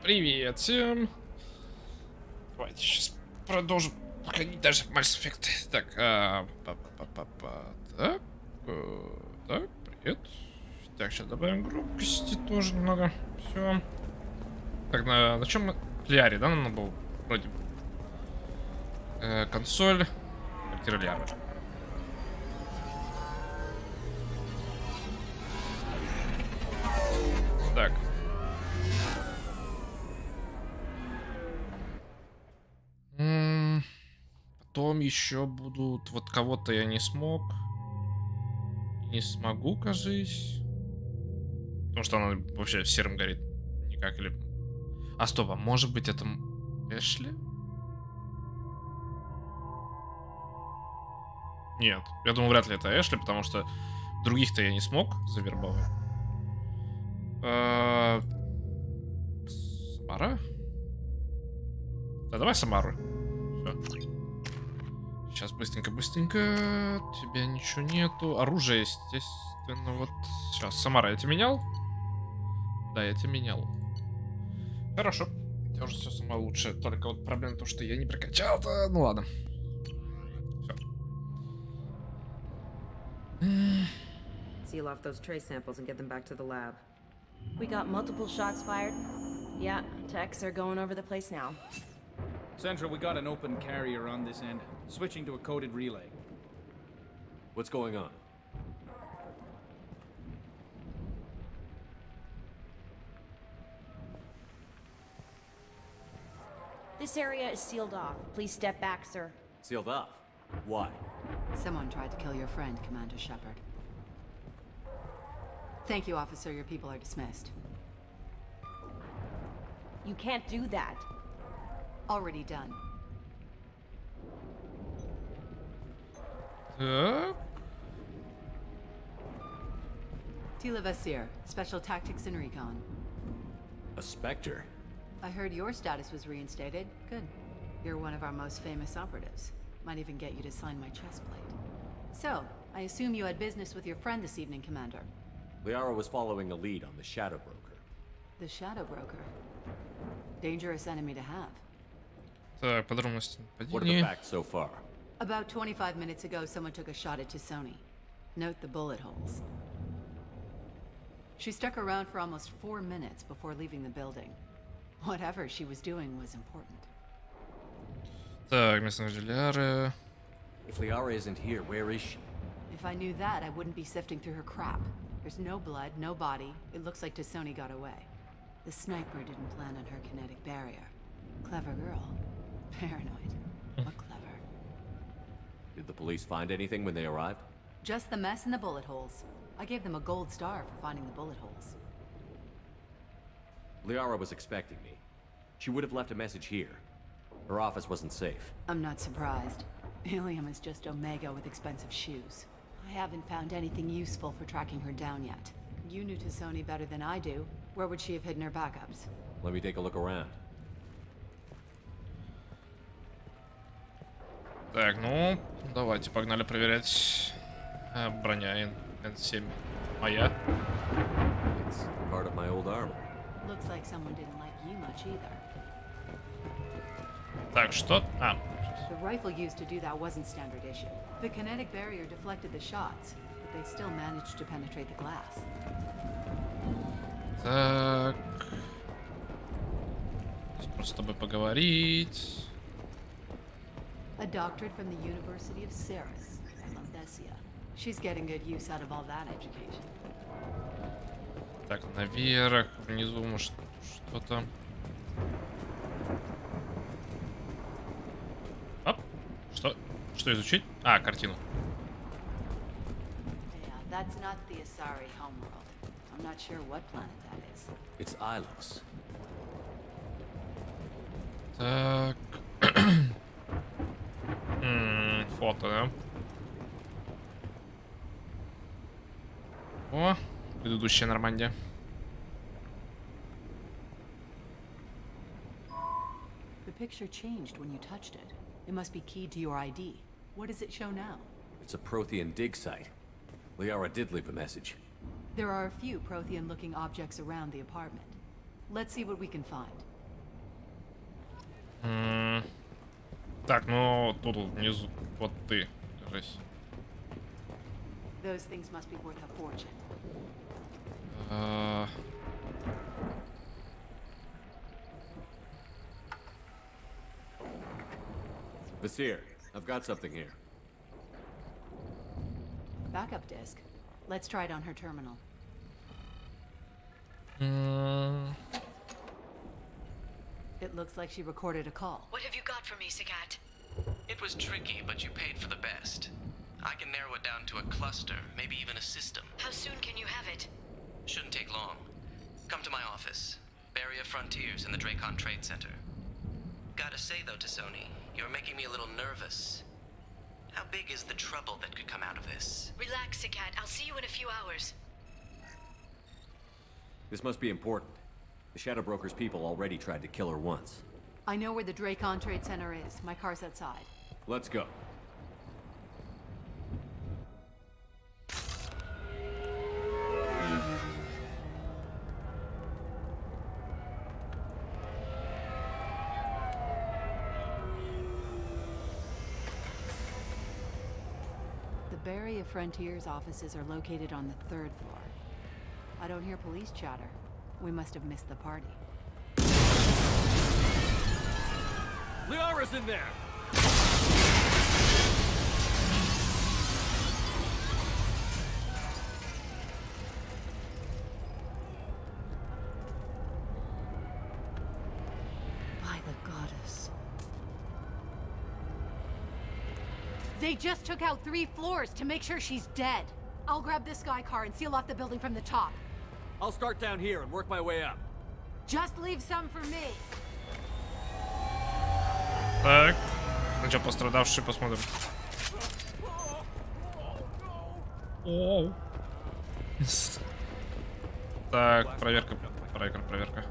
Привет всем. Давайте сейчас продолжим проходить даже Mass Effect. Так, так, так, привет. Так, сейчас добавим громкости тоже немного. Все. Так, на чем мы? Ляре, да, нам был вроде консоль. Квартира Ляра. Так. Потом еще будут... Вот кого-то я не смог. Не смогу, кажись. Потому что она вообще серым горит. Никак или... А, стоп, а может быть это Эшли? Нет, я думаю, вряд ли это Эшли, потому что других-то я не смог завербовать. Самара? Да, давай Самару. Все. Сейчас быстренько-быстренько. У тебя ничего нету. Оружие, естественно, вот. Сейчас, Самара, я тебя менял? Да, я тебя менял. Хорошо. У тебя уже все самое лучшее. Только вот проблема в том, что я не прокачал-то. Ну ладно. Seal off those trace samples and get them back to the lab. We got multiple shots fired. Yeah, techs are going over the place now. Central, we got an open carrier on this end. Switching to a coded relay. What's going on? This area is sealed off. Please step back, sir. Sealed off. Why? Someone tried to kill your friend, Commander Shepard. Thank you, officer. Your people are dismissed. You can't do that. Already done. Tila Vasir, Special Tactics and Recon. A Spectre? I heard your status was reinstated. Good. You're one of our most famous operatives. Might even get you to sign my chest plate. So, I assume you had business with your friend this evening, Commander. Liara was following a lead on the Shadow Broker. The Shadow Broker. Dangerous enemy to have. Так, подробности What are the facts so far? About 25 minutes ago, someone took a shot at Tassoni. Note the bullet holes. She stuck around for almost 4 minutes before leaving the building. Whatever she was doing was important. Так, местные жильяры. If Liara isn't here, where is she? If I knew that, I wouldn't be sifting through her crap. There's no blood, no body. It looks like Tassoni got away. The sniper didn't plan on her kinetic barrier. Clever girl. Paranoid. But clever. Did the police find anything when they arrived? Just the mess and the bullet holes. I gave them a gold star for finding the bullet holes. Liara was expecting me. She would have left a message here. Her office wasn't safe. I'm not surprised. Helium is just Omega with expensive shoes. I haven't found anything useful for tracking her down yet. You knew Tassoni better than I do. Where would she have hidden her backups? Let me take a look around. Так, ну, давайте, погнали проверять. Броня N7 моя. It's part of my old armor. Looks like someone didn't like you much either. Так, что? The rifle used to do that wasn't standard issue. The kinetic barrier deflected the shots, but they still managed to penetrate the glass. Так. Просто с тобой поговорить. A doctorate from the University of Ceres, Landesia. She's getting good use out of all that education. Так, наверх, внизу, может, что-то. Оп. Что? Что изучить? А, картину. Yeah, that's not the Asari homeworld. I'm not sure what planet that is. It's Ilos. Так. Фото, да? О, предыдущая Нормандия. The picture changed when you touched it. It must be keyed to your ID. What does it show now? It's a Prothean dig site. Liara did leave a message. There are a few Prothean-looking objects around the apartment. Let's see what we can find. Так, ну тут вот внизу. Вот ты. Держись. Those things must be worth a fortune. Vasir, I've got something here. Backup disk. Let's try it on her terminal. It looks like she recorded a call. What have you got for me, Sagat? It was tricky, but you paid for the best. I can narrow it down to a cluster, maybe even a system. How soon can you have it? Shouldn't take long. Come to my office. Barrier Frontiers in the Dracon Trade Center. Gotta say though to Sony, you're making me a little nervous. How big is the trouble that could come out of this? Relax, Sagat. I'll see you in a few hours. This must be important. The Shadow Broker's people already tried to kill her once. I know where the Dracon Trade Center is. My car's outside. Let's go. The Barrier Frontiers offices are located on the 3rd floor. I don't hear police chatter. We must have missed the party. Liara's in there! By the goddess. They just took out 3 floors to make sure she's dead. I'll grab this sky car and seal off the building from the top. I'll start down here and work my way up. Just leave some for me. Так. Ну что, пострадавший, посмотрим. Оу. Так, проверка. Проверка.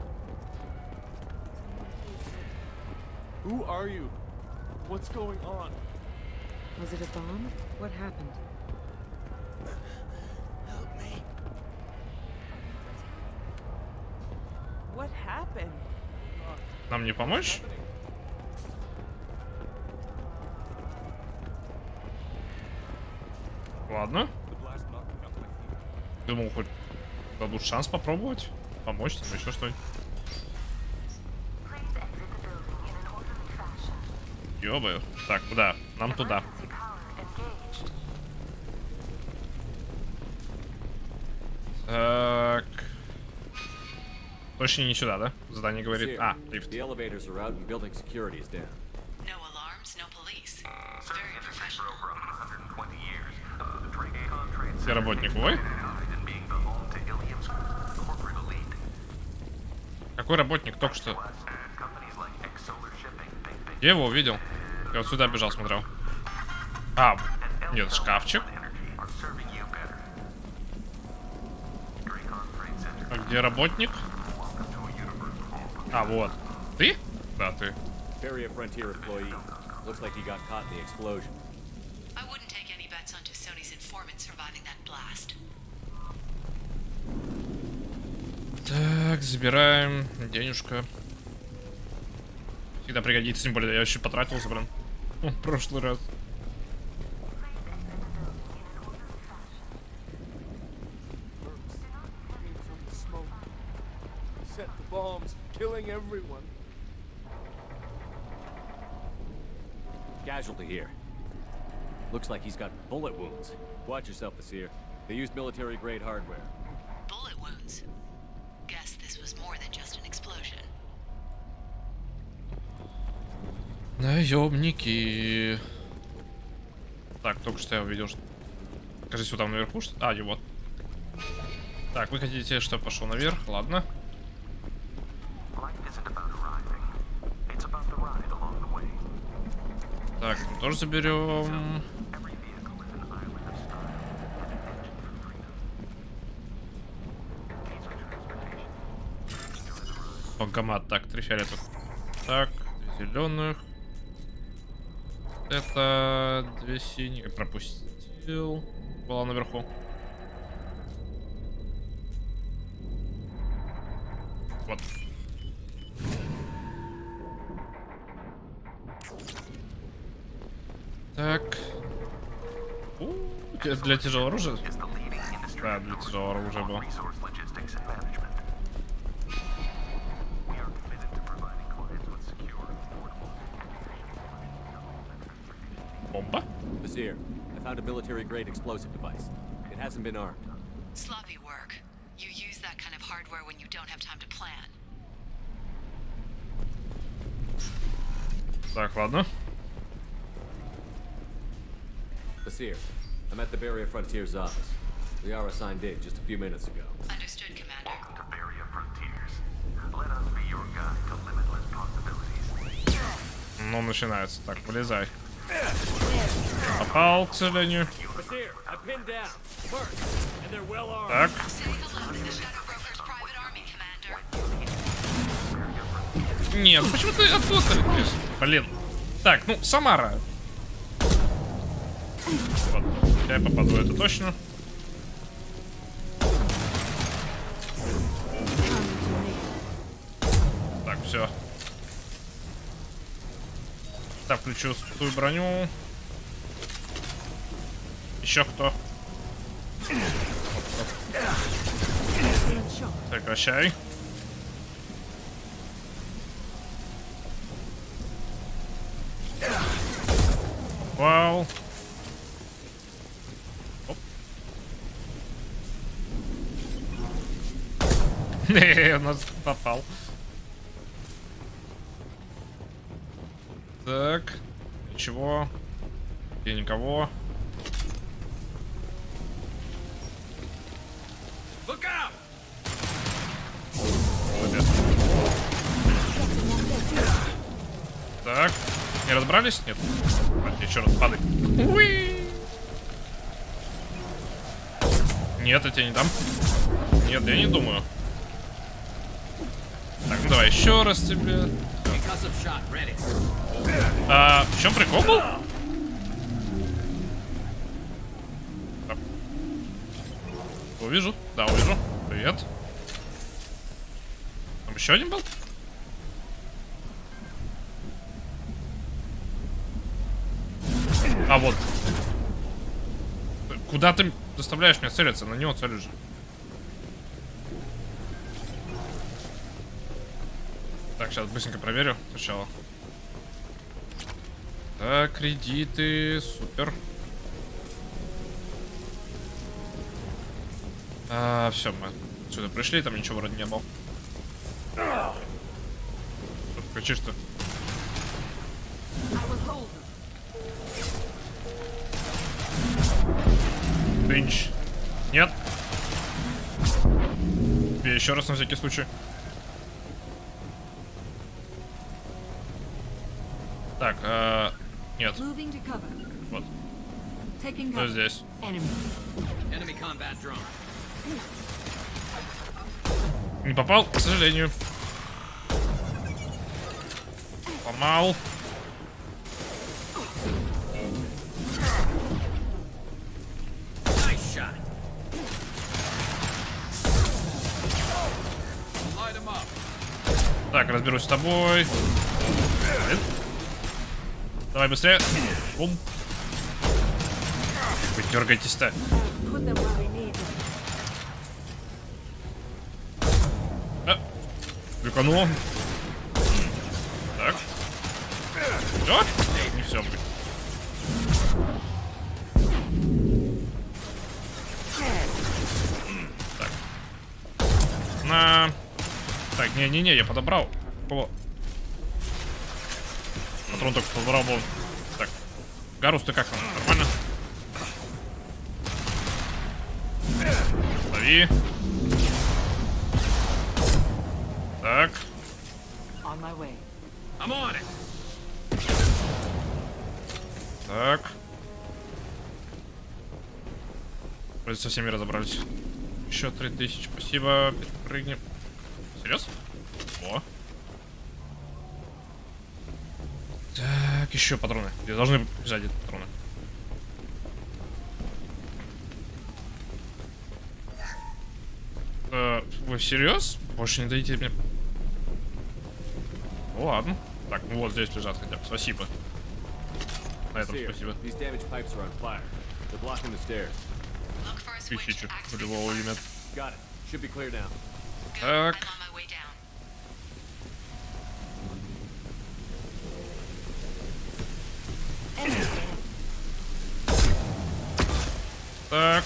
Who are you? What's going on? Was it a bomb? What happened? Help me. What happened? Нам не помочь? Ладно. Думал, хоть дадут шанс попробовать. Помочь там, еще что-нибудь. Ёбаю. Так, куда? Нам туда. Так. Точно не сюда, да? Задание говорит. А, лифт. The elevators are out and building security is down. No alarms, no police. It's very professional. Где работник? Ой. Какой работник? Только что. Я его увидел. Я вот сюда бежал, смотрел. А, нет, шкафчик. А где работник? А, вот. Ты? Да, ты. Barrier Frontier employee. Looks like he got caught in the explosion. I wouldn't take any bets onto Sony's informant surviving that blast. Так, забираем денежка. Всегда пригодится, тем более я еще потратился, блин. В прошлый раз. Set the bombs, killing everyone. Casualty here. Looks like he's got bullet wounds. Watch yourself, Vasir. They used military-grade hardware. Bullet wounds. Guess this was more than just an explosion. Наемники. Так, только что я увидел, что... Кажется, вот там наверху что... А, и вот. Так, вы хотите, чтобы я пошел наверх? Ладно. Так, мы тоже заберем. Банкомат. Так, 3 фиолетовых. Так, 2 зеленых. Это 2 синих. Пропустил. Была наверху. Вот. для тяжелого оружия? Да, для тяжелого оружия было. Бомба? Vizier, I found a military-grade explosive device. It hasn't been armed. Sloppy work. You use that kind of hardware when you don't have time to plan. Так, ладно. Vizier, I'm at the Barrier Frontiers office. We are assigned in just a few minutes ago. Understood, Commander. To Barrier Frontiers. Let us be your guide to limitless possibilities. Ну, начинается. Так, вылезай. Попал, к сожалению. Vizier, I pinned down. First, and they're well armed. Так. Say hello to the Shadow Broker's private army, Commander. Нет, почему ты оттуда летишь? Блин. Так, ну, Самара. Вот. Я попаду, это точно. Так, все. Так, включу ту броню. Еще кто? Прекращай. Вау. Оп. У нас попал. Так. Ничего. Где никого. Молодец. Так. Не разобрались? Нет. Еще раз падай. Уи! Нет, я тебе не дам. Нет, я не думаю. Так, ну давай еще раз тебе. А в чем прикол был? Так. Увижу. Да, увижу. Привет. Там еще один был? А вот. Куда ты заставляешь меня целиться? На него целишь же. Так, сейчас быстренько проверю сначала. Так, кредиты. Супер. Все, мы отсюда пришли, там ничего вроде не было. Что ты кричишь-то? Дынч. Нет. Тебе еще раз на всякий случай. Так, нет. Вот. Что здесь? Не попал, к сожалению. Ломал. Так, разберусь с тобой. Давай быстрее. Бум. Вы дергаетесь-то. Люкануло. Так. Все? Не все, блин. Так. На. Так, не-не-не, я подобрал. Кого? Патрон только подобрал был. Так. Гарус, ты как там? Нормально? Лови. Так. Так. Вроде со всеми разобрались. Еще 3000, спасибо. Прыгнем. Серьезно? О. Так, еще патроны. Где должны лежать эти патроны? Вы всерьез? Больше не дадите мне? Ну ладно. Так, ну вот здесь лежат хотя бы. Спасибо. На этом спасибо. They're blocking the stairs. Look for a switch Тысячу. to activate Любого the имя. Got it. Should be clear now. Good. I'm Так. on my way down. Так.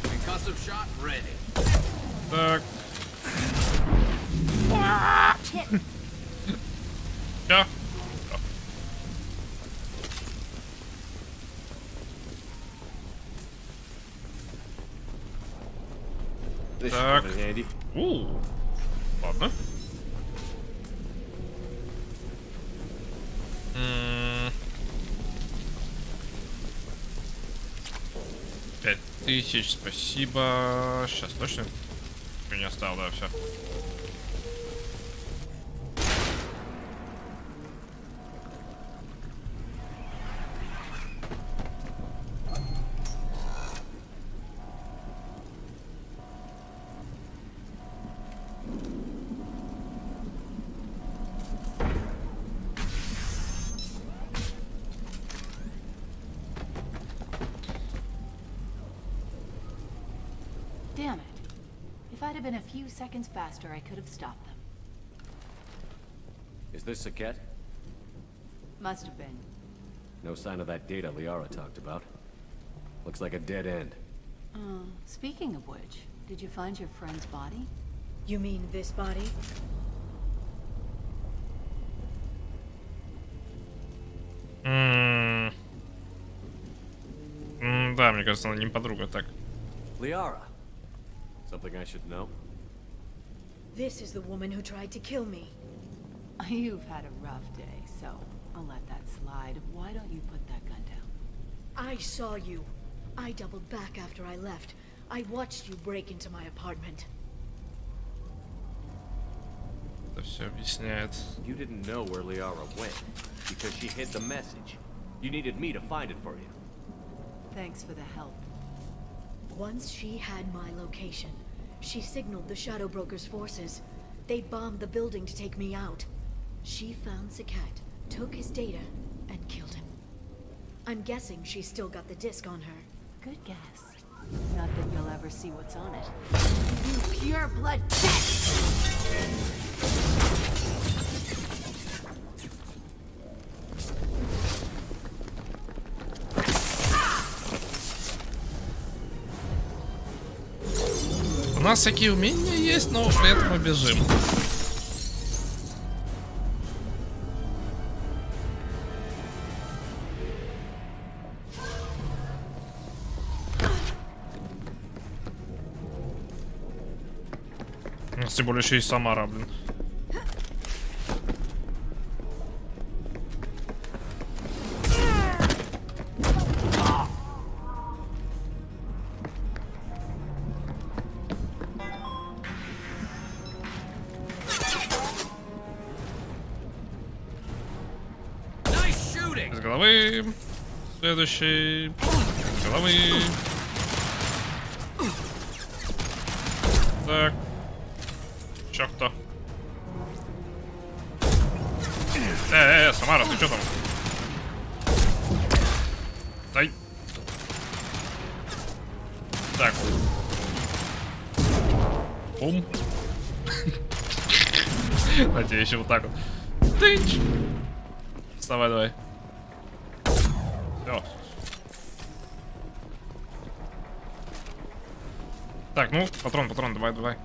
Concussive shot ready. Так. Всё. This Так. should come in handy. Ладно. Пять тысяч, спасибо. Сейчас точно ничего не оставил, да, все. Damn it. If I'd have been a few seconds faster, I could have stopped them. Is this Saket? Must have been. No sign of that data Liara talked about. Looks like a dead end. Speaking of which, did you find your friend's body? You mean this body? Да, мне кажется, она не подруга, так. Liara. Something I should know? This is the woman who tried to kill me. You've had a rough day, so I'll let that slide. Why don't you put that gun down? I saw you. I doubled back after I left. I watched you break into my apartment. Это все объясняет. You didn't know where Liara went because she hid the message. You needed me to find it for you. Thanks for the help. Once she had my location, she signaled the Shadow Broker's forces. They bombed the building to take me out. She found Saket, took his data, and killed him. I'm guessing she's still got the disc on her. Good guess. Not that you'll ever see what's on it. You pure blood bitch! У нас всякие умения есть, но при этом мы бежим. У нас тем более еще и Самара, блин. Из головы. Следующий. Из головы. Так. Чё кто? Самара, ты чё там? Дай. Так. Бум. Надеюсь, еще вот так вот. Тынч. Вставай, давай. Все. Так, ну, патрон, давай.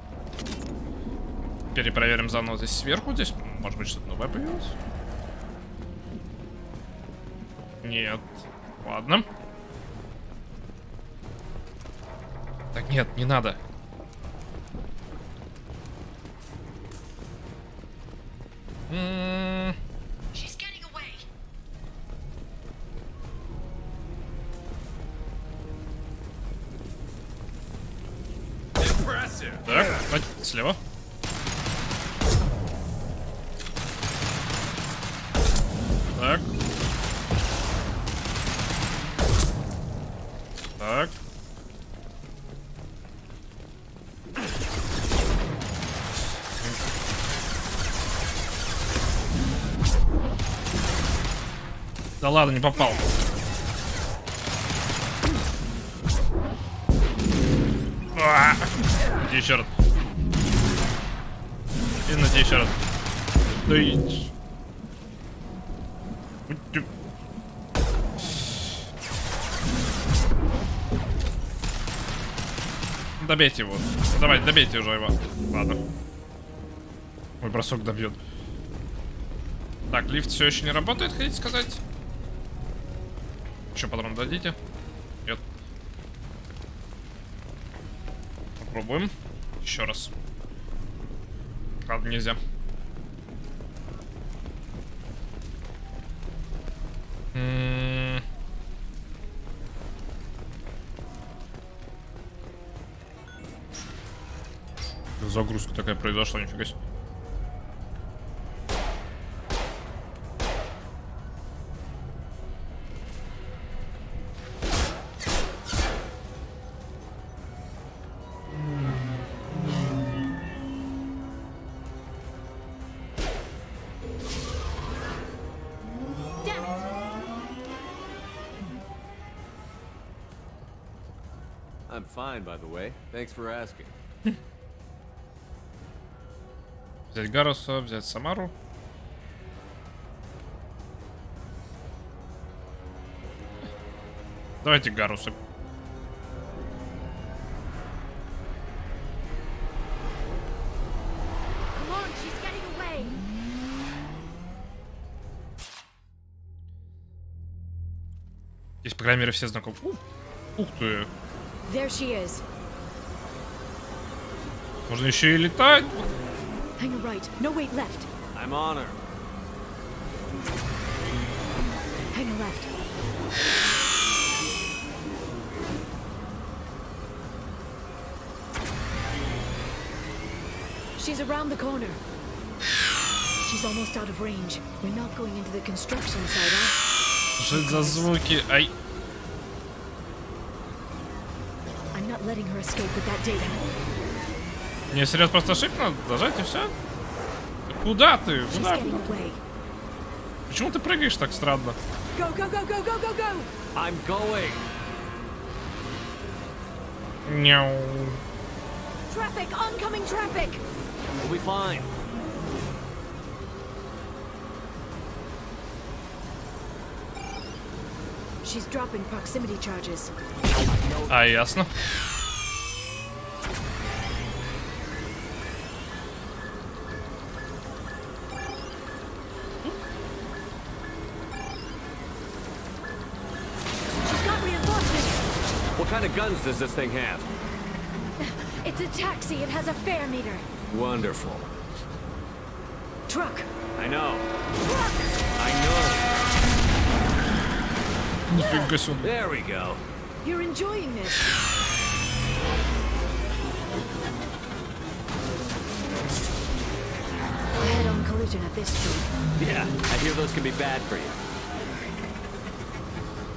Перепроверим заново здесь сверху. Здесь, может быть, что-то новое появилось? Нет. Ладно. Так, нет, не надо. Так, слева. Так. Так. Да ладно, не попал. Иди еще раз. И на тебе еще раз. Да и... Добейте его. Давай, добейте уже его. Ладно. Мой бросок добьет. Так, лифт все еще не работает, хотите сказать? Еще патрон дадите? Нет. Попробуем. Еще раз. Ладно, нельзя. Загрузка такая произошла, нифига себе. I'm fine, by the way. Thanks for asking. Взять Гаруса, взять Самару. Давайте Гаруса. Come on, she's getting away. Здесь, по крайней мере, все знакомы. Ух ты. There she is. Можно еще и летать. Hang a right. No, wait, left. I'm on her. Hang a left. She's around the corner. She's almost out of range. We're not going into the construction site, huh? Что это за звуки? Ай. I'm not letting her escape with that data. Мне серьезно просто ошибка надо зажать и все? Куда ты? She's Куда? getting away. Почему ты прыгаешь так странно? Go, go, go, go, go, go, go! I'm going. Няу. Traffic! Oncoming traffic! We'll be fine. She's dropping proximity charges. А, ясно. She's got reinforcements! What kind of guns does this thing have? It's a taxi. It has a fare meter. Wonderful. Truck! I know. Truck! I know. Нифига себе. There we go. You're enjoying this. A head-on collision at this speed. Yeah, I hear those can be bad for you.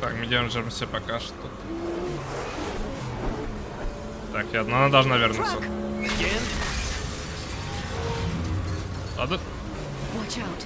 Так, мы держимся пока что. Так, она должна вернуться. Again? Ладно. Watch out.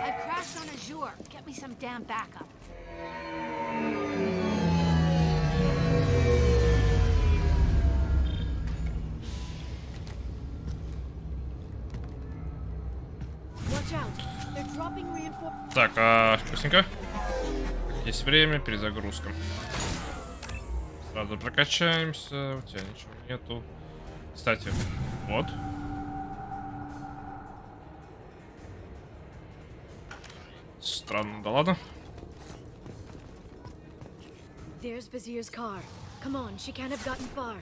I've crashed on Azure. Get me some damn backup. Watch out. They're dropping reinforcements. Так, быстренько. Есть время, перезагрузка. Сразу прокачаемся. У тебя ничего нету. Кстати, вот. Странно, да ладно. There's Vizier's car. Come on, she can't have gotten far.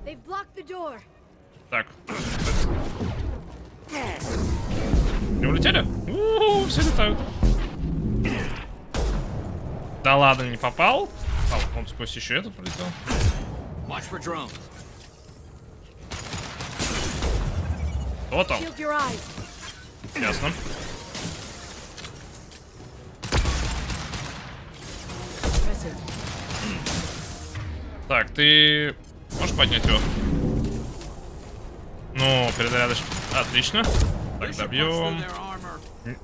They've blocked the door. Так. Не улетели? Все летают. Да ладно, не попал? Он сквозь еще этот пролетел. Watch for drones. Кто там? Shield your eyes. Ясно. Impressive. Так, ты можешь поднять его? Ну, перезарядочка. Отлично. Так, добьем.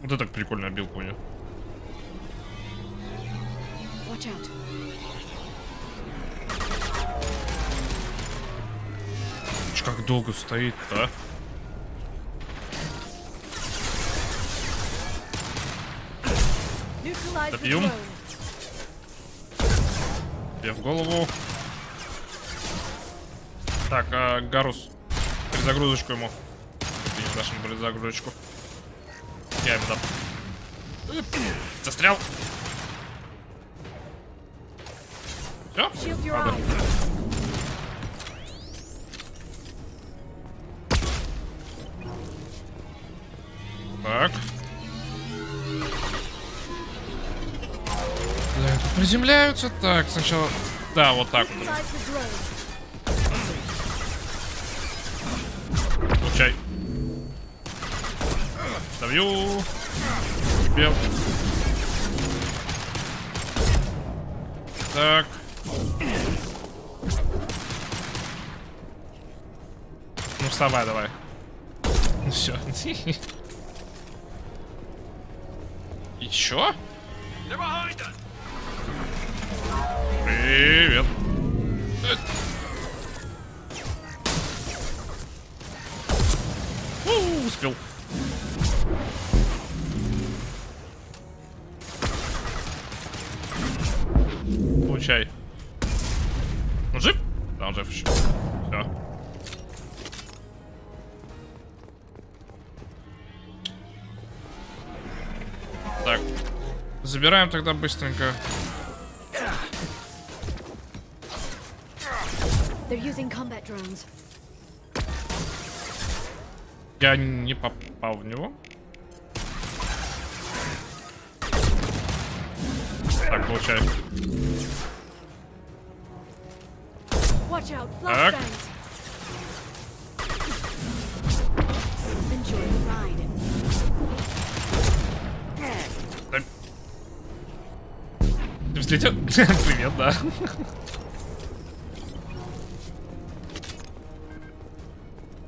Вот это прикольная билка у нее. Watch out. Как долго стоит-то, а? Neutralize the Добьем. drone. Тебе в голову. Так, Гарус. Перезагрузочку ему. Ты не дашь ему перезагрузочку. Я ему дам. Застрял. Все? Shield your eyes. Так. Да, тут приземляются. Так, сначала... Да, вот так вот. Neutralize the drone. Получай. Добью. Бел. Так. Ну, вставай, давай. Ну все. И чё? Привет. Успел. Получай. Он жив? Да, он жив еще. Все. Так. Забираем тогда быстренько. They're using combat drones. Я не попал в него. Так, получай. Watch out, Так. flashbangs. Enjoy the ride. Да. Ты взлетел? Привет, да.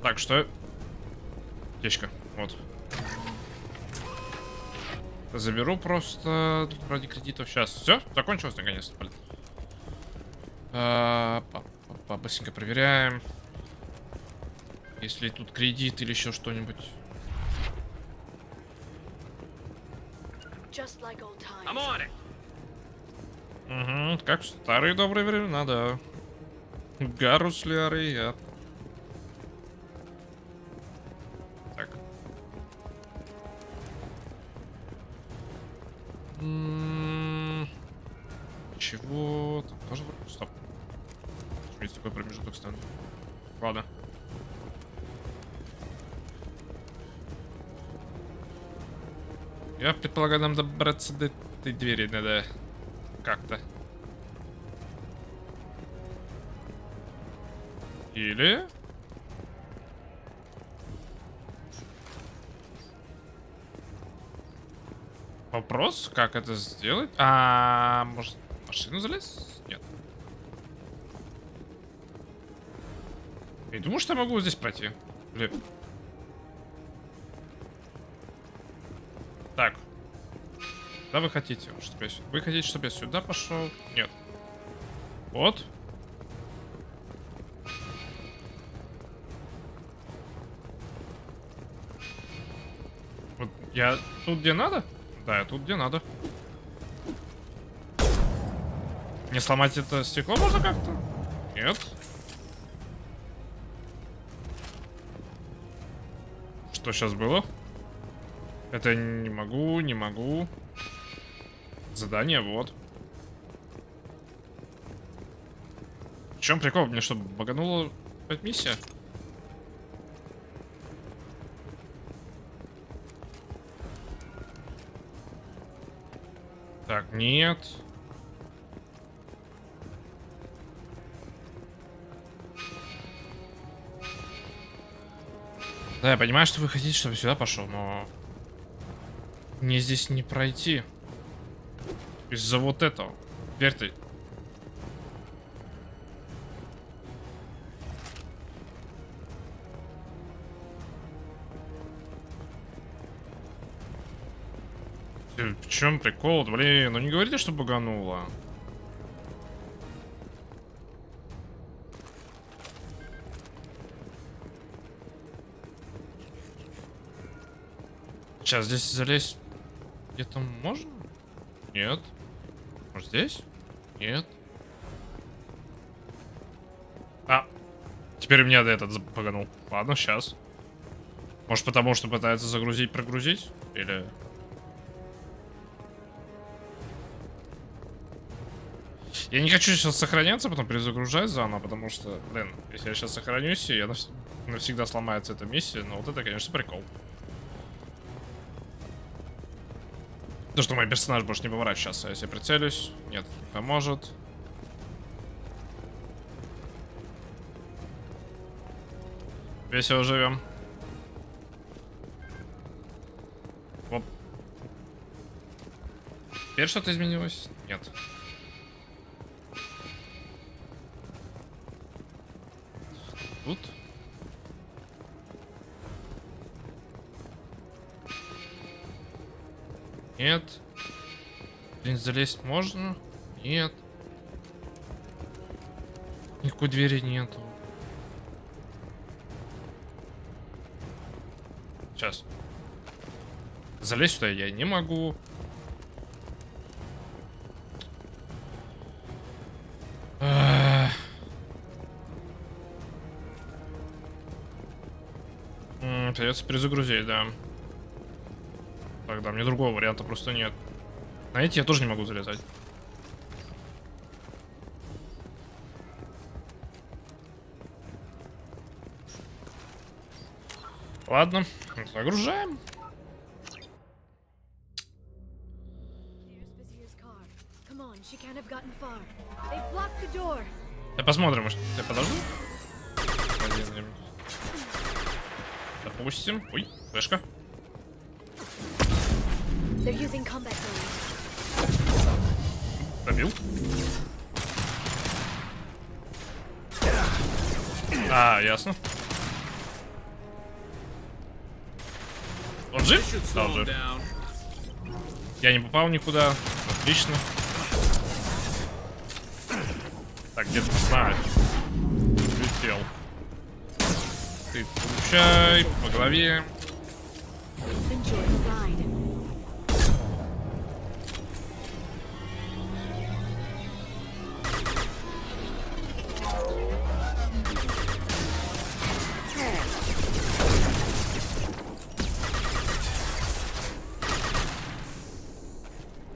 Так, что? Течка, вот. Заберу просто ради кредитов. Сейчас. Все, закончилось наконец-то. Быстренько проверяем. Если тут кредит или еще что-нибудь. Just like old times. I'm on it. Угу, как в старые добрые времена, да. Гарусляры, я. Так. Чего? Там тоже... Стоп. Почему есть такой промежуток стану? Ладно. Я предполагаю, нам добраться до этой двери надо как-то. Или... Вопрос, как это сделать? Может, в машину залез? Нет. Я не думаю, что я могу здесь пройти. Блин. Так. Куда вы хотите? Чтобы я... Вы хотите, чтобы я сюда пошел? Нет. Вот. Вот я тут где надо? Да, я тут где надо. Не сломать это стекло можно как-то? Нет. Что сейчас было? Это не могу, не могу. Задание, вот. В чем прикол? Мне что, баганула опять миссия? Так, нет. Да, я понимаю, что вы хотите, чтобы сюда пошел, но мне здесь не пройти. Из-за вот этого. Теперь ты. В чем прикол? Блин, ну не говорите, что багануло. Сейчас здесь залезть где-то можно? Нет. Может здесь? Нет. А, теперь у меня этот баганул. Ладно, сейчас. Может потому, что пытается загрузить, прогрузить? Или... Я не хочу сейчас сохраняться, потом перезагружать заново, потому что, блин, если я сейчас сохранюсь, я навсегда сломается эта миссия, но вот это, конечно, прикол. То, что мой персонаж больше не поворачивается, если я прицелюсь, нет, не поможет. Весело живем. Вот. Теперь что-то изменилось? Нет. Тут. Нет. Блин, залезть можно? Нет. Никакой двери нету. Сейчас. Залезть сюда я не могу. Придется перезагрузить, да. Тогда мне другого варианта просто нет. На эти я тоже не могу залезать. Ладно, загружаем. Да посмотрим, может, я подожду. Допустим. Ой, флешка. Пробил. А, ясно. Он жив? Да, он жив. Я не попал никуда. Отлично. Так, где-то знаю. Летел. Ты получай по голове.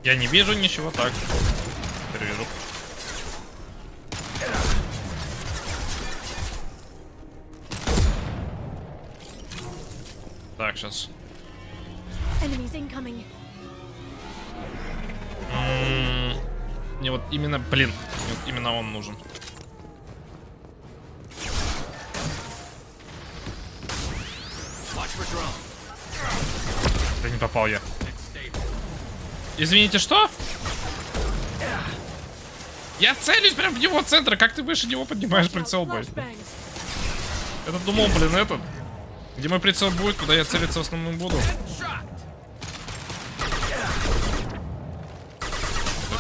Я не вижу ничего, так. Теперь вижу. Так, сейчас. Мне вот именно, блин, мне вот именно он нужен. Да не попал я. Извините, что? Я целюсь прям в его центр. Как ты выше него поднимаешь прицел, бой? Я думал, блин, этот. Где мой прицел будет, куда я целиться в основном буду.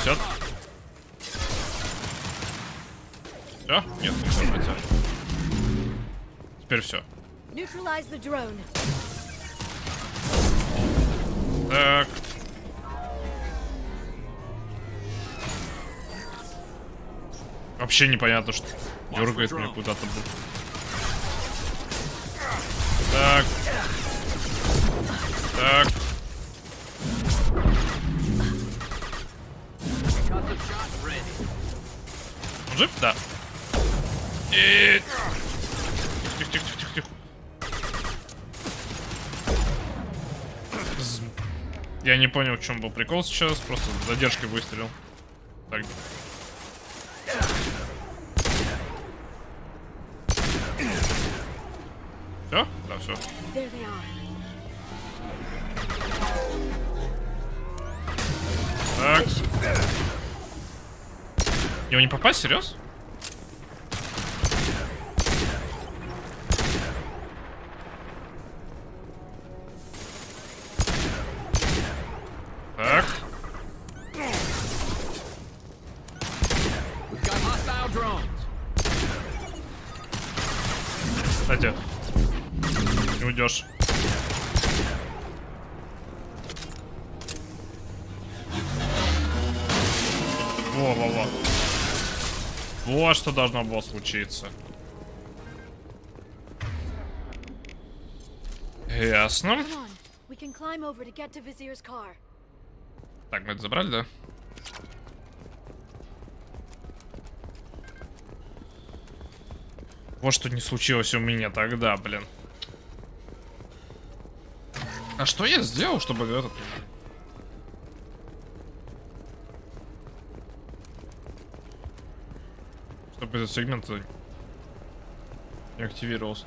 Все? Все? Нет, не все, хотя. Теперь все. Так. Вообще непонятно, что дергает меня куда-то. Так. Так. Он жив? Да. И... Тихо. Я не понял, в чем был прикол сейчас. Просто с задержкой выстрелил. Так. Все? Да, все. There they are. Так. Его не попасть, серьез? Так. We've got hostile drones. Кстати, не уйдешь. Во. Вот что должно было случиться. Ясно. Come on. We can climb over to get to Vizier's car. Так, мы это забрали, да? Вот что не случилось у меня тогда, блин. А что я сделал, чтобы этот... Чтобы этот сегмент не активировался.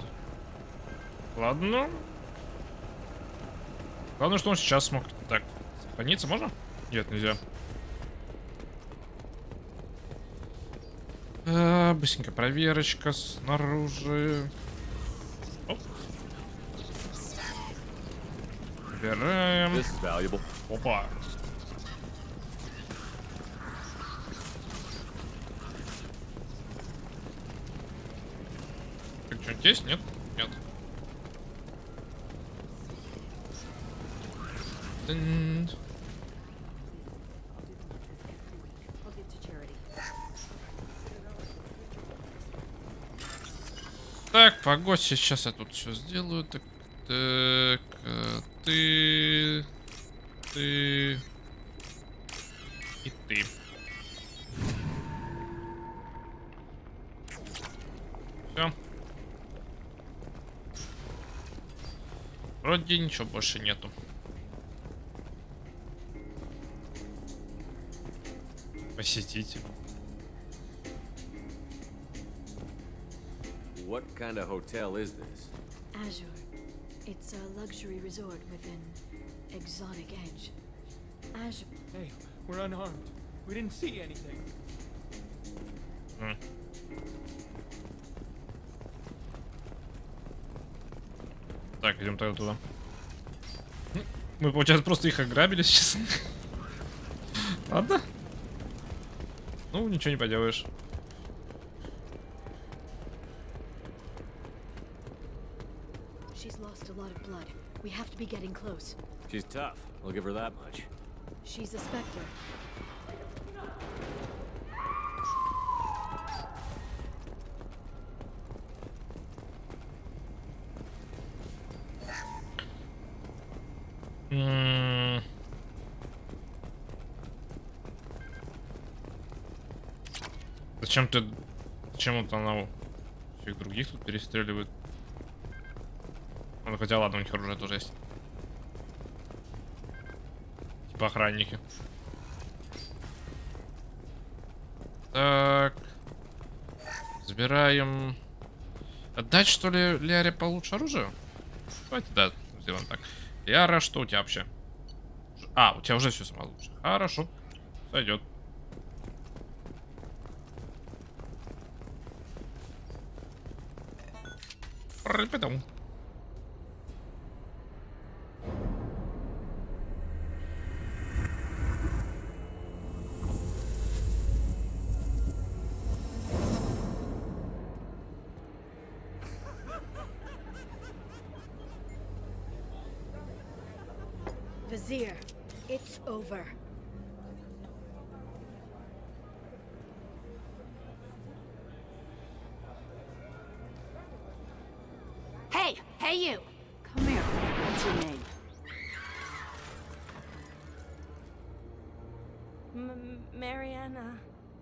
Ладно. Главное, что он сейчас смог... Так, сохраниться можно? Нет, нельзя. Быстренько проверочка снаружи. Оп. Убираем. Опа. Так, что-нибудь есть? Нет? Нет. Так, погодь, сейчас я тут все сделаю. Так, ты и ты. Все. Вроде ничего больше нету. Посетитель. What kind of hotel is this? Azure. It's a luxury resort with an exotic edge. Azure. Hey, we're unarmed. We didn't see anything. Так, идем тогда туда. Мы, получается, просто их ограбили сейчас. Ладно. Ну, ничего не поделаешь. She's lost a lot of blood. We have to be getting close. She's tough. I'll give her that much. She's a specter. Зачем вот она всех других тут перестреливает? Ну, хотя ладно, у них оружие тоже есть. Типа охранники. Так. Забираем. Отдать, что ли, Ляре получше оружие? Давайте, да, сделаем так. Ляра, что у тебя вообще? А, у тебя уже все самое лучшее. Хорошо. Сойдет. Потом. Vizier, it's over. Hey you! Come here. What's your name? Mariana.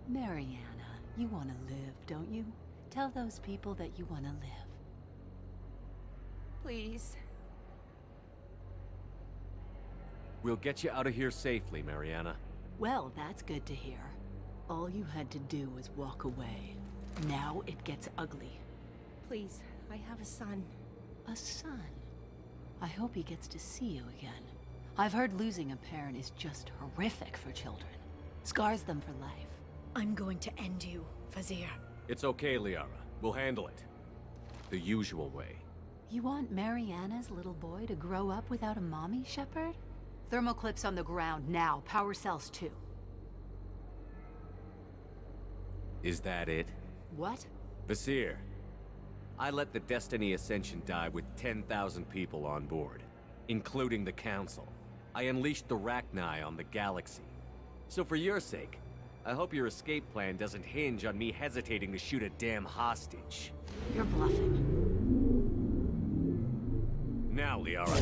Mariana. You want to live, don't you? Tell those people that you want to live. Please. We'll get you out of here safely, Mariana. Well, that's good to hear. All you had to do was walk away. Now it gets ugly. Please, I have a son. A son? I hope he gets to see you again. I've heard losing a parent is just horrific for children. Scars them for life. I'm going to end you, Fazir. It's okay, Liara. We'll handle it. The usual way. You want Mariana's little boy to grow up without a mommy, Shepard? Thermoclips on the ground now. Power cells too. Is that it? What? Vasir, I let the Destiny Ascension die with 10,000 people on board, including the Council. I unleashed the Rachni on the galaxy. So for your sake, I hope your escape plan doesn't hinge on me hesitating to shoot a damn hostage. You're bluffing. Now, Liara.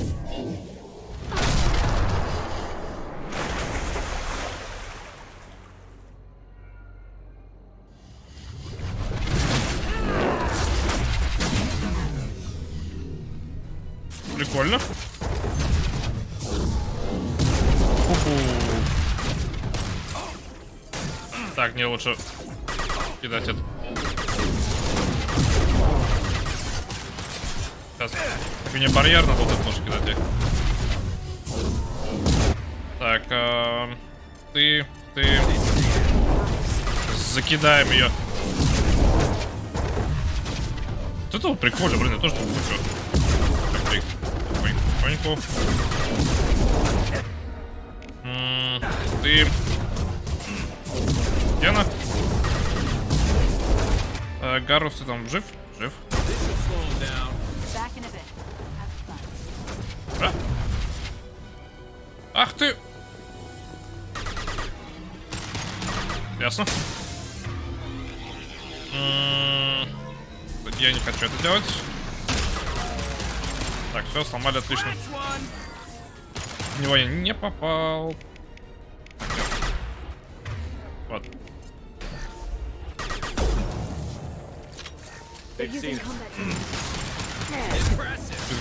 Прикольно. Так, мне лучше кидать это. Сейчас. Мне барьер надо вот это тоже кидать. Так, ты. Закидаем ее. Вот это вот прикольно, блин, я тоже тут хочу. Потихоньку. Ты. Где она? Гарус, ты там жив? Жив. Да? Ах ты! Ясно. Я не хочу это делать. Так, все, сломали, отлично. В него я не попал. Вот. Без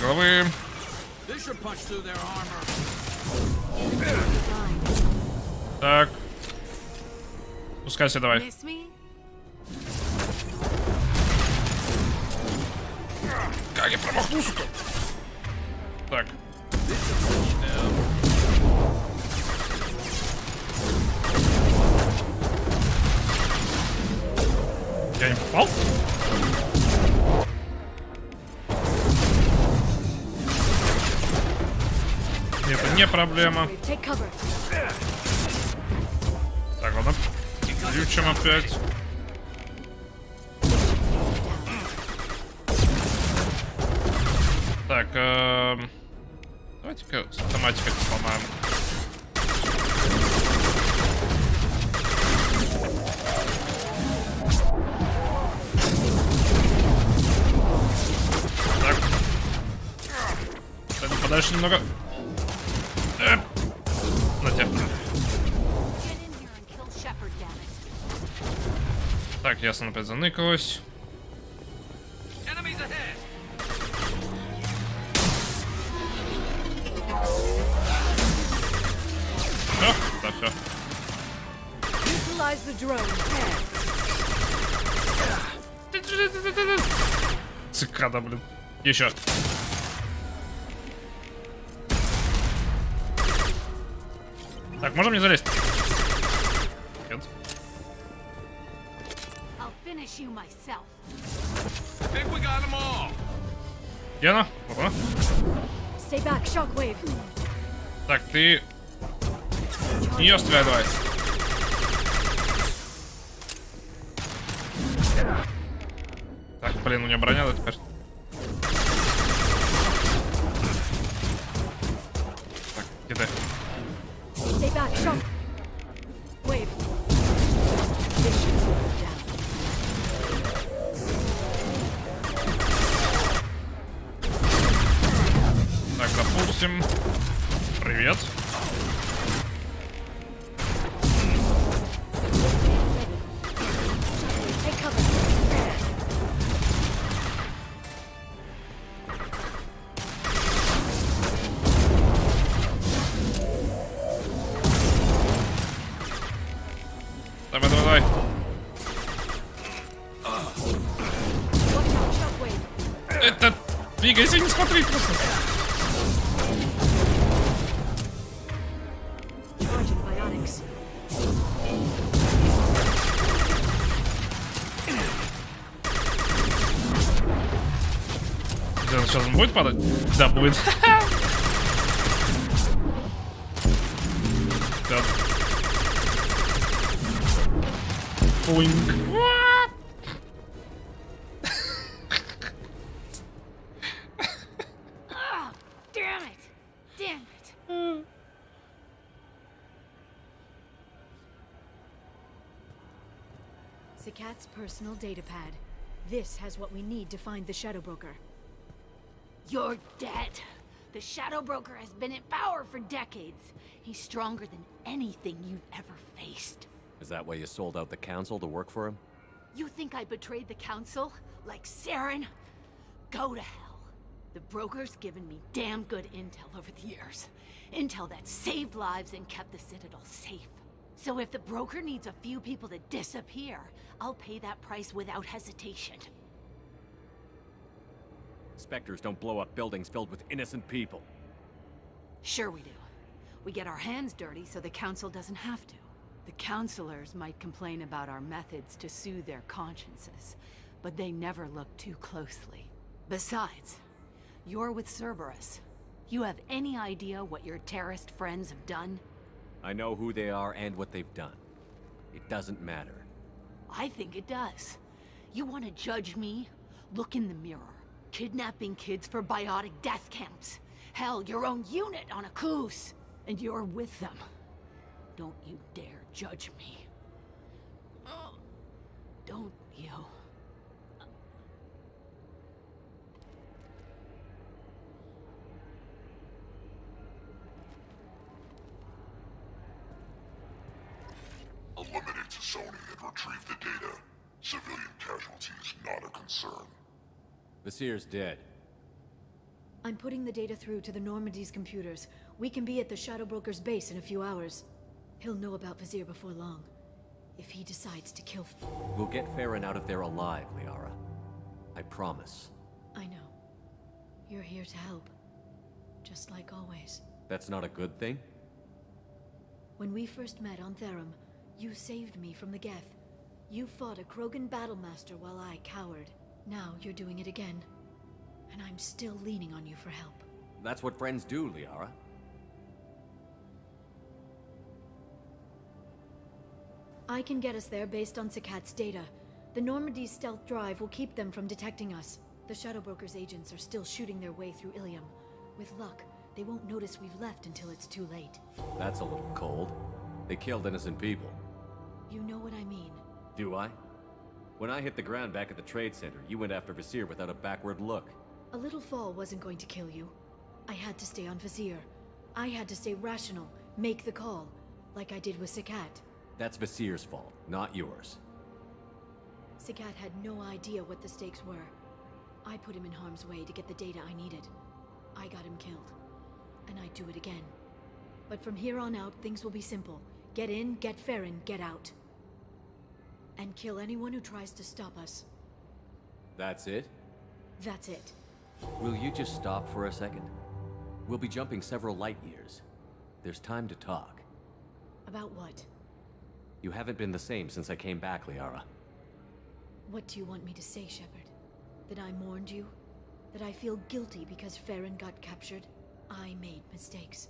головы. Так. Пускайся, давай. Как я промахнулся-то? Так. Я не попал? Это не проблема. Так, ладно. Ключим опять. Так, давайте-ка с автоматикой сломаем. Так. Кстати, подальше немного. На тебя. Так, ясно, опять заныкалось. Все, да, все. Цикада, блин. Еще. Так, можем не залезть? Нет. Где она? Опа. Так, ты... Нее стреляй, давай. Так, блин, у меня броня, да, теперь. Так, где ты? Так, допустим. Привет. смотри просто. Charging biotics. Сейчас он будет падать? Да, будет. Да. Пуинг. Oh, damn it! Damn it! Sakat's personal data pad. This has what we need to find the Shadow Broker. You're dead. The Shadow Broker has been in power for decades. He's stronger than anything you've ever faced. Is that why you sold out the council to work for him? You think I betrayed the council? Like Saren? Go to hell. The broker's given me damn good intel over the years. Intel that saved lives and kept the Citadel safe. So if the broker needs a few people to disappear, I'll pay that price without hesitation. Spectres don't blow up buildings filled with innocent people. Sure we do. We get our hands dirty so the council doesn't have to. The councilors might complain about our methods to soothe their consciences, but they never look too closely. Besides, you're with Cerberus. You have any idea what your terrorist friends have done? I know who they are and what they've done. It doesn't matter. I think it does. You want to judge me? Look in the mirror. Kidnapping kids for biotic death camps. Hell, your own unit on a cruise. And you're with them. Don't you dare judge me. Don't you? Eliminate Sony and retrieve the data. Civilian casualties not a concern. Vasir's dead. I'm putting the data through to the Normandy's computers. We can be at the Shadow Broker's base in a few hours. He'll know about Vasir before long. If he decides to kill... We'll get Farron out of there alive, Liara. I promise. I know. You're here to help. Just like always. That's not a good thing? When we first met on Therum, you saved me from the Geth. You fought a Krogan battlemaster while I cowered. Now you're doing it again. And I'm still leaning on you for help. That's what friends do, Liara. I can get us there based on Sakat's data. The Normandy's stealth drive will keep them from detecting us. The Shadow Broker's agents are still shooting their way through Ilium. With luck, they won't notice we've left until it's too late. That's a little cold. They killed innocent people. You know what I mean. Do I? When I hit the ground back at the trade center, you went after Vasir without a backward look. A little fall wasn't going to kill you. I had to stay on Vasir. I had to stay rational, make the call, like I did with Sakat. That's Vasir's fault, not yours. Sakat had no idea what the stakes were. I put him in harm's way to get the data I needed. I got him killed. And I'd do it again. But from here on out, things will be simple. Get in, get Farron, get out. And kill anyone who tries to stop us. That's it? That's it. Will you just stop for a second? We'll be jumping several light years. There's time to talk. About what? You haven't been the same since I came back, Liara. What do you want me to say, Shepard? That I mourned you? That I feel guilty because Farron got captured? I made mistakes.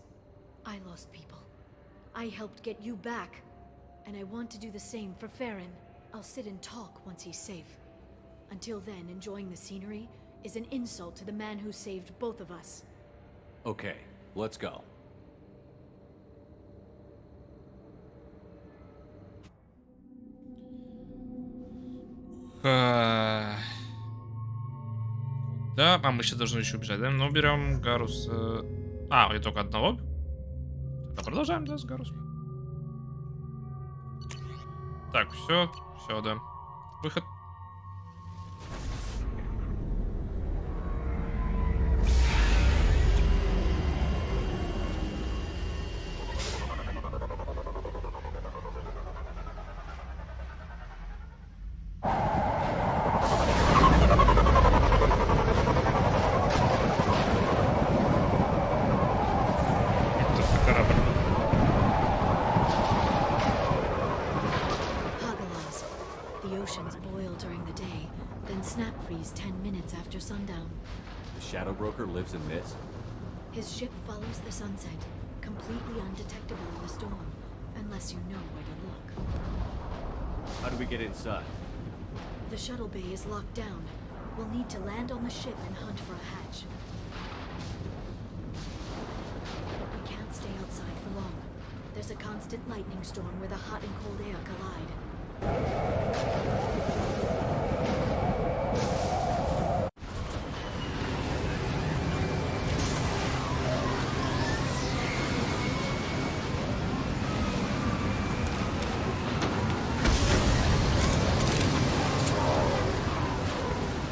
I lost people. I helped get you back. And I want to do the same for Farron. I'll sit and talk once he's safe. Until then, enjoying the scenery is an insult to the man who saved both of us. Okay, let's go. Да, а мы сейчас должны еще убежать, да? Ну, берем Гарус. А, и только одного. Тогда продолжаем, да, с Гарусом. Так, все, да. Выход. корабль. Hagalas. The oceans boil during the day, then snap freeze 10 minutes after sundown. The Shadow Broker lives in this? His ship follows the sunset, completely undetectable in the storm, unless you know where to look. How do we get inside? The shuttle bay is locked down. We'll need to land on the ship and hunt for a hatch. We can't stay outside for long. There's a constant lightning storm where the hot and cold air collide.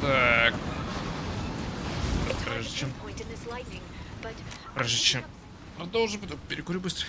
Так. Прежде чем продолжим, перекурю быстро.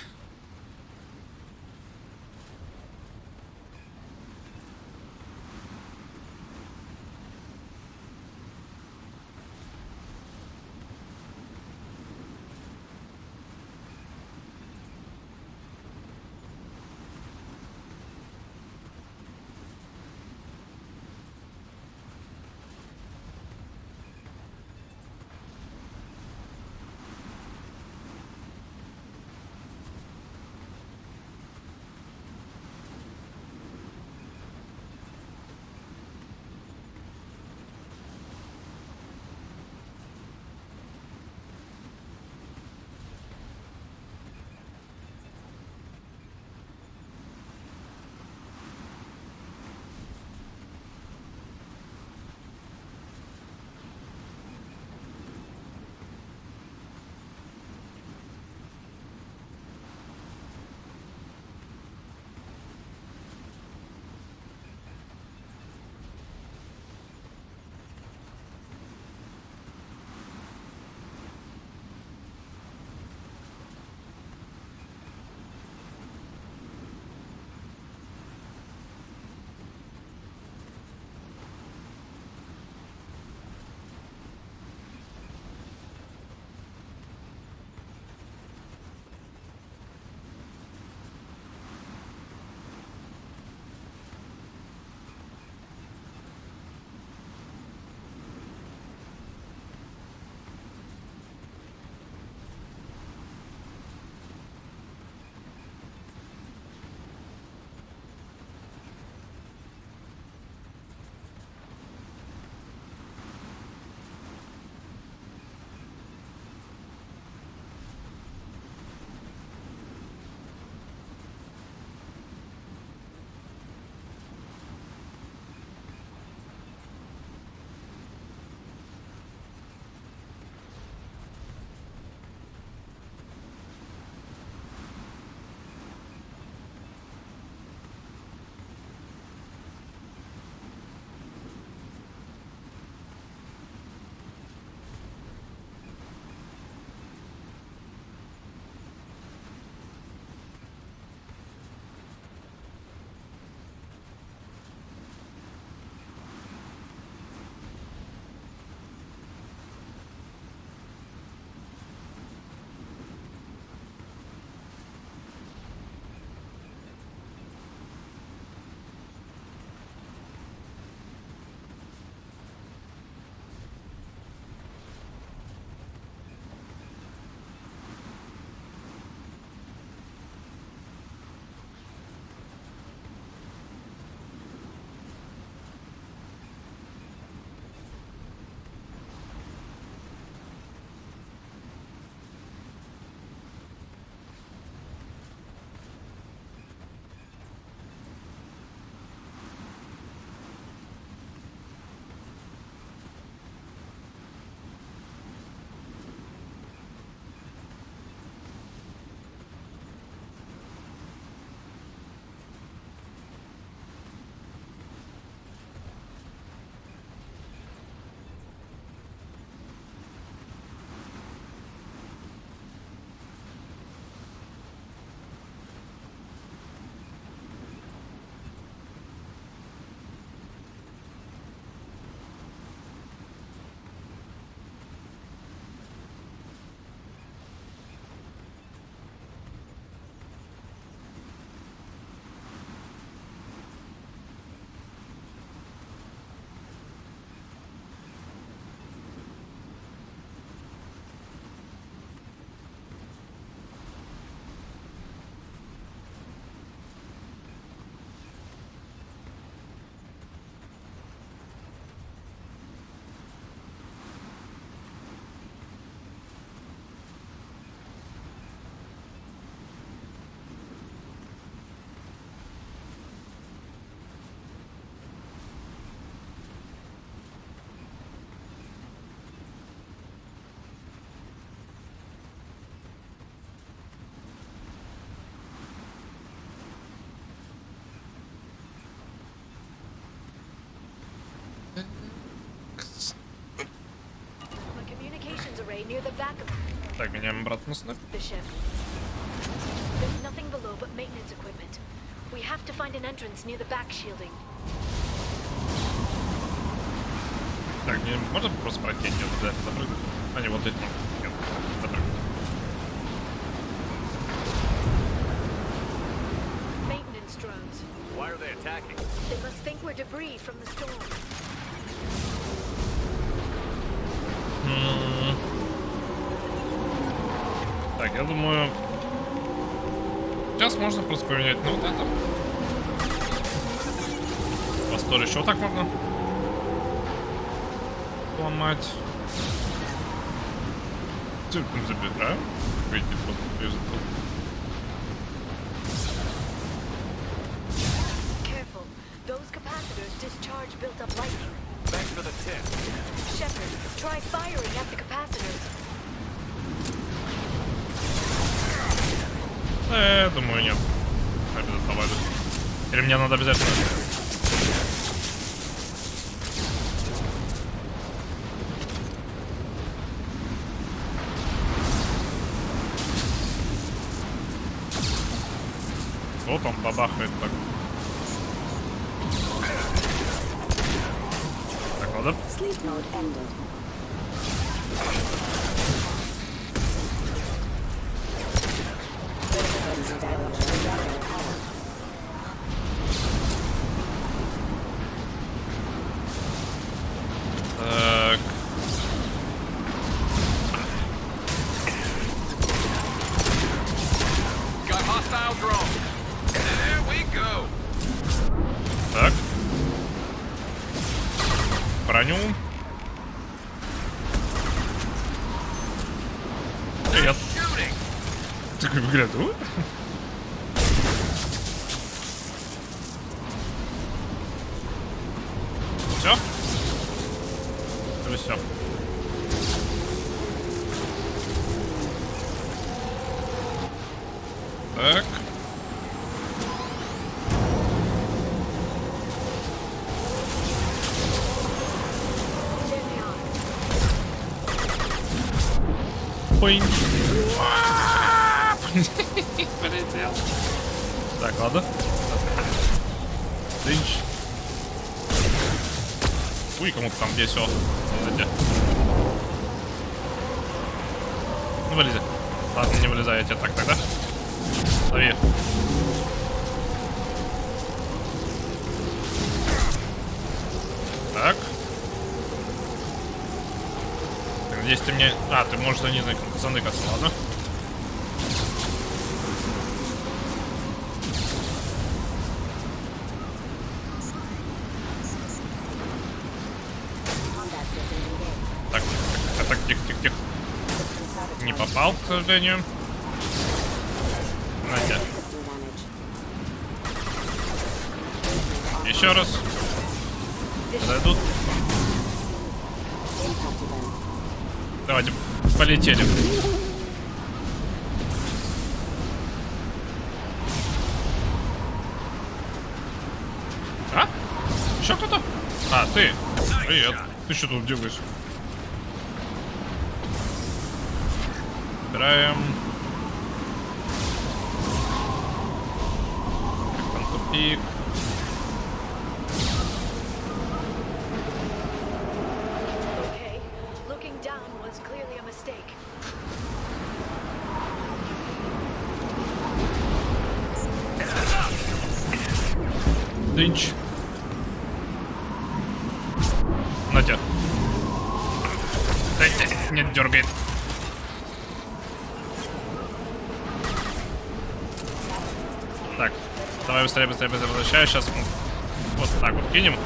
near the back of Так, меняем обратно снэп. the ship. There's nothing below but maintenance equipment. We have to find an entrance near the back shielding. Так, не можно просто пройти, нет, да, запрыгнуть. А, не, вот здесь можно. Нет, запрыгнуть. Maintenance drones. Why are they attacking? They must think we're debris from the storm. Так, я думаю... Сейчас можно просто поменять, ну вот это. Постор еще так можно ломать. Забираем. Выйти просто через это. Careful. Those capacitors discharge built-up lightning. Thanks for the tip. Shepard, try firing at the capacitors. Думаю, нет. Обязательно. Или мне надо обязательно... Вот он бабахает так. Так, ладно. Так. Got hostile drone. There we go. Так. Броню. Привет. Такой выгляду. Все? Или все? Так. Пынь. Полетел. Так, ладно. Дынч. Ой, кому-то там весело. Смотрите. Ну, вылези. Ладно, не вылезай, я тебя так тогда. Лови. Так. Так, здесь ты мне... А, ты можешь заныкаться, ладно. Так, так, тихо. Не попал, к сожалению. Надя. Еще раз. Зайдут. Давайте, полетели. А? Еще кто-то? А, ты. Привет. Ты что тут делаешь? Убираем. Как там тупик? Okay, looking down was clearly a mistake. Дынч. Надя. Нет, дергает. Так, давай быстрее возвращаю. Сейчас вот так вот кинем.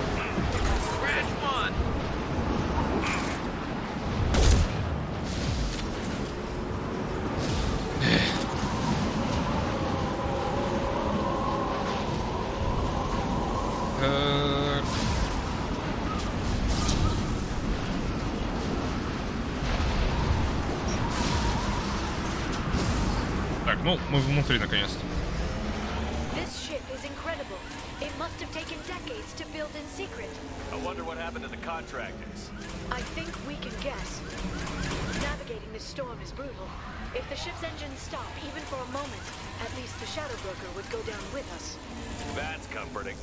Так, ну, мы внутри наконец-то. This ship is incredible. It must have taken decades to build in secret. I wonder what happened to the contractors. I think we can guess. Navigating this storm is brutal. If the ship's engines stop, even for a moment, at least the Shadow Broker would go down with us. That's comforting.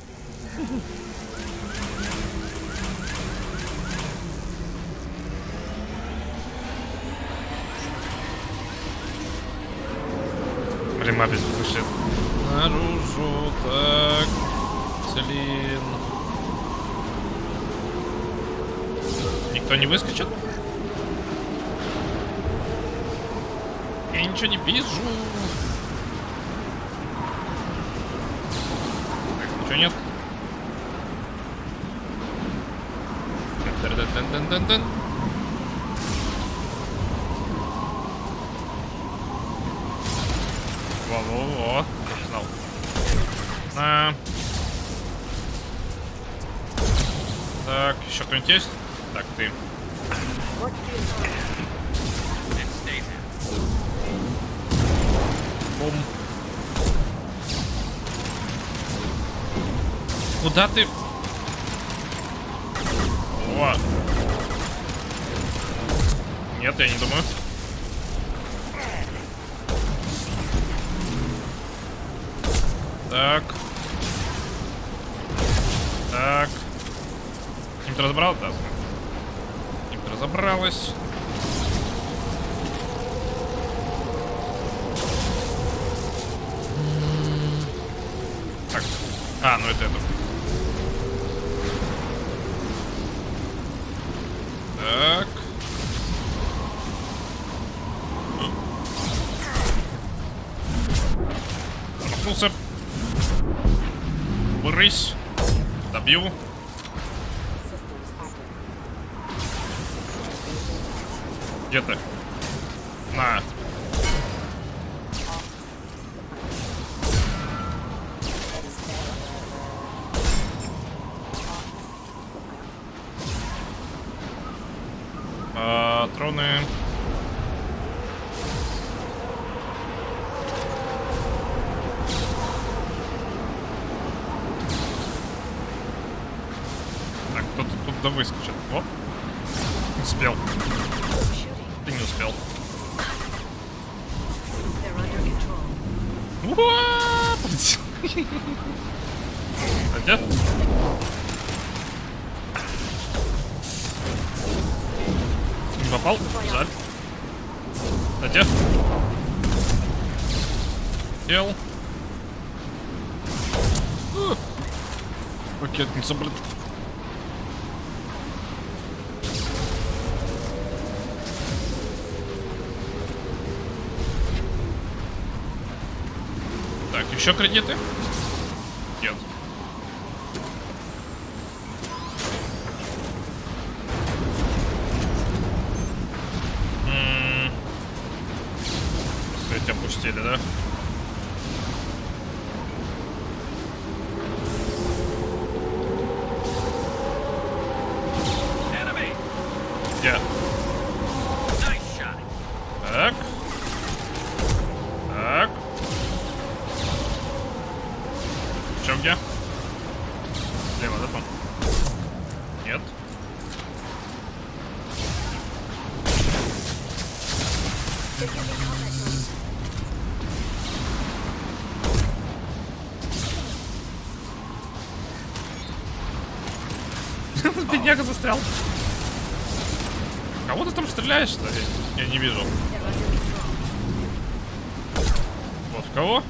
Блин, опять вышли. Наружу, так. Целин. Никто не выскочит? Я ничего не вижу. Так, ничего нет. Тын-тын-тын-тын-тын-тын. Во-во-во. Я знал. Так, еще кто-нибудь есть? Так, ты. Бум. Куда ты? О. Нет, я не думаю. Так. Так. С ним-то разобрал? Да. С ним-то разобралась. Так. А, ну это. Так. Промахнулся. Брысь. Добью. Где ты? На. Патроны. Так, кто-то туда выскочит. Оп. Успел. Ты не успел. Хотя? Не попал? Жаль. Хотя? Сел. Ракетница, блин. Так, еще кредиты? Нет. Кстати, опустили, да? Где? Так. Так. Чё, где? Слева, да, там? Нет. Бедняга застрял. Кого ты там стреляешь-то? Я не вижу. Вот в кого?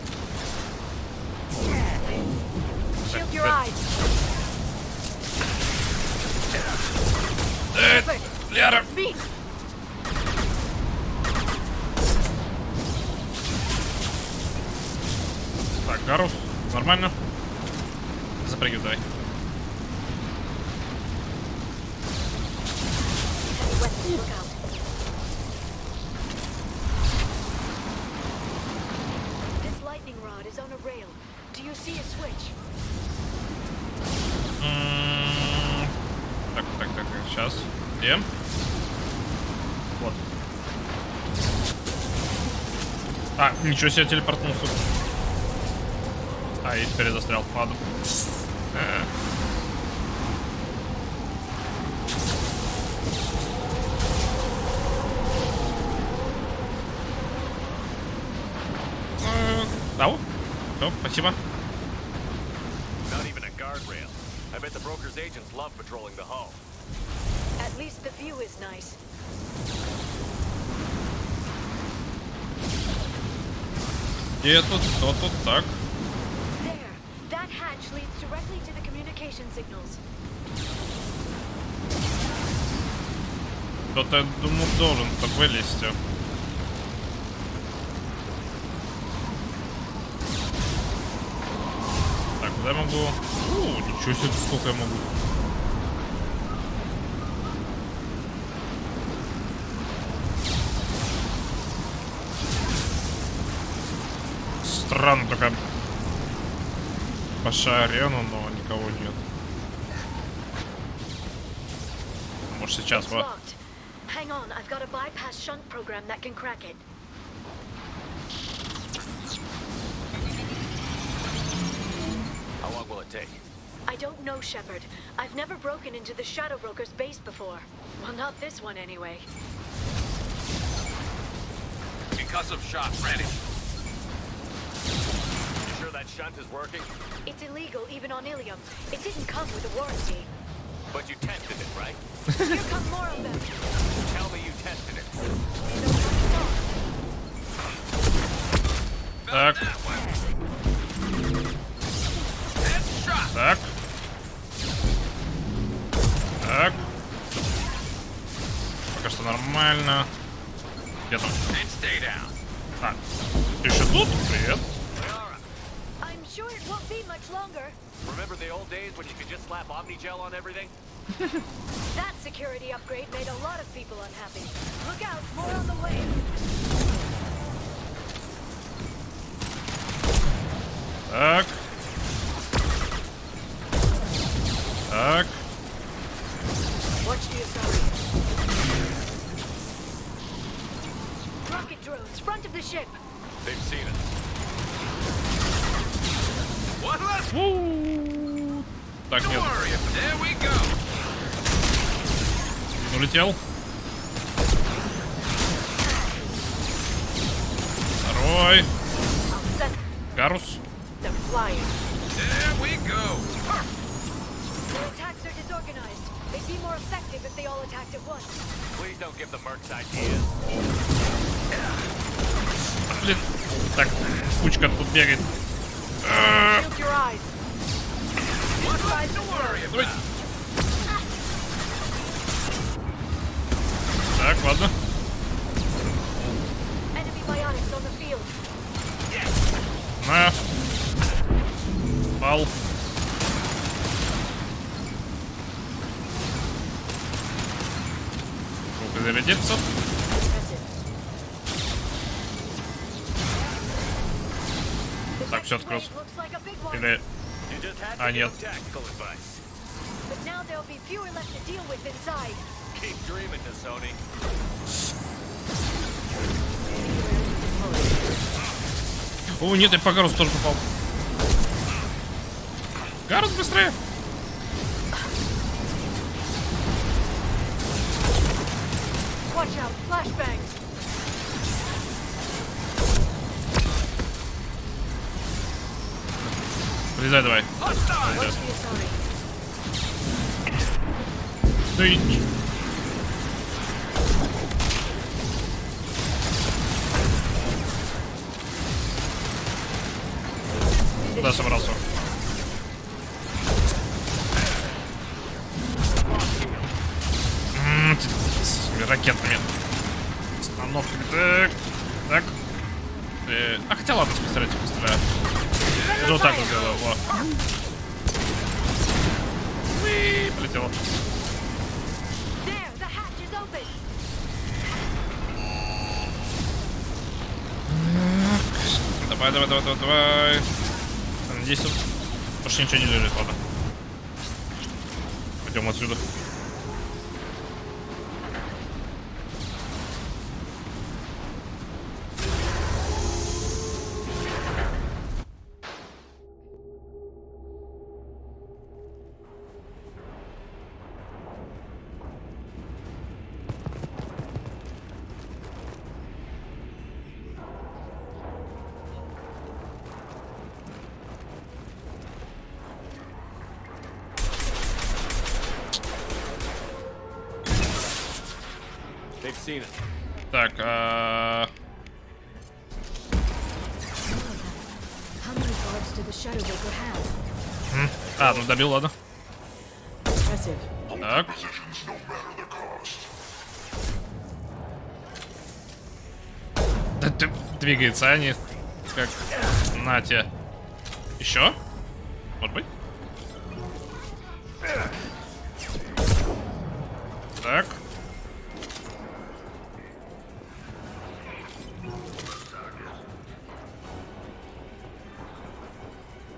Лера! Так, Гарус, нормально? Запрыгивай, давай. Так, сейчас. Где? Вот. А, ничего себе, телепортнулся. А, и теперь застрял. Ладно. Ау. Все, спасибо. Not even a guardrail. I bet the broker's agents love patrolling the hull. At least the view is nice. Где тут? Кто тут? Так. There. That hatch leads directly to the communication signals. Кто-то, я думаю, должен-то вылезти. Так, куда я могу? Ничего себе, сколько я могу. Странно, только большая арена, но никого нет. Может сейчас It's locked. Hang on, I've got a bypass shunt program that can crack it. How long will it take? I don't know, Shepard. I've never broken into the Shadow Broker's base before. Well, not this one anyway. Concussive shot ready. You sure that shunt is working? It's illegal even on Ilium. It didn't come with a warranty. But you tested it, right? Here come more of them. Tell me you tested it. Так. Так. Так. Пока что нормально. Где там? А, ты еще тут? Привет. I'm sure it won't be much longer. Remember the old days when you could just slap Omnigel on everything? That security upgrade made a lot of people unhappy. Look out, more on the way. Так. Так. Watch the aside. Rocket drones, front of the ship. They've seen it. Так, нет. Улетел. Второй. Гарус. They're flying. There we go. Their attacks are disorganized. They'd be more effective if they all attacked at once. Please don't give the mercs ideas. Блин. Так, кучка тут бегает. Shield your eyes. Давай. Так, ладно. Enemy biotics on the field. На. Пал. Ну-ка, зарядиться. Так, все открылся. Или... А, нет. But now there'll be fewer left to deal with inside. Keep dreaming, Sony. О, нет, я по Гарусу тоже попал. Гарус, быстрее! Watch out, flashbangs. Влезай давай. Watch the aside. Ты... Куда собрался? С этими ракетами. Остановками. Так. Так. А хотя ладно, с пистолетом постреляю. Даже вот так вот сделаю. Во. Уи, полетело. There, the hatch is open. Давай, давай, давай, давай, давай. Надеюсь, тут больше ничего не лежит, ладно. Пойдем отсюда. seen it. Так, How many guards did the Shadow Broker have? А, ну добил, ладно. Impressive. Так. Positions no matter the cost. Да, двигаются они как на те. Еще? Может быть? Так.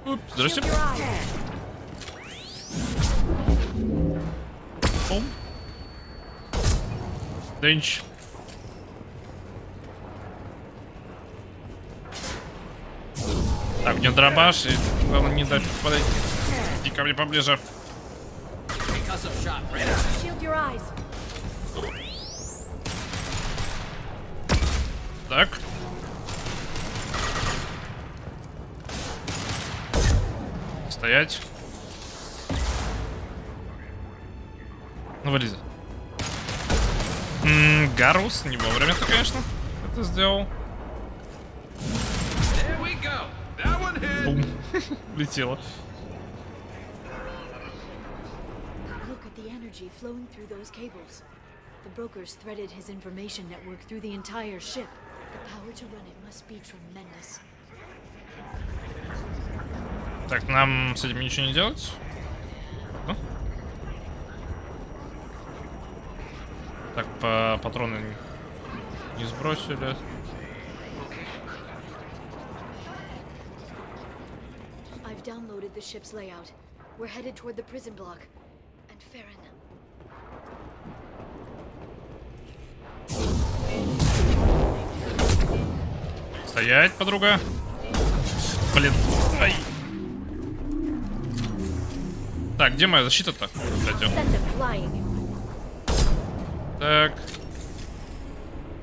Уп, здрасте. Пум. Дэнч. Так, мне дробаш, и главное не дать подойти. Иди ко мне поближе. Shield your eyes. Так. Стоять. Ну, вылези. Гарус не вовремя-то, конечно, это сделал. Бум. Летело. Look at the energy flowing through those cables. The brokers threaded his information network through the entire ship. The power to run it must be tremendous. Так, нам с этим ничего не делать? Ну? Так, по патроны не сбросили. I've downloaded the ship's layout. We're headed toward the prison block. And Farron. Стоять, подруга. Блин. Ай. Так, где моя защита-то? Кстати. Так.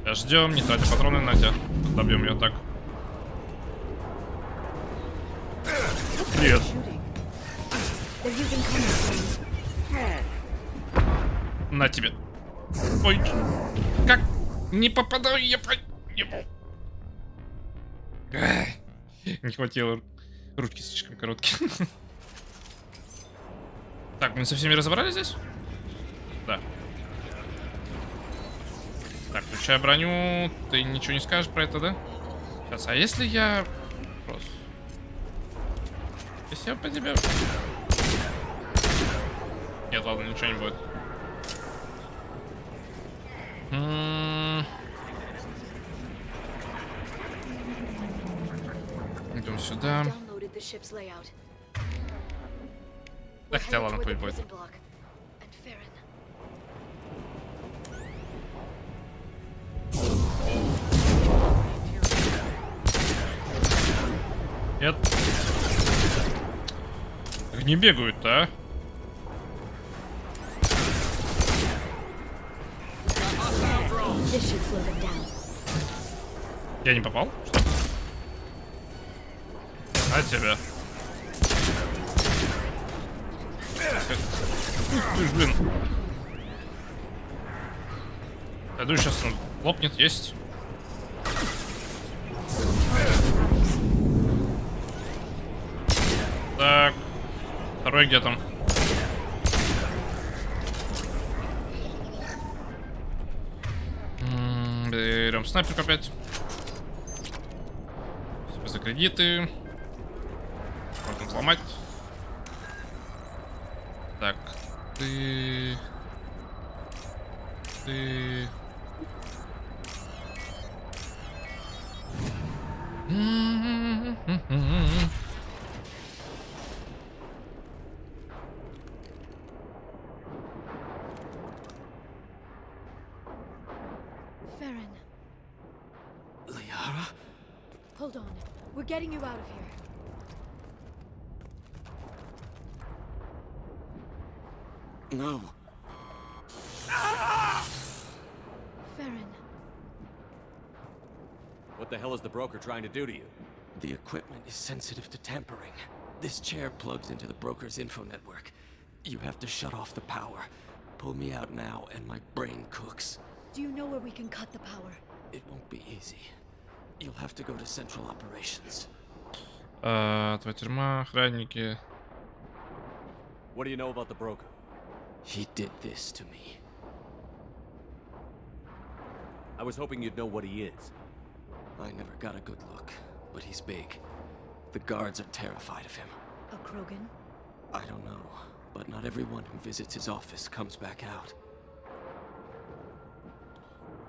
Ждем, не тратя патроны, Натя. Добьем ее так. Привет. На тебе. Ой. Как? Не попадаю я по нему. Не хватило. Ручки слишком короткие. Так, мы со всеми разобрались здесь? Да. Так, включай броню. Ты ничего не скажешь про это, да? Сейчас, а если я... Просто... Если я по тебе... Нет, ладно, ничего не будет. Идем сюда. Да хотя ладно, пусть будет. Нет. Как не бегают-то, а? Я не попал? Что? А тебя. Ты ж, блин. Я думаю, сейчас он лопнет, есть. Так. Второй где там? Берем снайперку опять. Спасибо за кредиты. Можно взломать. Так, ты... Farron. Liara? Hold on. We're getting you out of here. No. Farron. What the hell is the broker trying to do to you? The equipment is sensitive to tampering. This chair plugs into the broker's info network. You have to shut off the power. Pull me out now and my brain cooks. Do you know where we can cut the power? It won't be easy. You'll have to go to Central Operations. Твоя тюрьма, охранники. What do you know about the broker? He did this to me. I was hoping you'd know what he is. I never got a good look, but he's big. The guards are terrified of him. A Krogan? I don't know, but not everyone who visits his office comes back out.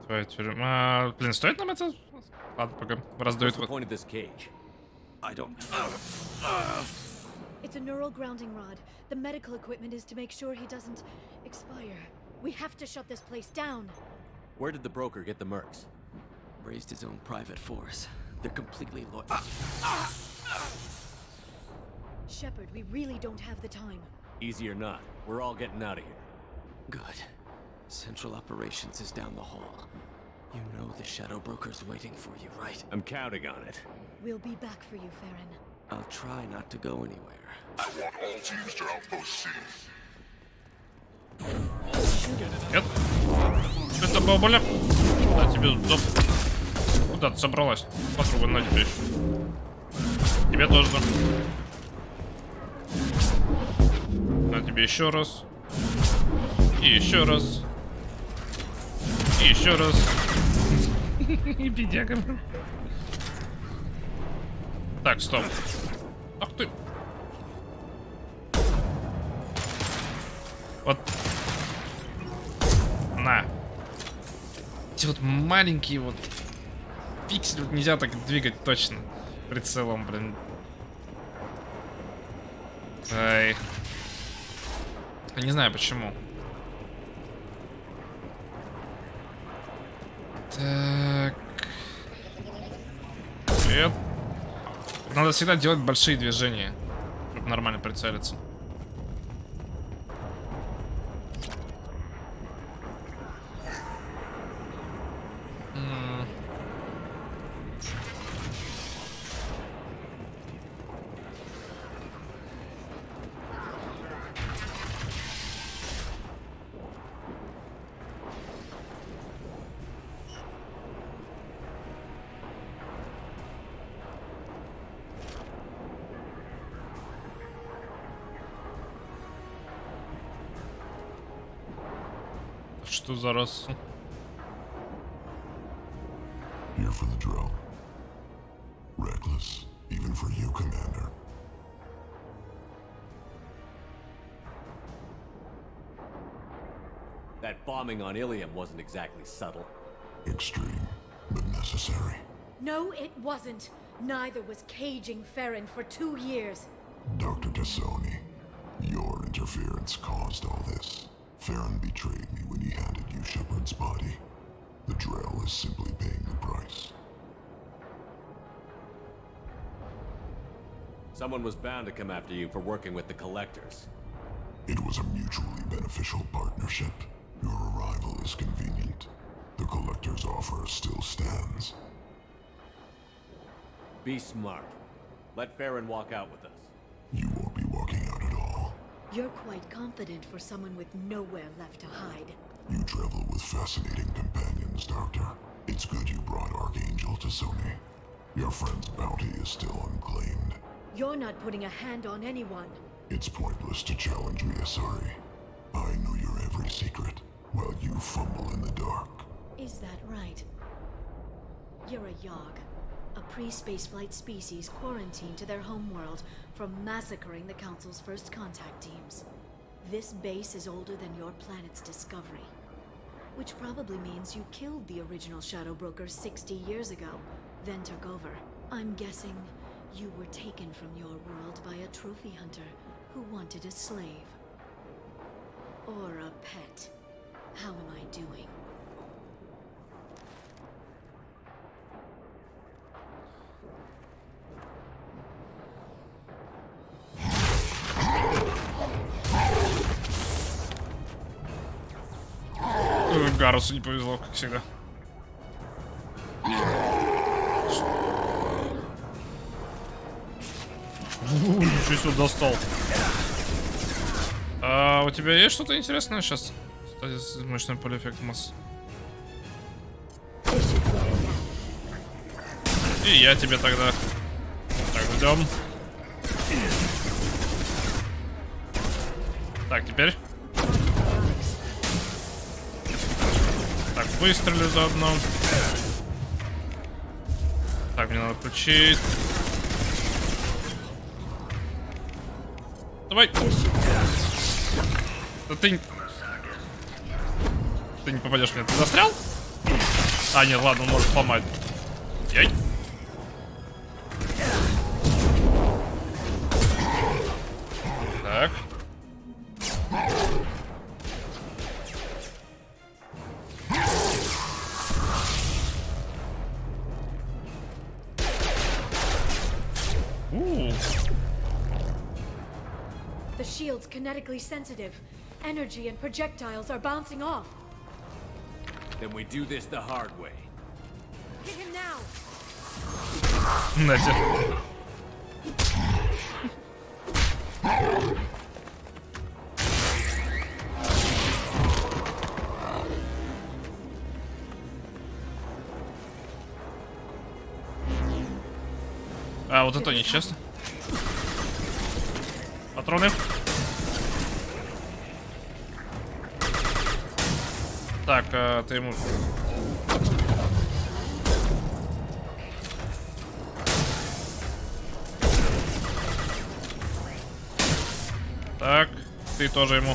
Твоя тюрьма. Блин, стоит нам это? Ладно, пока раздают. What's the point of this cage? I don't. It's a neural grounding rod. The medical equipment is to make sure he doesn't expire. We have to shut this place down. Where did the broker get the mercs? Raised his own private force. They're completely loyal. Shepard, we really don't have the time. Easy or not, we're all getting out of here. Good. Central Operations is down the hall. You know the Shadow Broker's waiting for you, right? I'm counting on it. We'll be back for you, Farron. I'll try not to go anywhere. I want all teams to Outpost C. Нет? Это бабуля. Куда тебе доп? Куда ты собралась? Подруга, на тебе еще. Тебе тоже. На тебе еще раз. И еще раз. И еще раз. Бедяга. Так, стоп. Ах ты. Вот. На. Эти вот маленькие вот пиксели вот нельзя так двигать точно прицелом, блин. Ай. Я не знаю почему. Так. Привет. Надо всегда делать большие движения, чтобы нормально прицелиться. Что за раз? Here for the drill. Reckless, even for you, Commander. That bombing on Ilium wasn't exactly subtle. Extreme, but necessary. No, it wasn't. Neither was caging Farron for 2 years. Dr. Tassoni, your interference caused all this. Farron betrayed me when he handed you Shepard's body. The Drell is simply paying the price. Someone was bound to come after you for working with the Collectors. It was a mutually beneficial partnership. Your arrival is convenient. The Collector's offer still stands. Be smart. Let Farron walk out with us. You won't be walking out at all. You're quite confident for someone with nowhere left to hide. You travel with fascinating companions, Doctor. It's good you brought Archangel to Sony. Your friend's bounty is still unclaimed. You're not putting a hand on anyone. It's pointless to challenge me, Asari. I know your every secret, while you fumble in the dark. Is that right? You're a Yogg, a pre-spaceflight species quarantined to their homeworld from massacring the Council's first contact teams. This base is older than your planet's discovery. Which probably means you killed the original Shadow Broker 60 years ago, then took over. I'm guessing you were taken from your world by a trophy hunter who wanted a slave. Or a pet. How am I doing? Гарусу не повезло, как всегда. Ничего себе достал. У тебя есть что-то интересное сейчас? Мощный полиэффект масс. И я тебе тогда. Так, ждем. Так, теперь. Так, выстрелю заодно. Так, мне надо включить. Давай. Да ты... Ты не попадешь в меня. Ты застрял? А, нет, ладно, он может сломать. Яй. Так. The shield's kinetically sensitive. Energy and projectiles are bouncing off. Then we do this the hard way. Hit him now. Нате. А, вот это нечестно. Патроны. Так, ты ему... Так, ты тоже ему.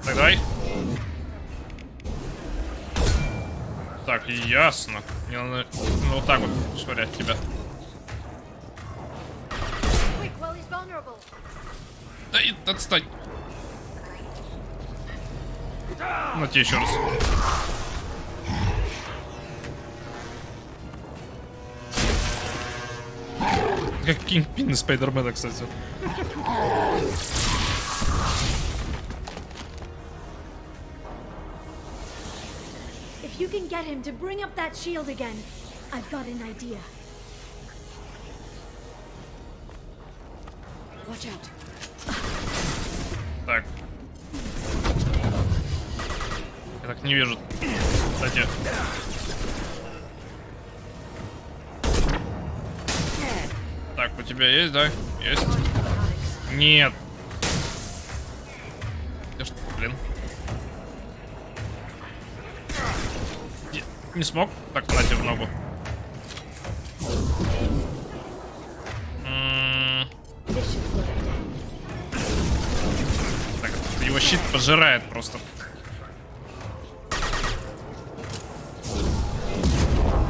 Так, давай. Так, ясно. Мне надо вот так вот швырять тебя. Да и отстань. На тебе еще раз. Как Кингпин из Спайдермена, кстати. If you can get him to bring up that shield again, I've got an idea. Watch out. Так. Я так не вижу. Кстати. Так, у тебя есть, да? Есть? Нет. Я что, блин? Не смог? Так, на тебе в ногу. Так, его щит пожирает просто.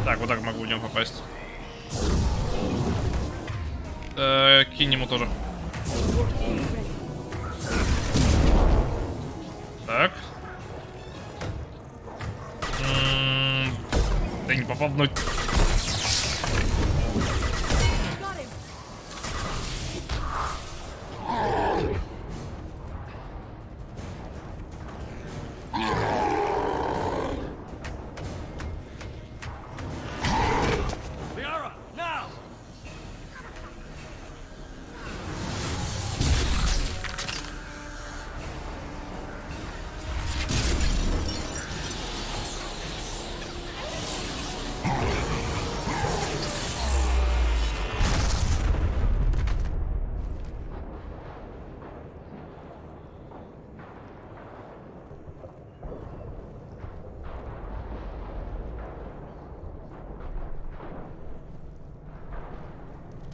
Так, вот так могу в него попасть. Кинь ему тоже. Так. Да не попал в ноги.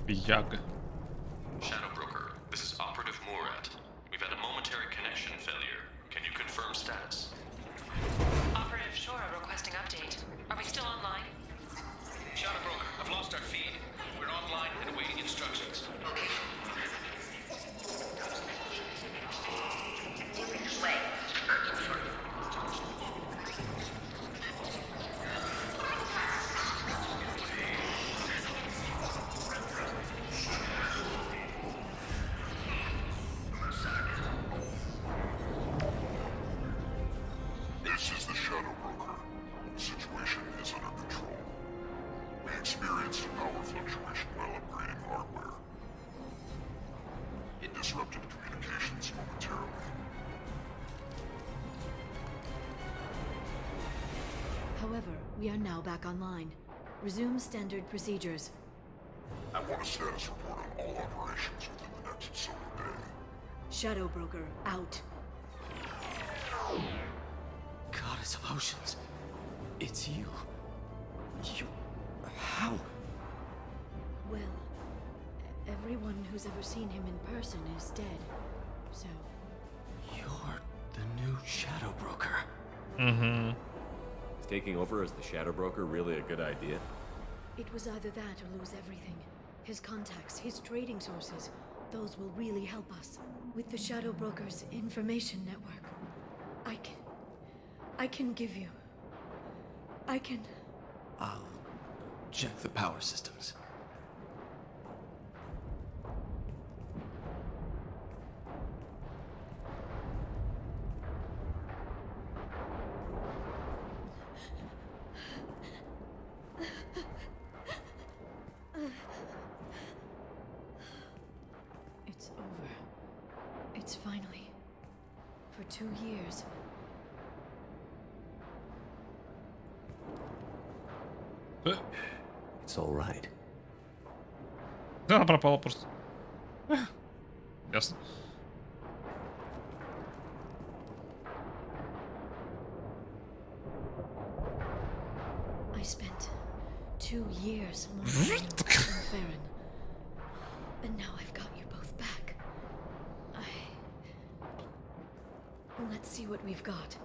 Яга. Shadow Broker, this is Operative Murat. We've had a momentary connection failure. Can you confirm status? Operative Shora requesting update. Are we still online? Shadow Broker, I've lost our feed. We're online and awaiting instructions. Okay. However, we are now back online. Resume standard procedures. I want a status report on all operations within the next solar day. Shadow Broker, out. Goddess of Oceans. It's you. You... How? Well, everyone who's ever seen him in person is dead. So... You're the new Shadow Broker. Mm-hmm. Is taking over as the Shadow Broker really a good idea? It was either that or lose everything. His contacts, his trading sources, those will really help us. With the Shadow Broker's information network, I can give you... I'll check the power systems. It's over. It's finally... For 2 years. It's all right. Да, она пропала просто. Ясно. I spent 2 years monitoring Farron. And now I've got you both back. Let's see what we've got.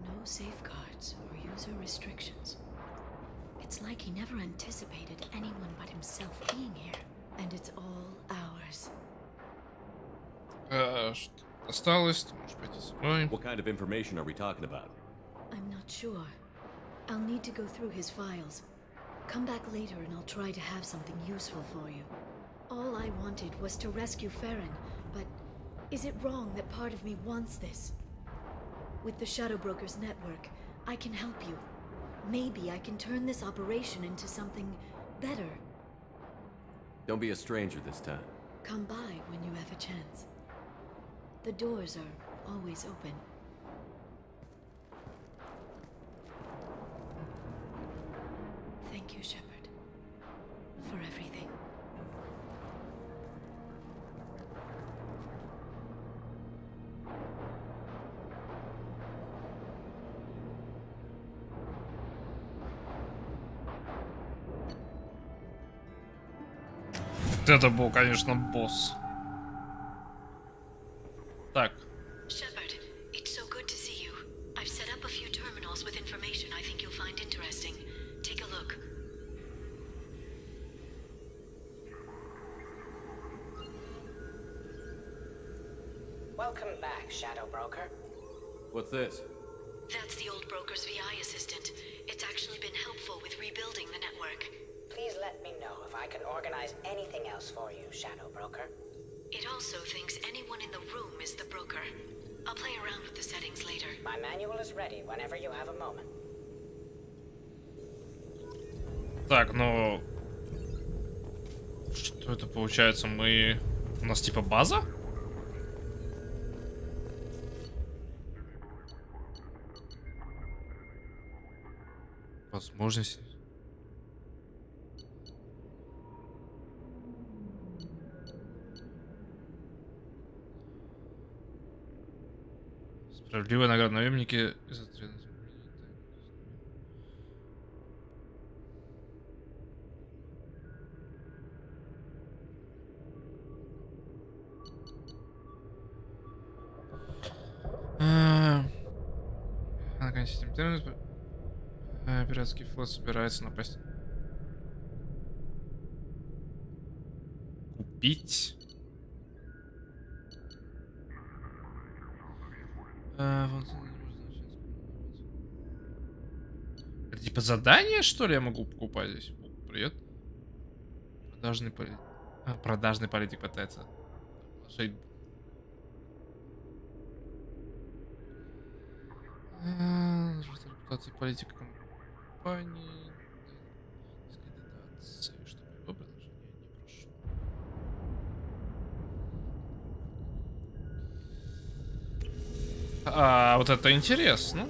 No safeguards or user restrictions. It's like he never anticipated anyone but himself being here. And it's all ours. Что осталось? Ты можешь пойти со мной. What kind of information are we talking about? I'm not sure. I'll need to go through his files. Come back later and I'll try to have something useful for you. All I wanted was to rescue Farron, but is it wrong that part of me wants this? With the Shadow Broker's network, I can help you. Maybe I can turn this operation into something better. Don't be a stranger this time. Come by when you have a chance. The doors are always open. Thank you, Shepard, for everything. Это был, конечно, босс. Так. Shepard, it's so good to see you. I've set up a few terminals with information I think you'll find interesting. Take a look. Welcome back, Shadow Broker. What's this? That's the old broker's VI assistant. It's actually been helpful with rebuilding the network. Please let me know if I can organize anything else for you, Shadow Broker. It also thinks anyone in the room is the broker. I'll play around with the settings later. My manual is ready whenever you have a moment. Так, ну... Что это получается? Мы... У нас типа база? Возможность... Справедливая награда наемники из отряда. Наконец, система терминус. Пиратский флот собирается напасть. Купить. Это типа задание, что ли, я могу покупать здесь? О, привет. Продажный политик пытается вложить. Репутация политика компании. Дискредитация, чтобы его предложение не прошло. А вот это интересно.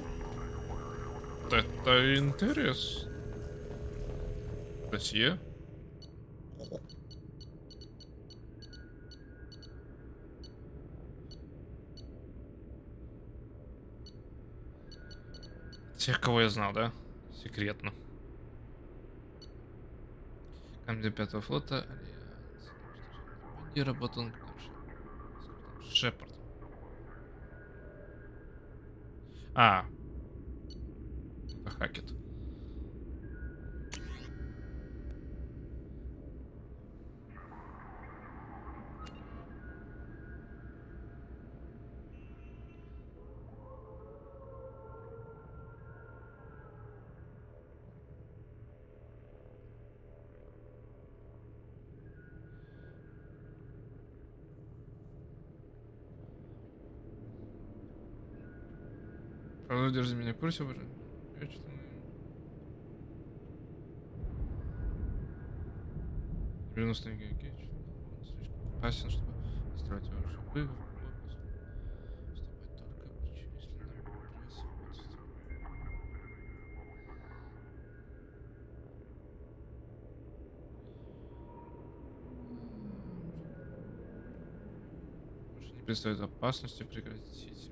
Вот это интересно. Досье. Тех, кого я знал, да? Секретно. Командир 5-го флота. Альянс. Работал Шепард. А. Это Хакет. Правда, держи меня в курсе, боже. Я что-то... Верну слишком опасен, чтобы строить его живых. Больше не представляет опасности прекратить смену.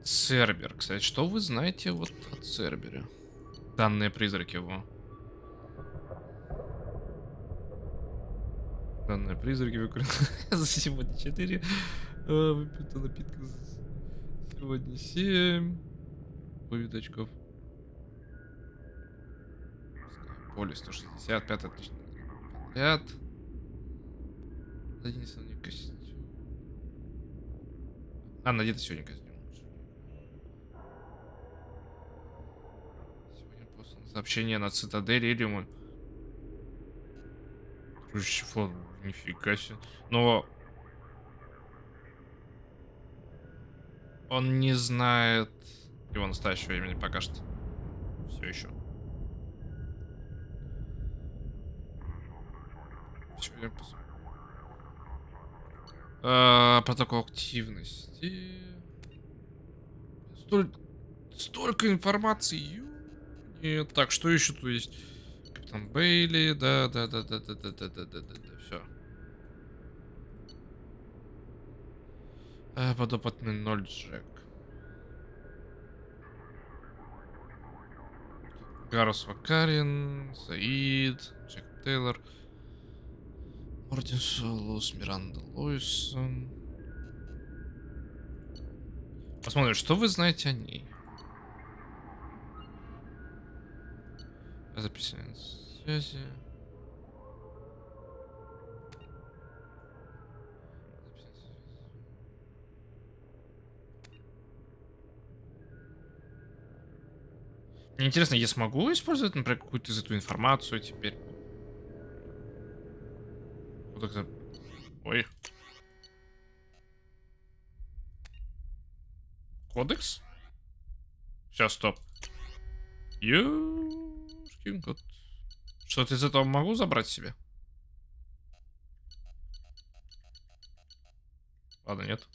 Цербер, кстати, что вы знаете вот о Цербере? Данные призраки его. Данные призраки выкурили за сегодня 4. Выпито напитков сегодня 7. Вывед очков. Поле 160, 5 отлично. Подряд. Заденется на костюм. А, надето сегодня костюм. Сегодня послано сообщение на цитадель Илиуму. Дружащий флот, нифига себе. Но он не знает его настоящего имени пока что. Все еще. Протокол активности. Столько информации. Нет, так, что еще тут есть? Капитан Бейли, да. Все. Подопытный 0 Джек. Гарус Вакарин, Саид, Джек Тейлор, Мартин Солус, Миранда Лойсон. Посмотрим, что вы знаете о ней. Записи связи. Мне интересно, я смогу использовать, например, какую-то из эту информацию теперь? Вот это... Ой. Кодекс? Сейчас, стоп. Ёшкин кот. Что-то из этого могу забрать себе? Ладно, нет.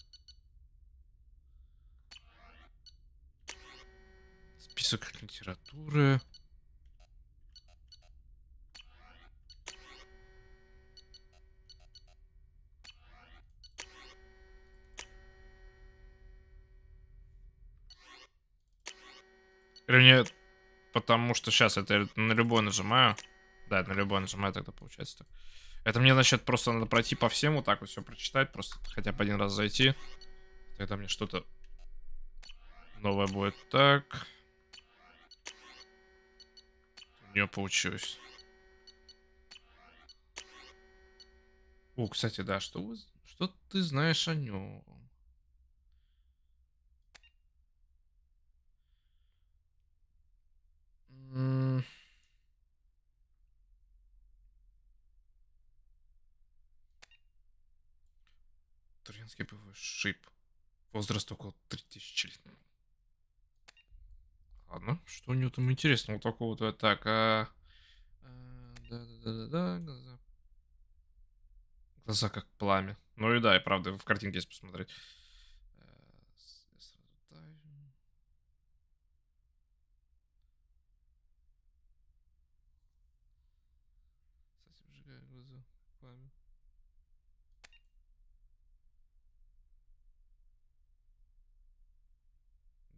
Список литературы. Или мне... Потому что сейчас это на любой нажимаю. Да, на любой нажимаю, тогда получается так. Это мне, значит, просто надо пройти по всем, вот так вот все прочитать. Просто хотя бы один раз зайти. Тогда мне что-то новое будет. Так. У нее получилось. О, кстати, да, что ты знаешь о нем? Туринский боевой шип. Возраст около 3000 лет. Ладно, что у него там интересного такого-то? Так, Да-да-да-да, глаза. Глаза как пламя. Ну и да, и правда, в картинке есть посмотреть. Сразу таю. Кстати, выжигаю глаза. Пламя.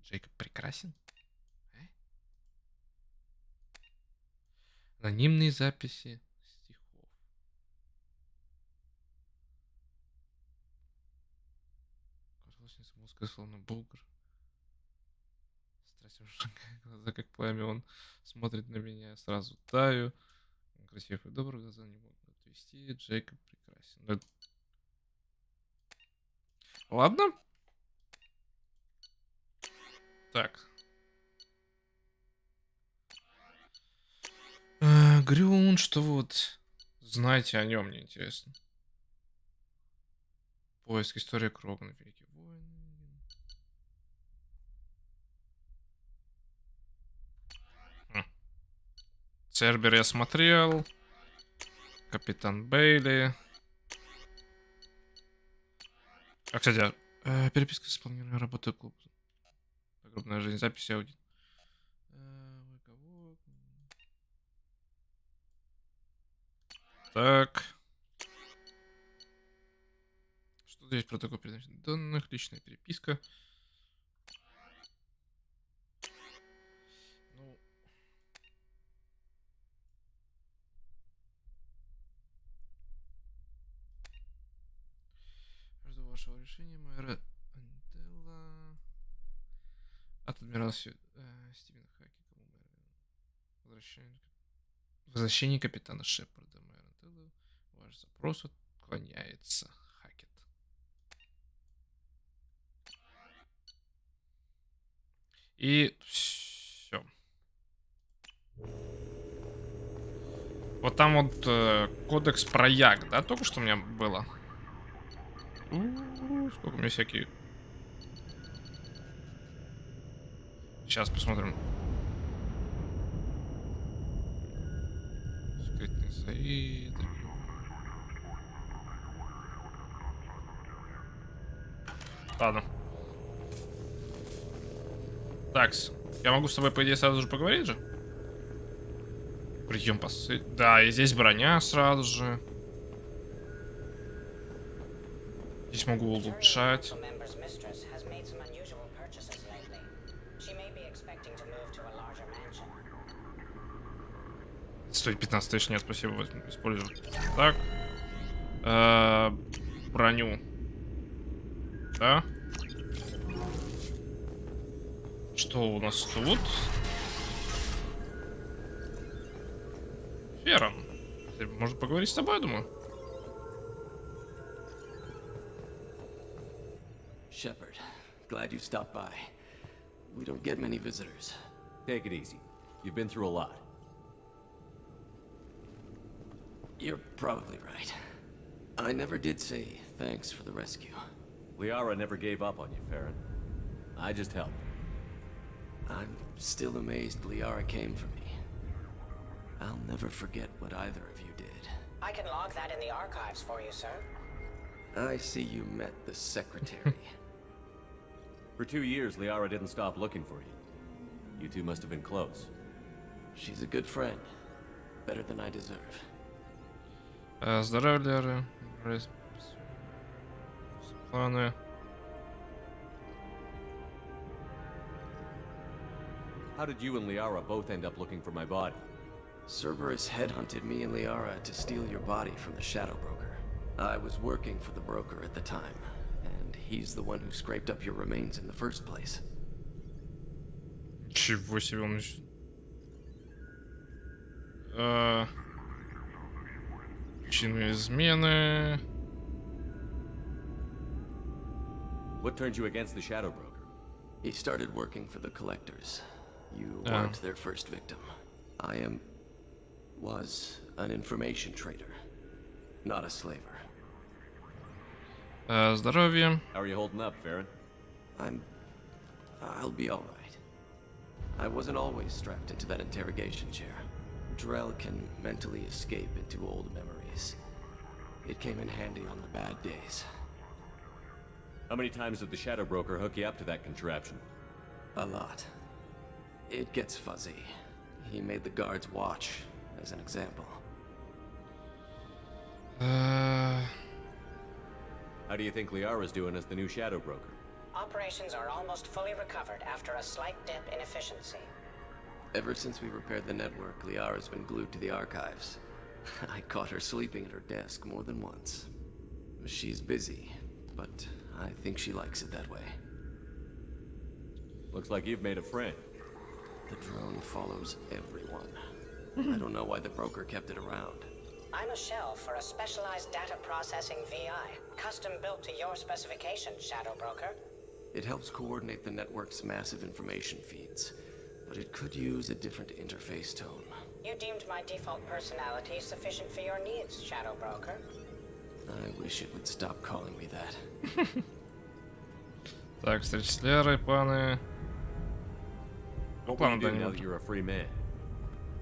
Джейкоб прекрасен? Анонимные записи стихов. Кровосница мозга, словно бугр. Страсть выжигает глаза, как пламя. Он смотрит на меня, сразу таю. Он красив и добрый, глаза не могут отвести. Джейкоб прекрасен. Ну, ладно. Так. Грюн, что вот знаете о нем, мне интересно. Поиск, история Крогана, Великий воин. Цербер я смотрел. Капитан Бейли. А, кстати, переписка с исполнением работы клуба. Огромная жизнь, записи аудио. Так. Что здесь протокол передачи данных? Личная переписка. Ну. Жду вашего решения, мэра Антелла. От адмирала Стивена Хаки. Возвращение капитана Шепарда, мэра Антелла. Ваш запрос отклоняется. Хакет. И все. Вот там вот кодекс про як, да, только что у меня было. Сколько у меня всякие. Сейчас посмотрим. Скрытный Саид. Ладно. Такс. Я могу с тобой, по идее, сразу же поговорить же? Прием посылки. Да, и здесь броня сразу же. Здесь могу улучшать. Стоит 15 тысяч, нет, спасибо, возьму, использую. Так. Броню. Да. Что у нас тут? Ферон. Может поговорить с тобой, я думаю? Shepard, glad you stopped by. We don't get many visitors. Take it easy. You've been through a lot. You're probably right. I never did say thanks for the rescue. Liara never gave up on you, Farron. I just helped. I'm still amazed Liara came for me. I'll never forget what either of you did. I can log that in the archives for you, sir. I see you met the secretary. For 2 years, Liara didn't stop looking for you. You two must have been close. She's a good friend. Better than I deserve. Здоровье, планы. How did you and Liara both end up looking for my body? Cerberus headhunted me and Liara to steal your body from the Shadow Broker. I was working for the broker at the time, and he's the one who scraped up your remains in the first place. Чего себе он... Причины измены. What turned you against the Shadow Broker? He started working for the Collectors. You weren't their first victim. I was an information trader, not a slaver. Здоровье. How are you holding up, Farron? I'll be all right. I wasn't always strapped into that interrogation chair. Drell can mentally escape into old memories. It came in handy on the bad days. How many times did the Shadow Broker hook you up to that contraption? A lot. It gets fuzzy. He made the guards watch, as an example. How do you think Liara's doing as the new Shadow Broker? Operations are almost fully recovered after a slight dip in efficiency. Ever since we repaired the network, Liara's been glued to the archives. I caught her sleeping at her desk more than once. She's busy, but I think she likes it that way. Looks like you've made a friend. The drone follows everyone. I don't know why the broker kept it around. I'm a shell for a specialized data processing VI, custom built to your specifications, Shadow Broker. It helps coordinate the network's massive information feeds, but it could use a different interface tone. You deemed my default personality sufficient for your needs, Shadow Broker. I wish it would stop calling me that. Так, встреча с Лерой, планы. What will you do now that you're a free man?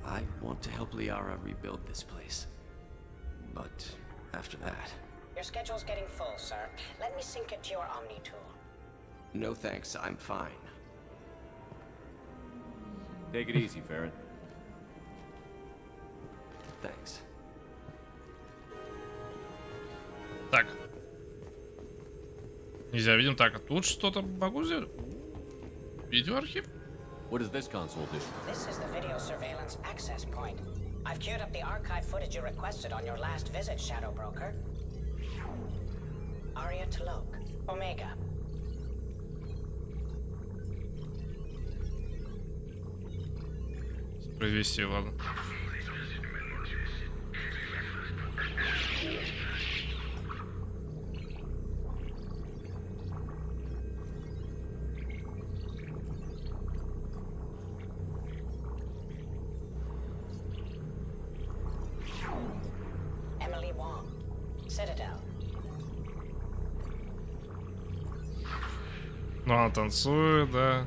I want to help Liara rebuild this place. But after that... Your schedule's getting full, sir. Let me sync it to your Omni tool. No thanks, I'm fine. Take it easy, Farron. Thanks. Так. Нельзя, видим. Так, а тут что-то могу сделать? Видеоархив? What does this console do? This is the video surveillance access point. I've queued up the archive footage you requested on your last visit, Shadow Broker. Aria Talok, Omega. Произвести, ладно. Emily Wong, Citadel. Ну, она танцует, да.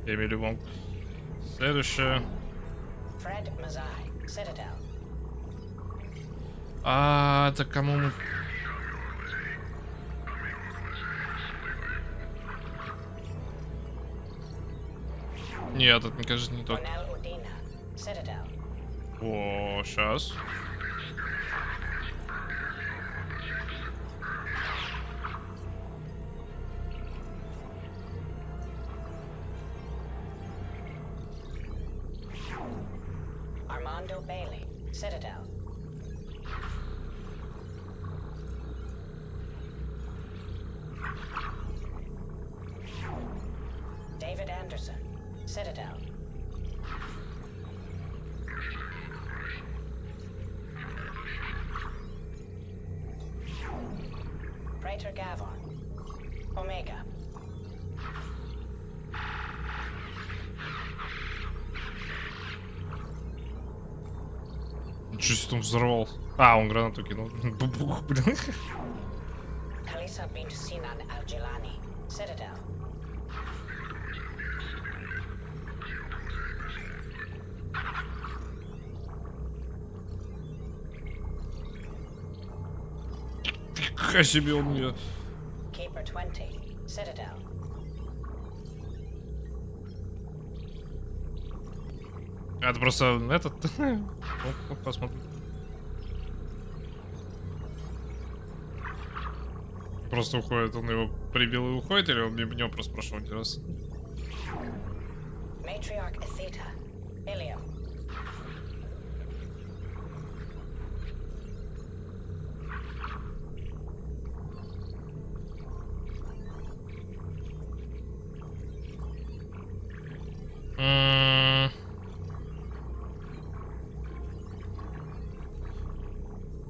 Эмили Вонг. Следующее. Fred Mazai, Citadel. А, это кому мы... Нет, это, мне кажется, не тот. Cornel Udina, Citadel. О, сейчас. Armando Bailey, Citadel. David Anderson, Citadel. Praetor Gavon, Omega. Ничего себе, он взорвал. А, он гранату кинул. Бубух, блин. Kalisa bint Sinan Al-Jilani, Citadel. Нифига себе он мне. Keeper 20, Citadel. Это просто этот... Ну, посмотрим. Просто уходит, он его прибил и уходит, или он мимо него просто прошел один раз? Matriarch Atheta, Ilium.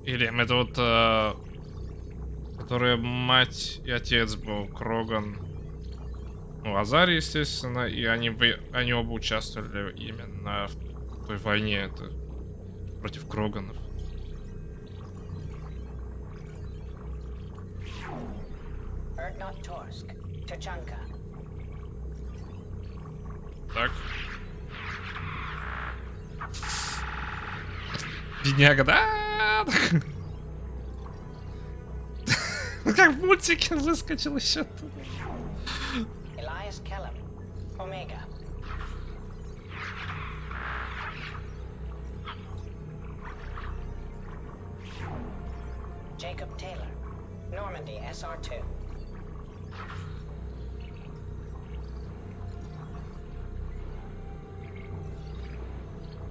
Или это вот, которые мать и отец был, Кроган, ну, Азари, естественно, и они оба участвовали именно в той войне, это против Кроганов. Erdnot Torsk, Tuchanka. Так. Бедняга, да? Как в мультике выскочил еще тут. Elias Kellum, Omega. Jacob Taylor, Normandy SR2.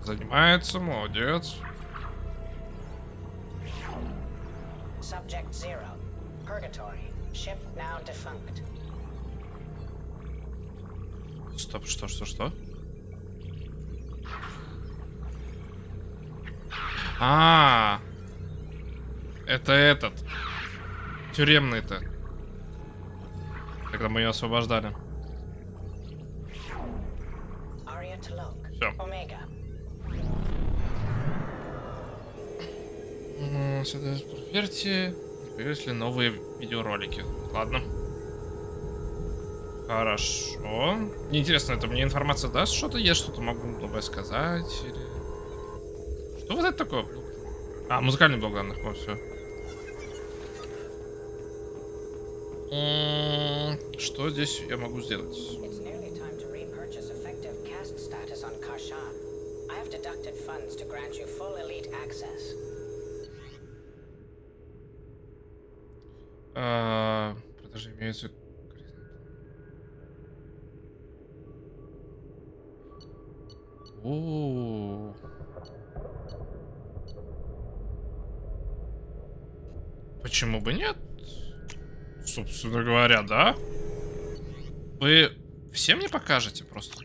Занимается, молодец. Subject 0, Purgatory, ship now defunct. Стоп, что? А, это этот. Тюремный-то. Когда мы ее освобождали. Aria to lock. Всё. Omega. Сюда проверьте, появились ли новые видеоролики. Ладно. Хорошо. Мне интересно, это мне информация даст что-то? Я что-то могу новое сказать? Или... Что вот это такое? А, музыкальный блок данных. Вот, все. Что здесь я могу сделать? It's nearly time to repurchase effective caste status on Karshan. I have deducted funds to grant you full elite access. Продажи имеются... О, почему бы нет? Собственно говоря, да? Вы всем не покажете просто?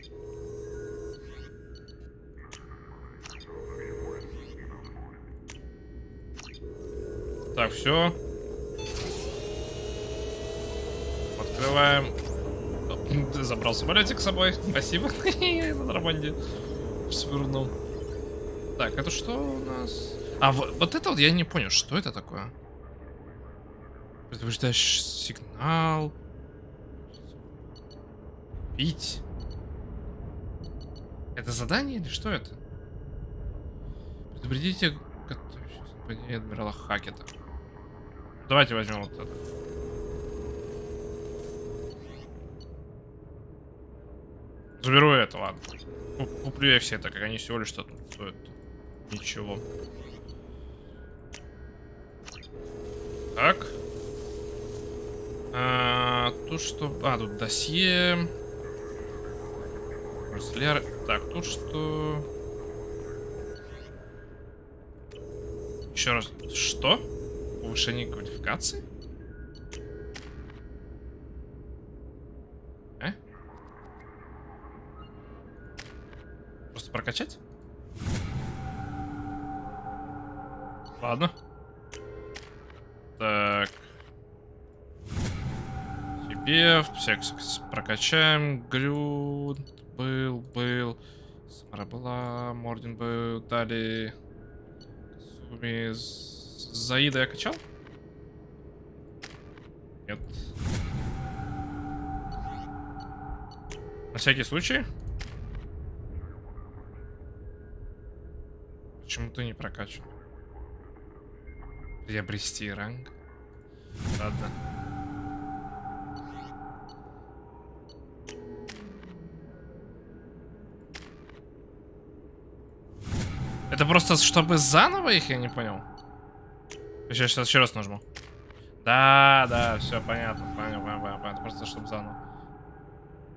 Так, все. Открываем. Ты забрал самолетик с собой. Спасибо. На драбанде. Свернул. Так, это что у нас? А, вот это вот я не понял, что это такое? Предупреждающий сигнал. Пить. Это задание или что это? Предупредите готовящегося нападения адмирала Хакета. Давайте возьмем вот это. Заберу это, ладно. Куплю я все это, как они всего лишь что тут стоят. Ничего. Так. Тут что... А, тут досье. Разляр... Так, тут что... Еще раз. Что? Повышение квалификации? Просто прокачать? Ладно. Так. Тебе всех прокачаем. Грюд был. Самара была. Мордин был. Далее. Суми. Заида я качал? Нет. На всякий случай. Почему ты не прокачан? Приобрести ранг. Ладно. Это просто чтобы заново их, я не понял. Я сейчас еще раз нажму. Да, все понятно, понятно. Просто чтобы заново.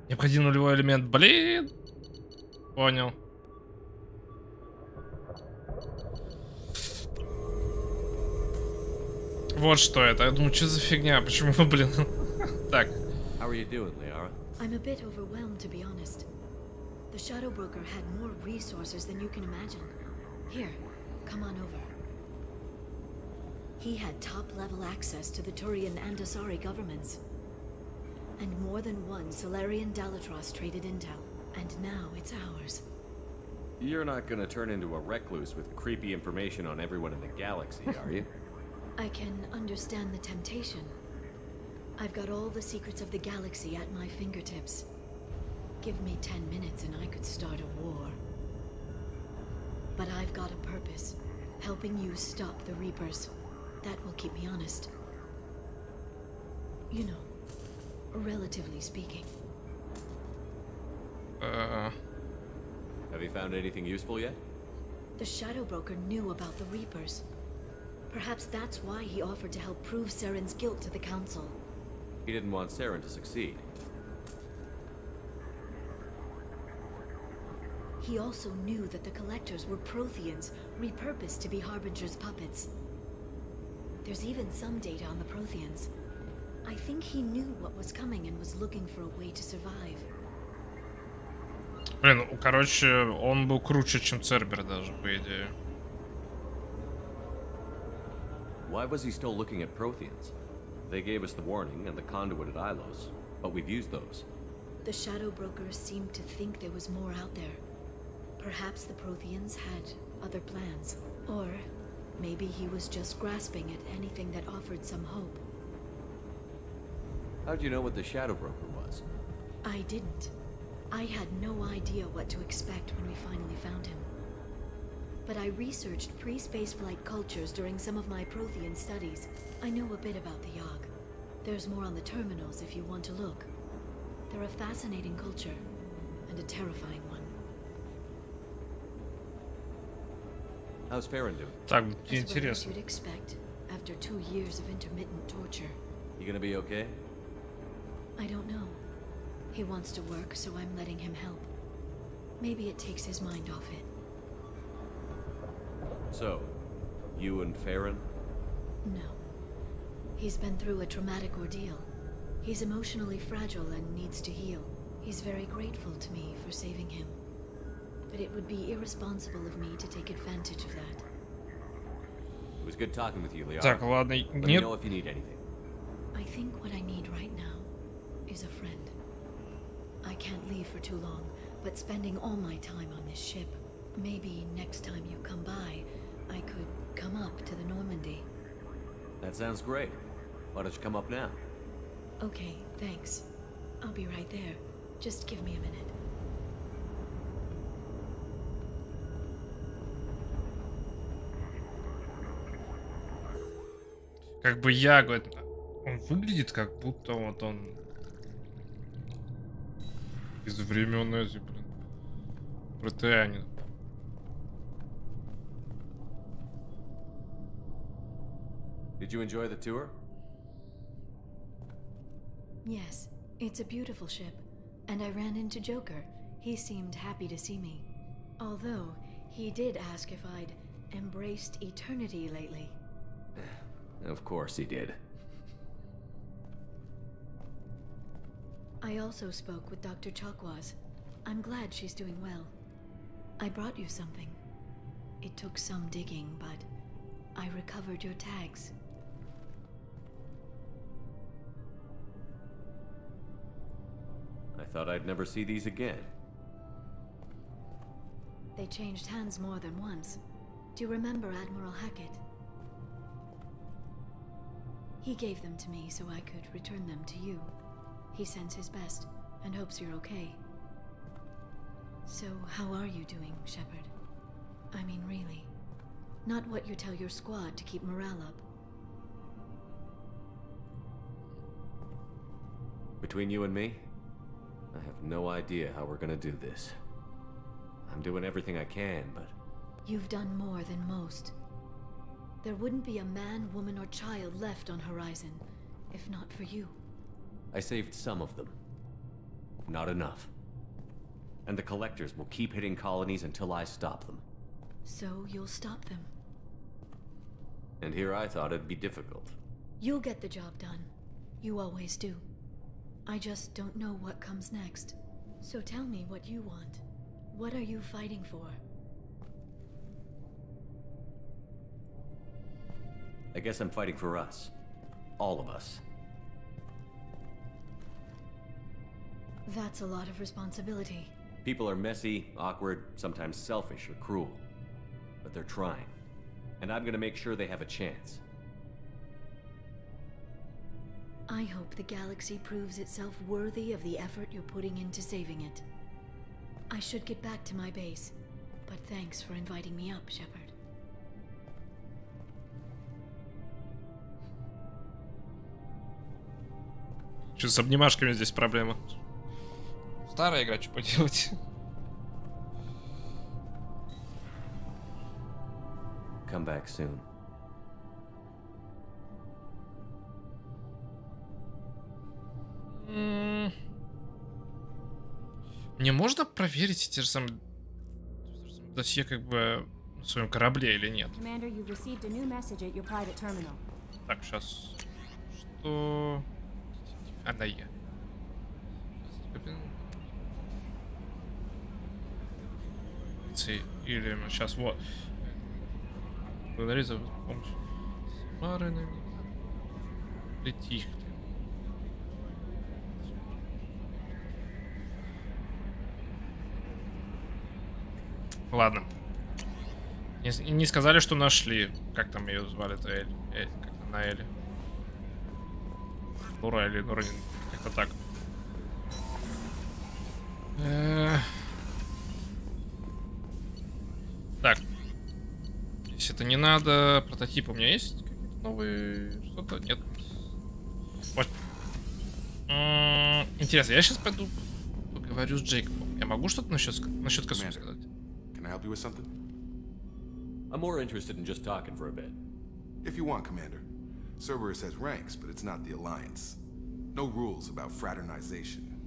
Необходим нулевой элемент. Блин. Понял. Вот что это. Я думаю, что за фигня? Почему, блин? Так. How are you doing, Liara? I'm a bit overwhelmed, to be honest. The Shadow Broker had more resources than you can imagine. Here, come on over. He had top-level access to the Turian and Asari governments. And more than one Solarian Dalatros traded intel. And now it's ours. You're not gonna turn into a recluse with creepy information on everyone in the galaxy, are you? I can understand the temptation. I've got all the secrets of the galaxy at my fingertips. Give me 10 minutes and I could start a war. But I've got a purpose. Helping you stop the Reapers. That will keep me honest. You know, relatively speaking. Have you found anything useful yet? The Shadow Broker knew about the Reapers. Perhaps that's why he offered to help prove Saren's guilt to the Council. He didn't want Saren to succeed. He also knew that the Collectors were Protheans, repurposed to be Harbinger's puppets. There's even some data on the Protheans. I think he knew what was coming and was looking for a way to survive. Блин, короче, он был круче, чем Цербер даже, по идее. Why was he still looking at Protheans? They gave us the warning and the conduit at Ilos, but we've used those. The Shadow Brokers seemed to think there was more out there. Perhaps the Protheans had other plans. Or maybe he was just grasping at anything that offered some hope. How'd you know what the Shadow Broker was? I didn't. I had no idea what to expect when we finally found him. But I researched pre-spaceflight cultures during some of my Prothean studies. I know a bit about the Yogg. There's more on the terminals if you want to look. They're a fascinating culture, and a terrifying one. How's Farron doing? Так, As интересно. well as you'd expect, after 2 years of intermittent torture. You gonna be okay? I don't know. He wants to work, so I'm letting him help. Maybe it takes his mind off it. So, you and Farron? No. He's been through a traumatic ordeal. He's emotionally fragile and needs to heal. He's very grateful to me for saving him. But it would be irresponsible of me to take advantage of that. It was good talking with you, Liara. Так, ладно, Let me нет. know if you need anything. I think what I need right now is a friend. I can't leave for too long, but spending all my time on this ship. Maybe next time you come by, I could come up to the Normandy. That sounds great. Why don't you come up now? Okay, thanks. I'll be right there. Just give me a minute. Как бы я, говорит, он выглядит как будто вот он из времен эти, блин, протеанин. Did you enjoy the tour? Yes, it's a beautiful ship. And I ran into Joker. He seemed happy to see me. Although, he did ask if I'd embraced eternity lately. Of course he did. I also spoke with Dr. Chakwas. I'm glad she's doing well. I brought you something. It took some digging, but I recovered your tags. I thought I'd never see these again. They changed hands more than once. Do you remember Admiral Hackett? He gave them to me so I could return them to you. He sends his best and hopes you're okay. So, how are you doing, Shepard? I mean, really. Not what you tell your squad to keep morale up. Between you and me, I have no idea how we're gonna do this. I'm doing everything I can, but... You've done more than most. There wouldn't be a man, woman, or child left on Horizon, if not for you. I saved some of them. Not enough. And the Collectors will keep hitting colonies until I stop them. So you'll stop them. And here I thought it'd be difficult. You'll get the job done. You always do. I just don't know what comes next. So tell me what you want. What are you fighting for? I guess I'm fighting for us. All of us. That's a lot of responsibility. People are messy, awkward, sometimes selfish or cruel. But they're trying. And I'm gonna make sure they have a chance. I hope the galaxy proves itself worthy of the effort you're putting into saving it. I should get back to my base, But thanks for inviting me up, Shepard. Что с обнимашками здесь проблема? Старая игра, что поделать? Come back soon. Мне можно проверить те же самые досье как бы на своем корабле или нет? Commander, you've received a new message at your private terminal. Так, сейчас. Что? Она я. Или сейчас вот. Благодарю за помощь. Самары. Притихли. Ладно. Не сказали, что нашли. Как там ее звали-то? Эль. Как на Элли. Нура или Нура. Как-то так. Так. Если это не надо, прототип у меня есть? Какие-то новые... Что-то? Нет. Вот. Интересно, я сейчас пойду поговорю с Джейкобом. Я могу что-то насчет косу сказать? Can I help you with something? I'm more interested in just talking for a bit. If you want, Commander. Cerberus has ranks, but it's not the Alliance. No rules about fraternization.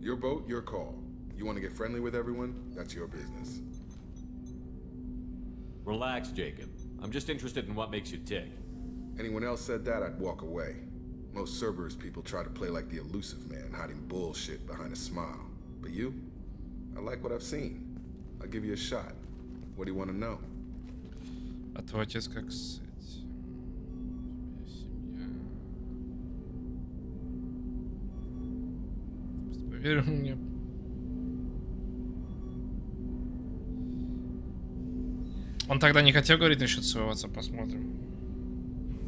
Your boat, your call. You want to get friendly with everyone? That's your business. Relax, Jacob. I'm just interested in what makes you tick. Anyone else said that, I'd walk away. Most Cerberus people try to play like the elusive man, hiding bullshit behind a smile. But you? I like what I've seen. I'll give you a shot. What do you want to know? А твой отец как семья. Просто поверь мне. Он тогда не хотел говорить насчет своего отца, посмотрим.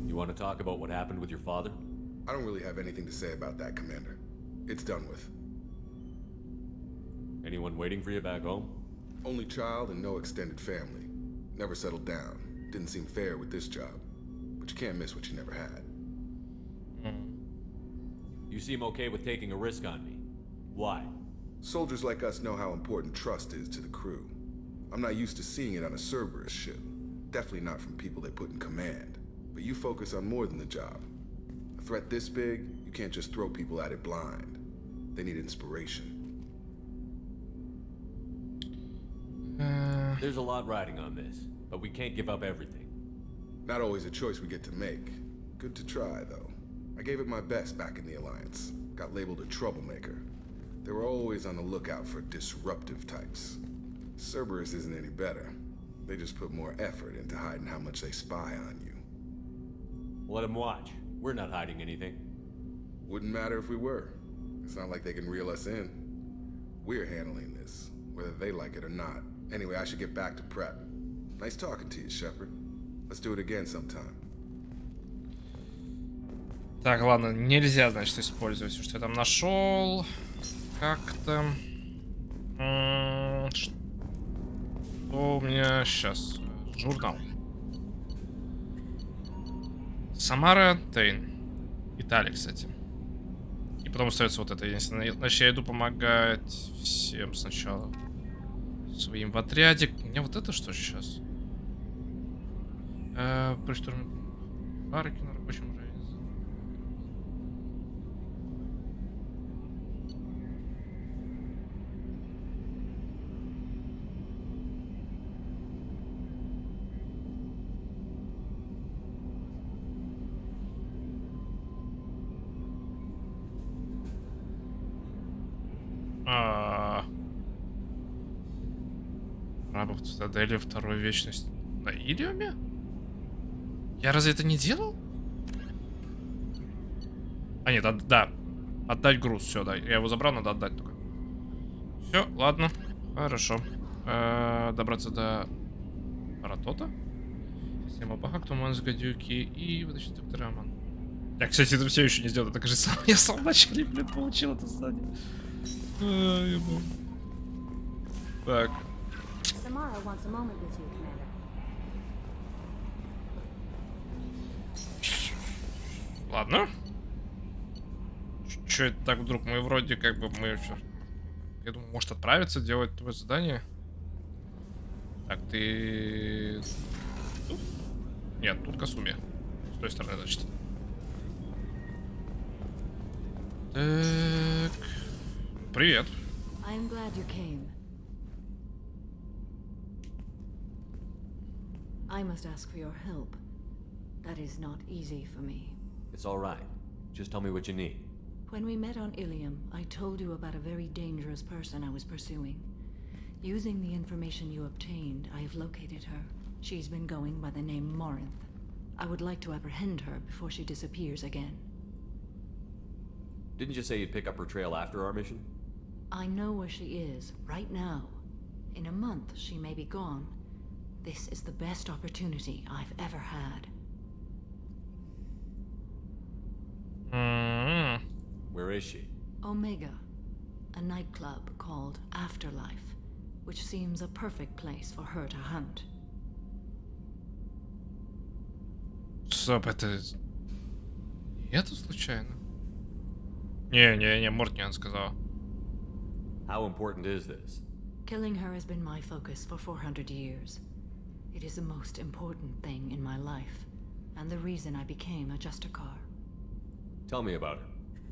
You want to talk about what happened with your father? I don't really have anything to say about that, Commander. It's done with. Anyone waiting for you back home? Only child and no extended family. Never settled down. Didn't seem fair with this job. But you can't miss what you never had. You seem okay with taking a risk on me. Why? Soldiers like us know how important trust is to the crew. I'm not used to seeing it on a Cerberus ship. Definitely not from people they put in command. But you focus on more than the job. A threat this big, you can't just throw people at it blind. They need inspiration. There's a lot riding on this, but we can't give up everything. Not always a choice we get to make. Good to try, though. I gave it my best back in the Alliance. Got labeled a troublemaker. They were always on the lookout for disruptive types. Cerberus isn't any better. They just put more effort into hiding how much they spy on you. Let them watch. We're not hiding anything. Wouldn't matter if we were. It's not like they can reel us in. We're handling this, whether they like it or not. Anyway, I should get back to prep. Nice talking to you, Shepard. Let's do it again sometime. Так, ладно, нельзя, значит, использовать все, что я там нашел. Как-то. Что у меня сейчас? Журнал. Самара, Тейн. Италия, кстати. И потом остается вот это единственное. Значит, я иду помогать всем сначала. Своим в отряде. У меня вот это что сейчас? При штурме бараки на рабочем рейсе. Рабов в цитадели, второй вечность на Илиуме? Я разве это не делал? А нет, да. Отдать груз, все, да. Я его забрал, надо отдать только. Все, ладно. Хорошо. Добраться до Ратота. Система Бахак, Туман, гадюки и вытащить доктора Аман. Я, кстати, это все еще не сделал. Это, кажется, я сам начал, блин, получил это задание. Так. Samara wants a moment with you, Commander. Ладно. Чё это так вдруг? Мы вроде как бы мы все. Я думаю, может отправиться делать твое задание. Так, ты... Тут? Нет, тут Касуми. С той стороны, значит. Так. Привет. I'm glad you came. I must ask for your help. That is not easy for me. It's all right. Just tell me what you need. When we met on Ilium, I told you about a very dangerous person I was pursuing. Using the information you obtained, I have located her. She's been going by the name Morinth. I would like to apprehend her before she disappears again. Didn't you say you'd pick up her trail after our mission? I know where she is, right now. In a month, she may be gone. This is the best opportunity I've ever had. Where is she? Omega, a nightclub called Afterlife, which seems a perfect place for her to hunt. Стоп, это... Это случайно? Не, Мортниан сказал. How important is this? Killing her has been my focus for 400 years. It is the most important thing in my life, and the reason I became a Justicar. Tell me about her.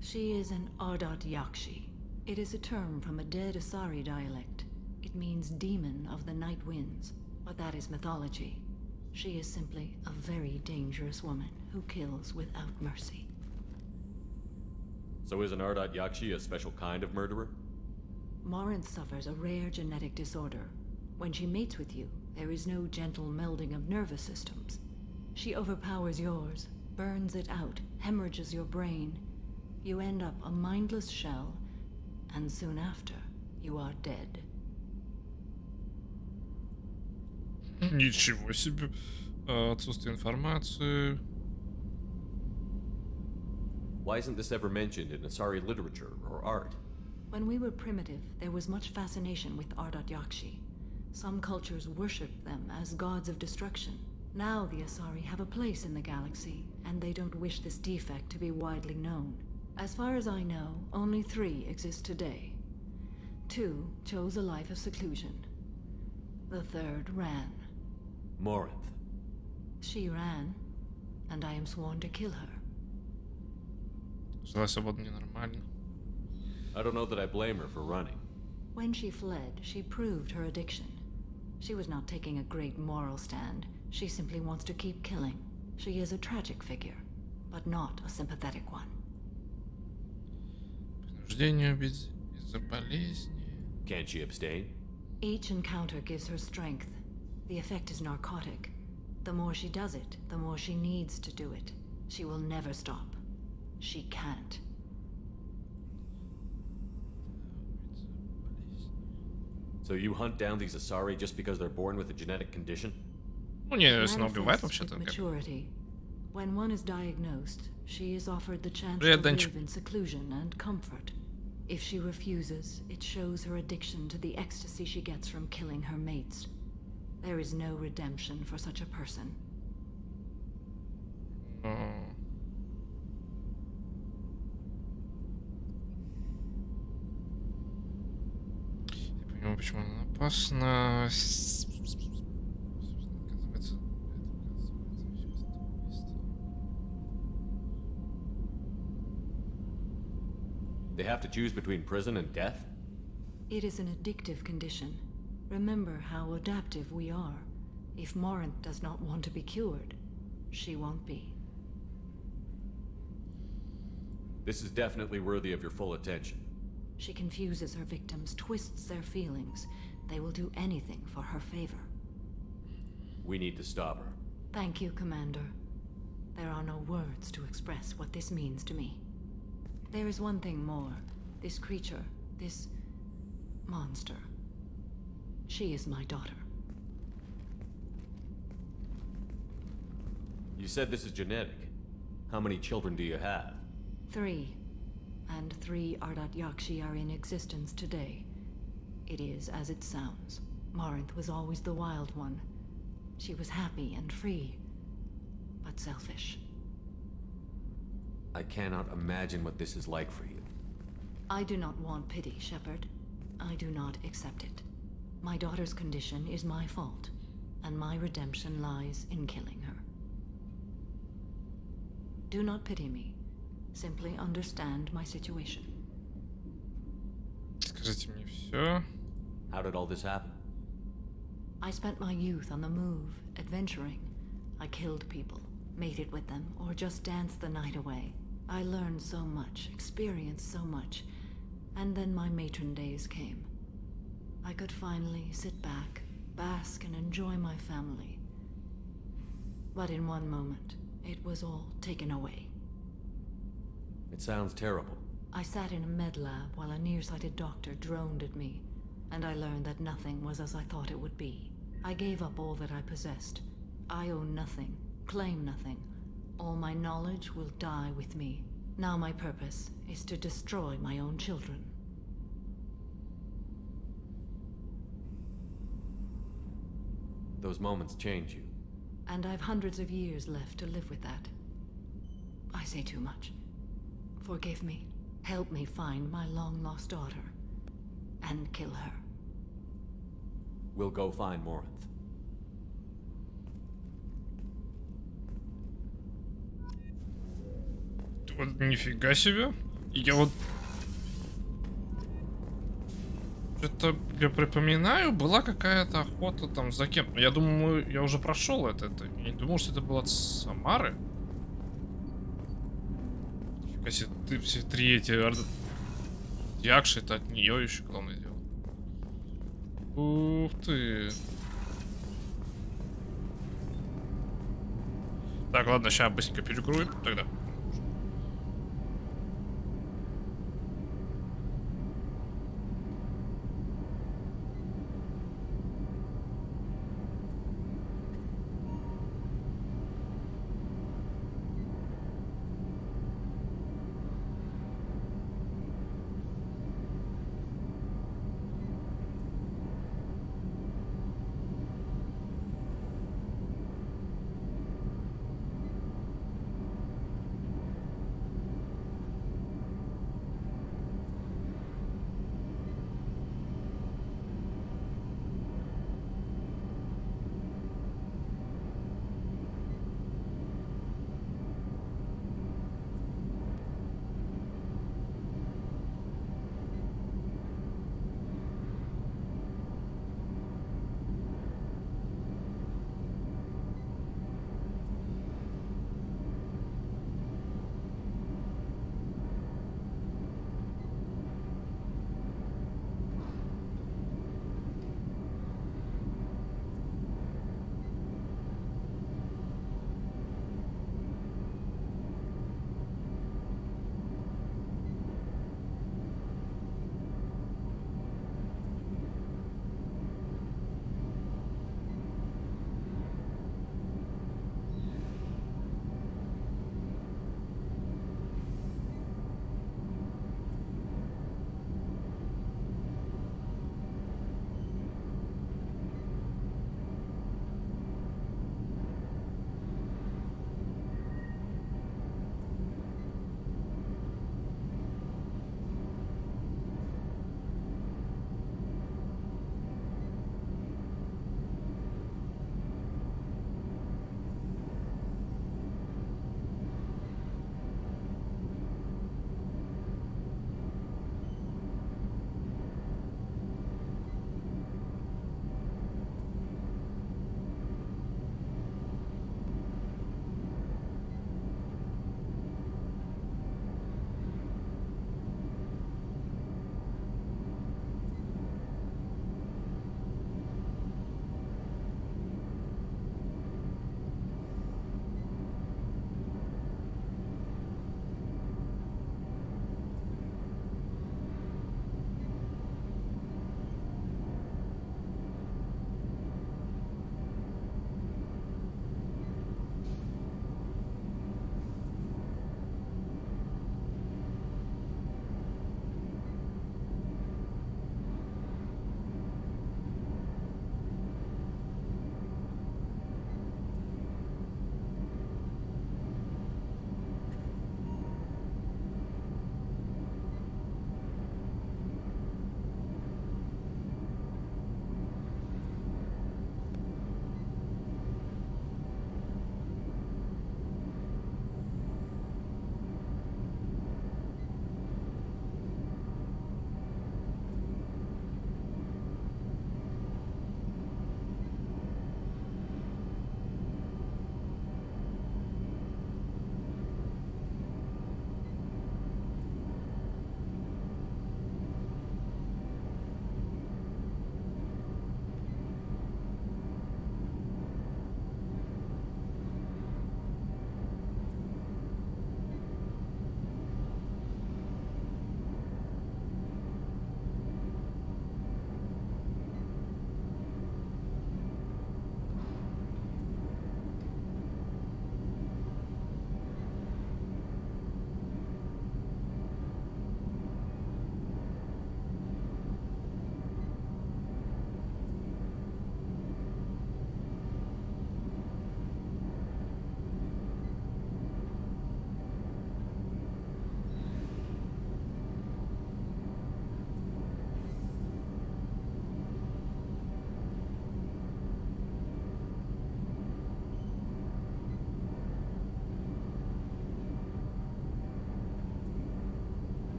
She is an Ardat Yakshi. It is a term from a dead Asari dialect. It means demon of the night winds, but that is mythology. She is simply a very dangerous woman who kills without mercy. So is an Ardat Yakshi a special kind of murderer? Morinth suffers a rare genetic disorder. When she mates with you, there is no gentle melding of nervous systems. She overpowers yours, burns it out, hemorrhages your brain. You end up a mindless shell, and soon after, you are dead. Ничего себе. Отсутствие информации. Why isn't this ever mentioned in Asari literature or art? When we were primitive, there was much fascination with Ardat Yakshi. Some cultures worshipped them as gods of destruction. Now the Asari have a place in the galaxy, and they don't wish this defect to be widely known. As far as I know, only 3 exist today. 2 chose a life of seclusion. The 3rd ran. Morinth. She ran, and I am sworn to kill her. Жила свобода ненормально. I don't know that I blame her for running. When she fled, she proved her addiction. She was not taking a great moral stand. She simply wants to keep killing. She is a tragic figure, but not a sympathetic one. Принуждение убить из-за болезни. Can't she abstain? Each encounter gives her strength. The effect is narcotic. The more she does it, the more she needs to do it. She will never stop. She can't. So you hunt down these Asari just because they're born with a genetic condition? Ну, не, если она убивает, Manifests вообще-то. with maturity. When one is diagnosed, she is offered the chance Привет, to Денчик. live in seclusion and comfort. If she refuses, it shows her addiction to the ecstasy she gets from killing her mates. There is no redemption for such a person. Я понимаю, почему она опасна. They have to choose between prison and death? It is an addictive condition. Remember how adaptive we are. If Morinth does not want to be cured, she won't be. This is definitely worthy of your full attention. She confuses her victims, twists their feelings. They will do anything for her favor. We need to stop her. Thank you, Commander. There are no words to express what this means to me. There is one thing more. This creature, this monster. She is my daughter. You said this is genetic. How many children do you have? 3. And 3 Ardat Yakshi are in existence today. It is as it sounds. Morinth was always the wild one. She was happy and free, but selfish. I cannot imagine what this is like for you. I do not want pity, Shepard. I do not accept it. My daughter's condition is my fault, and my redemption lies in killing her. Do not pity me. Simply understand my situation. Скажите мне все. How did all this happen? I spent my youth on the move, adventuring. I killed people, mated with them, or just danced the night away. I learned so much, experienced so much, and then my matron days came. I could finally sit back, bask, and enjoy my family. But in one moment, it was all taken away. It sounds terrible. I sat in a med lab while a nearsighted doctor droned at me, and I learned that nothing was as I thought it would be. I gave up all that I possessed. I own nothing, claim nothing. All my knowledge will die with me. Now my purpose is to destroy my own children. Those moments change you. And I've hundreds of years left to live with that. I say too much. Forgive me. Help me find my long-lost daughter. And kill her. We'll go find Morinth. Вот нифига себе. Я вот... Что-то я припоминаю, была какая-то охота там за кем. Я думаю, я уже прошел это. Я не думал, что это было от Самары. Нифига себе, ты все три эти... Якши, это от нее еще главное дело. Ух ты. Так, ладно, сейчас быстренько перегрузим тогда.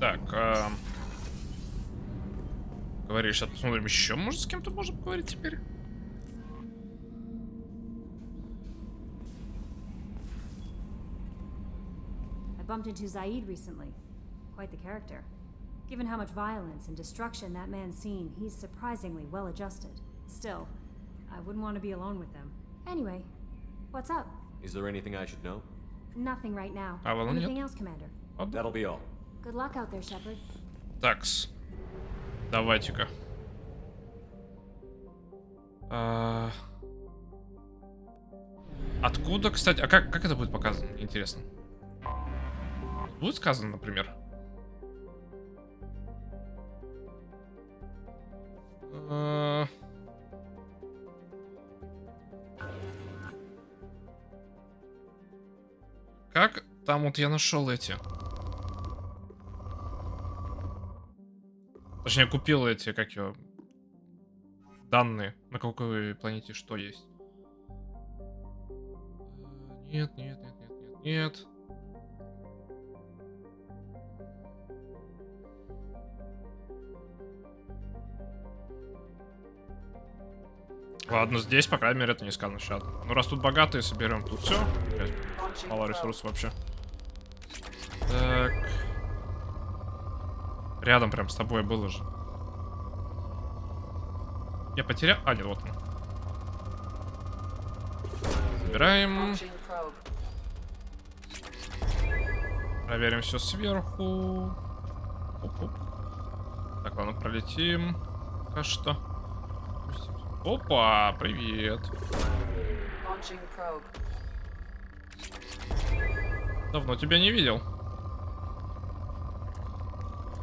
Так, говоришь, сейчас посмотрим еще, может, с кем-то можем поговорить теперь? I bumped into Zaid recently. Quite the character. Given how much violence and destruction that man's seen, he's surprisingly well adjusted. Still, I wouldn't want to be alone with them. Anyway, what's up? Is there anything I should know? Nothing right now. А, well, Anything else, Commander? That'll be all. Good luck out there, Shepard. Такс. Давайте-ка. Откуда, кстати? А как это будет показано? Мне интересно. Будет сказано, например? Как? Там вот я нашел эти. Точнее, купил эти, как его, данные, на какой планете что есть. Нет, нет, нет, нет, нет, нет. Ладно, здесь, по крайней мере, это не сказано сейчас. Ну, раз тут богатые, соберем тут все. Мало ресурсов вообще. Так. Рядом прям с тобой было же. Я потерял... А, нет, вот он. Собираем. Проверим все сверху. Оп-оп. Так, ладно, пролетим. Пока что. Опа, привет. Давно тебя не видел.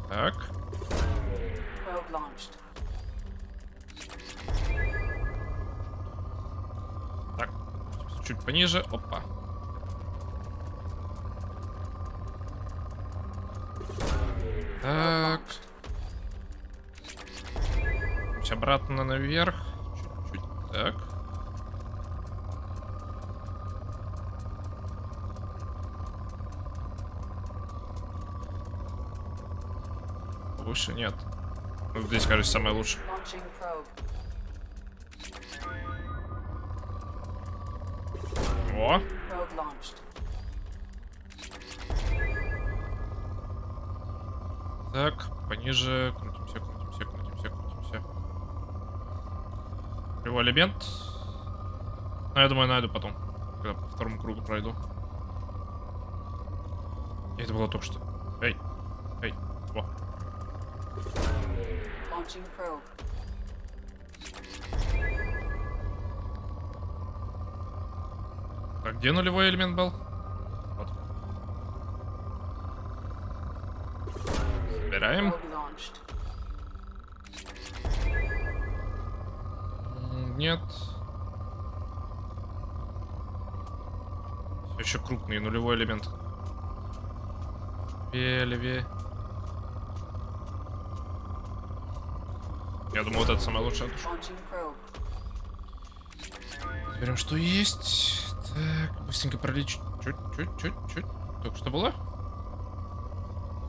Так. Так, чуть пониже. Опа. Так. Обратно наверх. Чуть-чуть. Так. Выше нет. Ну, здесь, кажется, самое лучшее. О! Так, пониже. Крутимся, крутимся, крутимся, крутимся. Любой элемент. Ну, я думаю, найду потом. Когда по второму кругу пройду. И это было только что. Эй. Эй. Во. Так, где нулевой элемент был? Вот. Собираем. Нет. Все еще крупный нулевой элемент. Левее. Я думаю, вот это самое лучшее. Берем, что есть. Так, быстренько пролечу. Чуть. Только что было?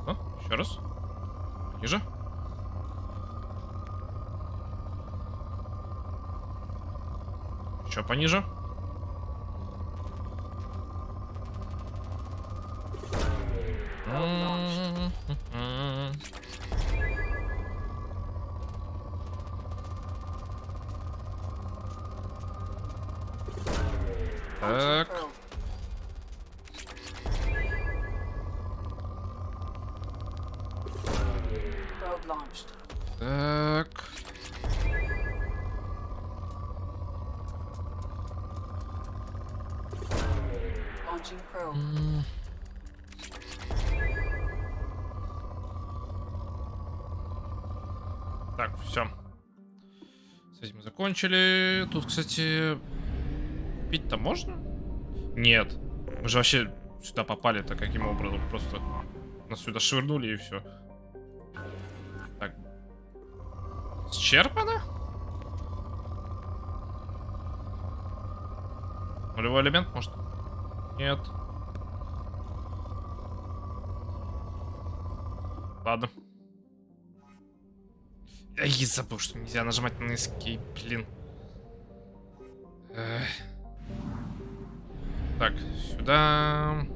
Ну, еще раз. Ниже. Еще пониже. Так. Так. Так, все. С этим закончили. Тут, кстати, пить-то можно? Нет. Мы же вообще сюда попали-то каким образом? Просто нас сюда швырнули и все. Так. Исчерпано? Нулевой элемент, может? Нет. Ладно. Ай, забыл, что нельзя нажимать на escape, блин. Эх. Так, сюда.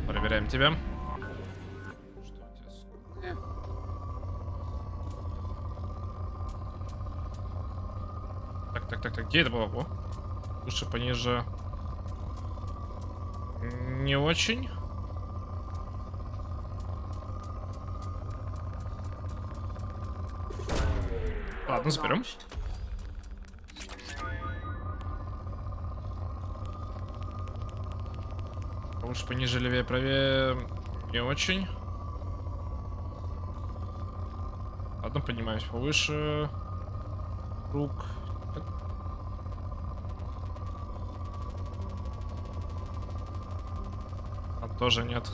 Проверяем тебя. Что у тебя с... Так, где это было? О, выше, пониже. Не очень. Ладно, заберем. Повыше, пониже, левее, правее. Не очень. Ладно, поднимаюсь повыше. Круг. Там тоже нет.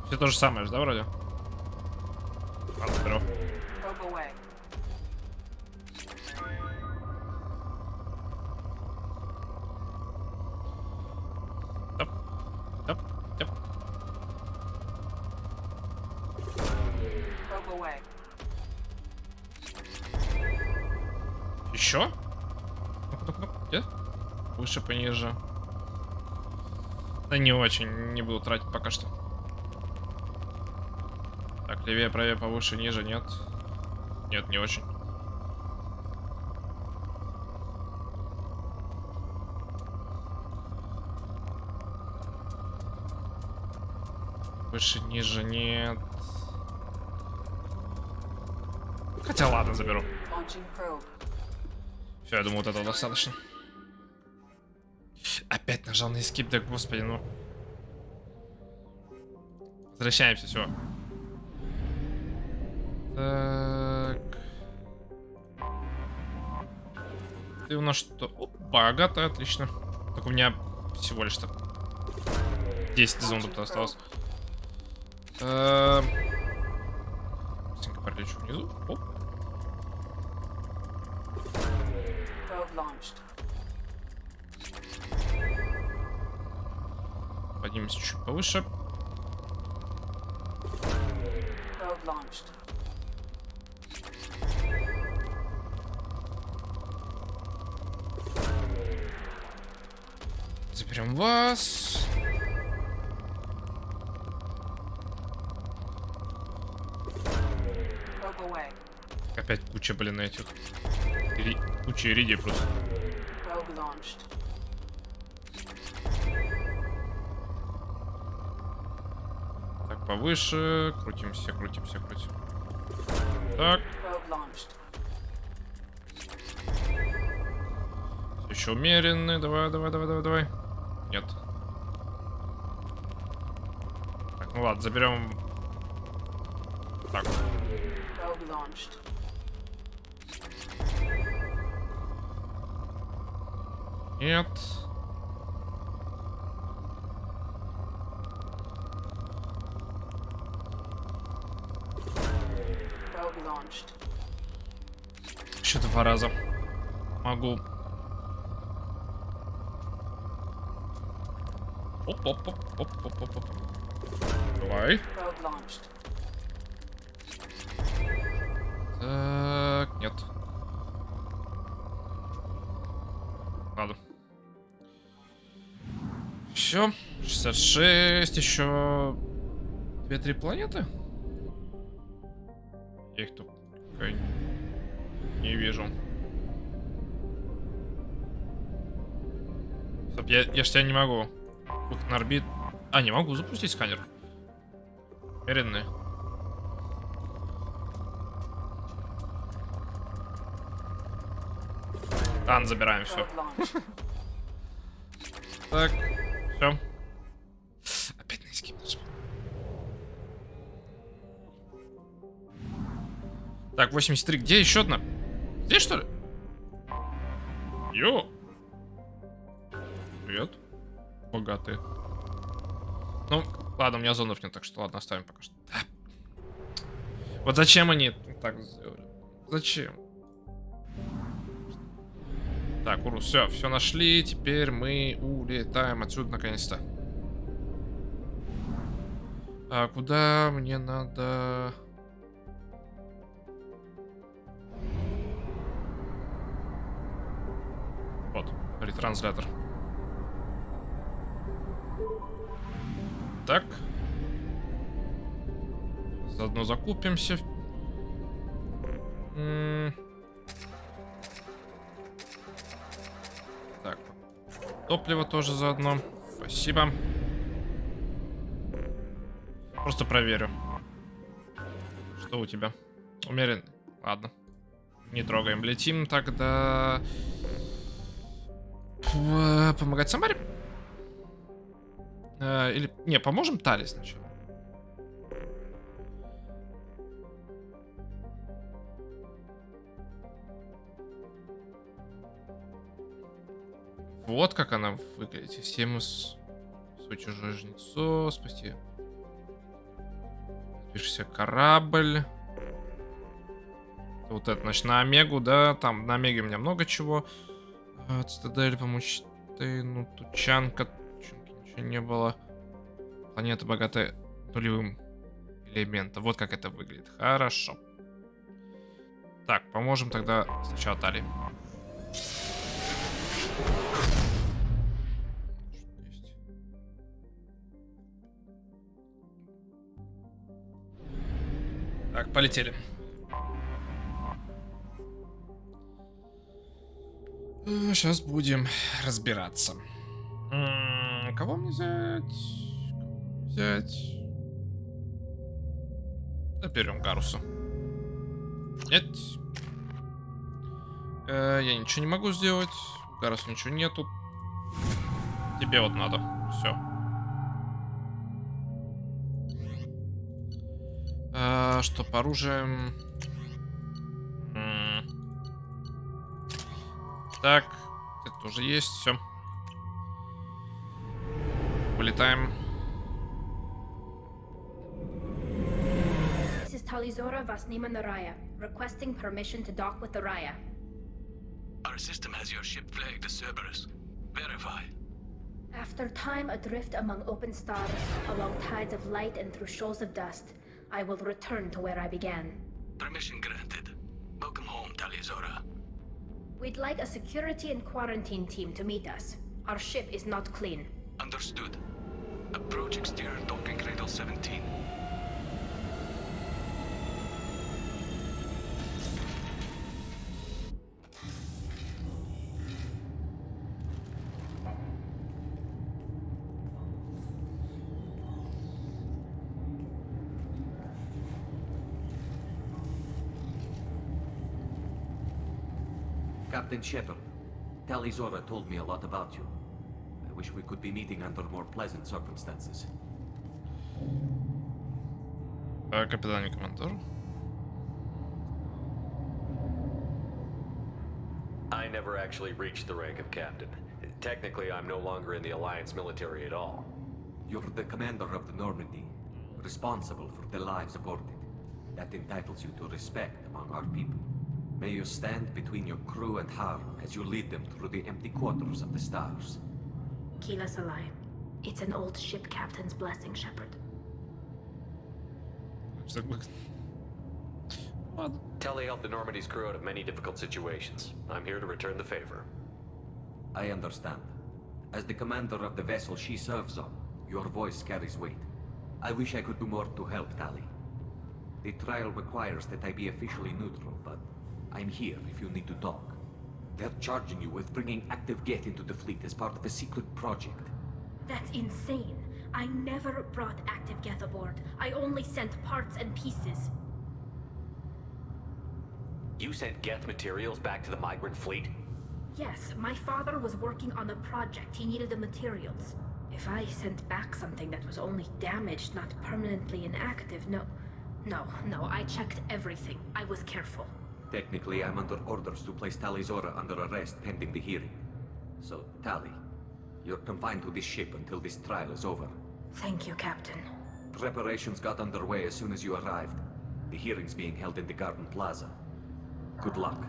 Все то же самое же, да, вроде? Ладно, здорово. Топ. Еще? Где? Выше, пониже. Да не очень, не буду тратить пока что. Так, левее, правее, повыше, ниже, нет. Нет, не очень. Выше, ниже, нет. Хотя ладно, заберу. Все, я думаю, вот этого достаточно. Опять нажал на escape, да господи, ну. Возвращаемся, все. Так. Ты у нас что? Оп, богато, отлично. Так у меня всего лишь-то 10 зондов осталось. Быстренько пролечу внизу. Оп. Поднимемся чуть повыше. Заберем вас. Опять куча, блин, этих. Куча иридий просто. Так, повыше. Крутимся. Так. Еще умеренный. Давай. Нет. Так, ну ладно, заберем. Так. Нет. Еще 2 раза. Могу. Оп. Давай. Так, нет. Ладно. Все. 66. Еще 2-3 планеты. Я их тут не вижу. Стоп, я ж тебя не могу. Выход на орбит. А, не могу запустить сканер. Уверенный. Ладно, забираем все. Так, все. Опять на эскип нажал. Так, 83. Где еще одна? Здесь, что ли? Йо. Привет. Богатые. Ну, ладно, у меня зонов нет, так что ладно, оставим пока что. Да. Вот зачем они так сделали? Зачем? Так, Урус, все нашли. Теперь мы улетаем отсюда наконец-то. А куда мне надо? Вот, ретранслятор. Так. Заодно закупимся. Так. Топливо тоже заодно. Спасибо. Просто проверю. Что у тебя? Умерен. Ладно. Не трогаем. Летим тогда. Помогать Самаре? Или... Не, поможем Тали сначала. Вот как она выглядит. Систему свой чужое жнецо. Спасти. Движешься корабль. Вот это, значит, на Омегу, да. Там на Омеге у меня много чего. Цитадель, помочь Тейну, Тучанка. Ничего не было. Планета богатая нулевым элементом. Вот как это выглядит. Хорошо. Так, поможем тогда сначала Тали. Так, полетели. Сейчас будем разбираться. Кого мне взять? Да, берем Гаруса. Нет. Я ничего не могу сделать. У Гаруса ничего нету. Тебе вот надо. Все. Что по оружием? Так, это тоже есть, все. Вылетаем. This is Talizora Vasnima Naraya, requesting permission to dock with the Raya. Our system has your ship flagged as Cerberus. Verify. After time adrift among open stars, along tides of light and through shoals of dust, I will return to where I began. Permission granted. Welcome home, Talizora. We'd like a security and quarantine team to meet us. Our ship is not clean. Understood. Approach exterior docking cradle 17. Captain Shepard, Talizora told me a lot about you. I wish we could be meeting under more pleasant circumstances. Капитан и командор. I never actually reached the rank of captain. Technically, I'm no longer in the Alliance military at all. You're the commander of the Normandy, responsible for the lives aborted. That entitles you to respect among our people. May you stand between your crew and harm as you lead them through the empty quarters of the stars. Kila Salai. It's an old ship captain's blessing, Shepard. Telly helped the Normandy's crew out of many difficult situations. I'm here to return the favor. I understand. As the commander of the vessel she serves on, your voice carries weight. I wish I could do more to help Tali. The trial requires that I be officially neutral, but I'm here if you need to talk. They're charging you with bringing active Geth into the fleet as part of a secret project. That's insane. I never brought active Geth aboard. I only sent parts and pieces. You sent Geth materials back to the migrant fleet? Yes, my father was working on a project. He needed the materials. If I sent back something that was only damaged, not permanently inactive, no, I checked everything. I was careful. Technically, I'm under orders to place Talizora under arrest pending the hearing. So, Tali, you're confined to this ship until this trial is over. Thank you, Captain. Preparations got underway as soon as you arrived. The hearing's being held in the Garden Plaza. Good luck.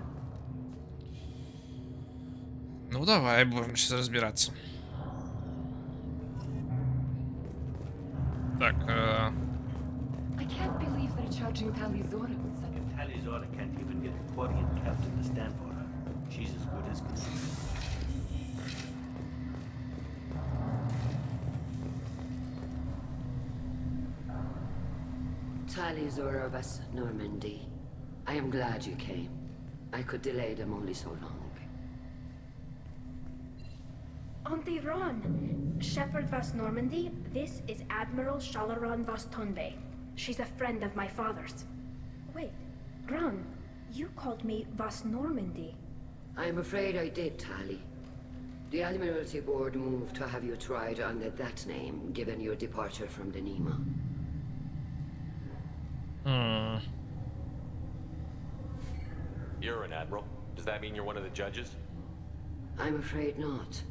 Ну давай, будем сейчас разбираться. Так, I can't believe they're charging Talizora with such a... Talizora can't even get a Quarian captain to stand for her. She's as good as gold. Talizora of us, Normandy. I am glad you came. I could delay them only so long. Auntie Ron! Shepherd Vas Normandy, this is Admiral Shalaron Vas Tonbe. She's a friend of my father's. Wait, Ron, you called me Vas Normandy. I'm afraid I did, Tali. The Admiralty Board moved to have you tried under that name, given your departure from the Nima. You're an admiral. Does that mean you're one of the judges? I'm afraid not.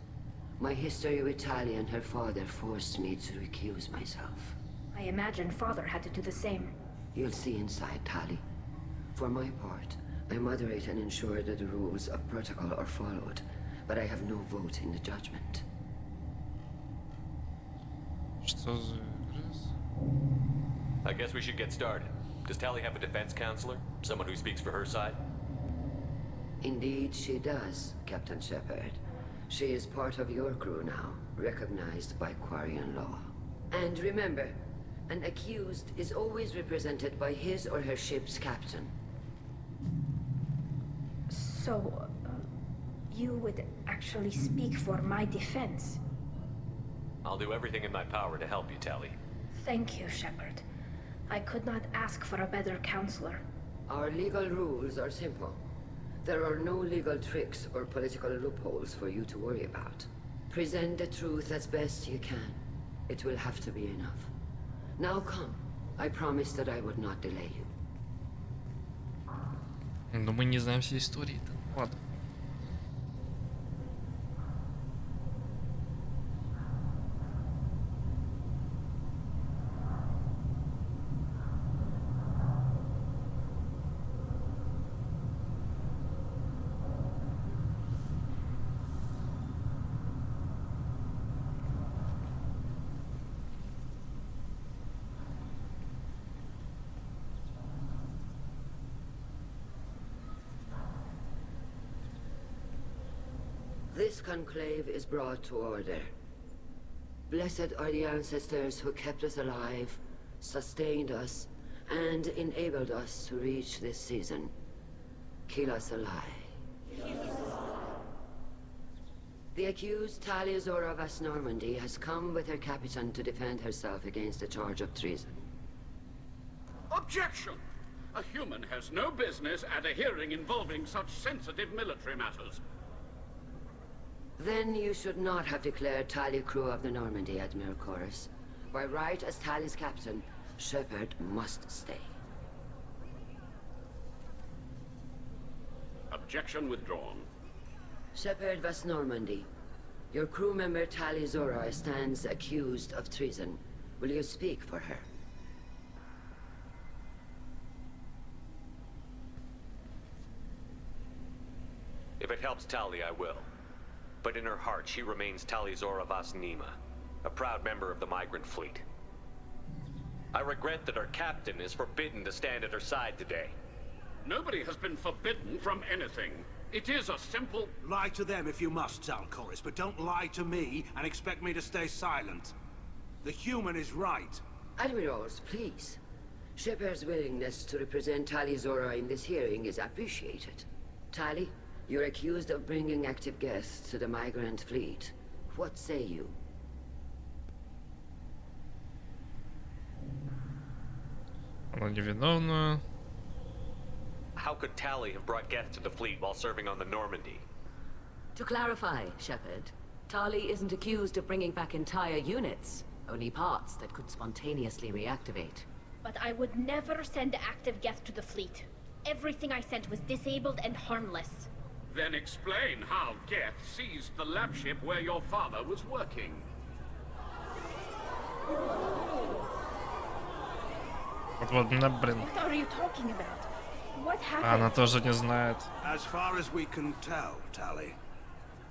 My history with Tali and her father forced me to recuse myself. I imagine father had to do the same. You'll see inside, Tali. For my part, I moderate and ensure that the rules of protocol are followed, but I have no vote in the judgment. Что за игра? I guess we should get started. Does Tali have a defense counselor? Someone who speaks for her side? Indeed, she does, Captain Shepard. She is part of your crew now, recognized by Quarian law. And remember, an accused is always represented by his or her ship's captain. So, you would actually speak for my defense? I'll do everything in my power to help you, Tali. Thank you, Shepard. I could not ask for a better counselor. Our legal rules are simple. There are no legal tricks or political loopholes for you to worry about. Present the truth as best you can. It will have to be enough. Now come. I promised that I would not delay you. Но мы не знаем всей истории-то. Ладно. This conclave is brought to order. Blessed are the ancestors who kept us alive, sustained us, and enabled us to reach this season. Kill us alive. The accused Talizora of Vas Normandy has come with her captain to defend herself against a charge of treason. Objection! A human has no business at a hearing involving such sensitive military matters. Then you should not have declared Tali crew of the Normandy, Admiral Chorus. By right as Tali's captain, Shepard must stay. Objection withdrawn. Shepard Vas Normandy, your crew member Talizora stands accused of treason. Will you speak for her? If it helps Tali, I will. But in her heart, she remains Talizora Vas Nima, a proud member of the migrant fleet. I regret that her captain is forbidden to stand at her side today. Nobody has been forbidden from anything. It is a simple... Lie to them if you must, Zalcoris, but don't lie to me and expect me to stay silent. The human is right. Admirals, please. Shepard's willingness to represent Talizora in this hearing is appreciated. Tali, you're accused of bringing active guests to the migrant fleet. What say you? Она невиновна. How could Tali have brought guests to the fleet while serving on the Normandy? To clarify, Shepard, Tali isn't accused of bringing back entire units, only parts that could spontaneously reactivate. But I would never send active guests to the fleet. Everything I sent was disabled and harmless. Then explain how Geth seized the lab ship where your father was working. Вот, блин. What are you talking about? What happened? Она тоже не знает. As far as we can tell, Tali,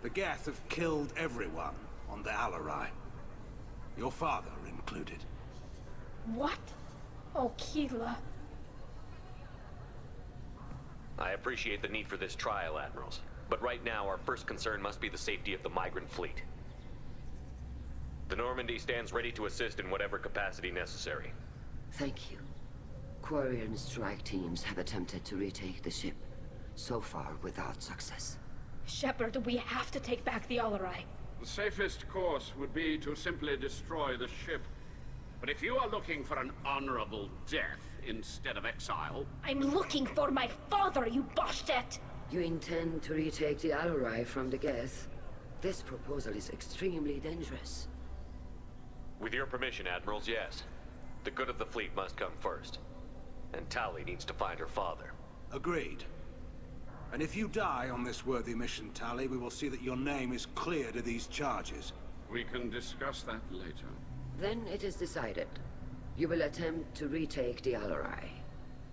The Geth have killed everyone on the Alarai. Your father included. What? Oh, Keela. I appreciate the need for this trial, Admirals. But right now, our first concern must be the safety of the migrant fleet. The Normandy stands ready to assist in whatever capacity necessary. Thank you. Quarry and strike teams have attempted to retake the ship, so far without success. Shepard, we have to take back the Alarai. The safest course would be to simply destroy the ship. But if you are looking for an honorable death instead of exile... I'm looking for my father, you Bastet! You intend to retake the Alarai from the Geth? This proposal is extremely dangerous. With your permission, Admirals, yes. The good of the fleet must come first. And Tali needs to find her father. Agreed. And if you die on this worthy mission, Tali, we will see that your name is cleared of these charges. We can discuss that later. Then it is decided. You will attempt to retake the Alarai.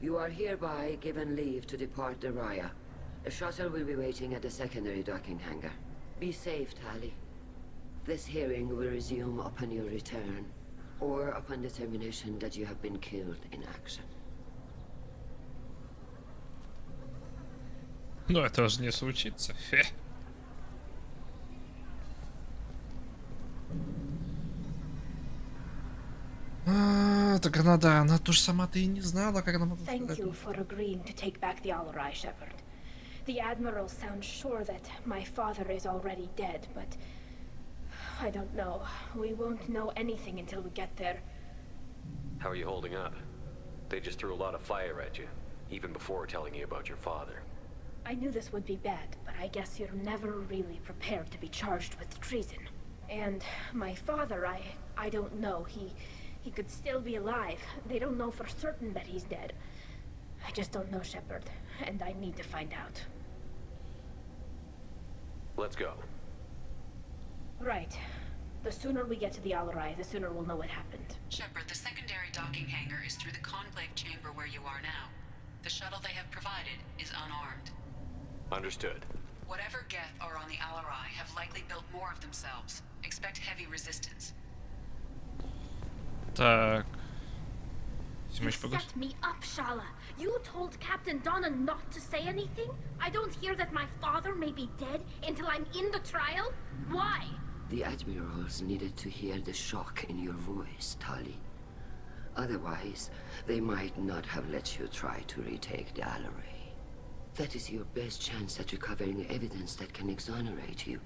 You are hereby given leave to depart the Raya. A shuttle will be waiting at the secondary docking hangar. Be safe, Tali. This hearing will resume upon your return, or upon determination that you have been killed in action. Но это же не случится. Так она тоже сама-то и не знала, как она могла... Thank you for agreeing to take back the Alarai, Shepard. The Admiral sounds sure that my father is already dead, but... I don't know. We won't know anything until we get there. How are you holding up? They just threw a lot of fire at you, even before telling you about your father. I knew this would be bad, but I guess you're never really prepared to be charged with treason. And my father, I don't know. He could still be alive. They don't know for certain that he's dead. I just don't know, Shepard, and I need to find out. Let's go. Right. The sooner we get to the Alarai, the sooner we'll know what happened. Shepard, the secondary docking hangar is through the conclave chamber where you are now. The shuttle they have provided is unarmed. Understood. Whatever Geth are on the Alarai have likely built more of themselves. Expect heavy resistance. Так. You set me up, Shala. You told Captain Donna not to say anything? I don't hear that my father may be dead until I'm in the trial? Why? The Admirals needed to hear the shock in your voice, Tali. Otherwise, they might not have let you try to retake the Alarai. That is your best chance at recovering evidence that can exonerate you.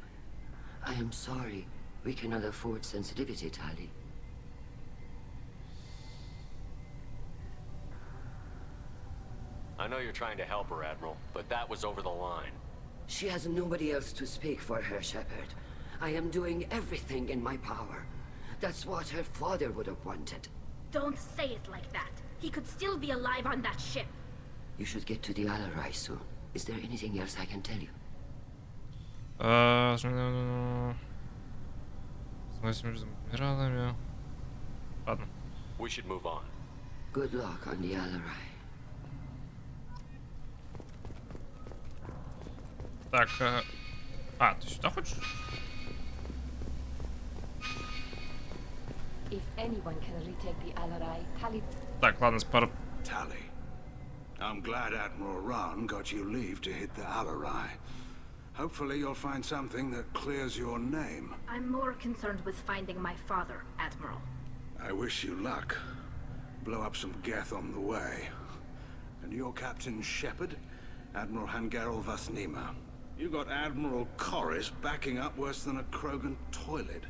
I am sorry. We cannot afford sensitivity, Tali. I know you're trying to help her, Admiral, but that was over the line. She has nobody else to speak for her, Shepard. I am doing everything in my power. That's what her father would have wanted. Don't say it like that. He could still be alive on that ship. You should get to the Alarai soon. Is there anything else I can tell you? Ладно. We should move on. Good luck on the Alarai. Так, ты сюда хочешь? If anyone can retake the Alarai, Tali... Так, ладно, спор... Tali, I'm glad Admiral Ran got you leave to hit the Alarai. Hopefully you'll find something that clears your name. I'm more concerned with finding my father, Admiral. I wish you luck. Blow up some Geth on the way. And your Captain Shepard? Admiral Hangarel Vasnima. You got Admiral Corris backing up worse than a Krogan toilet.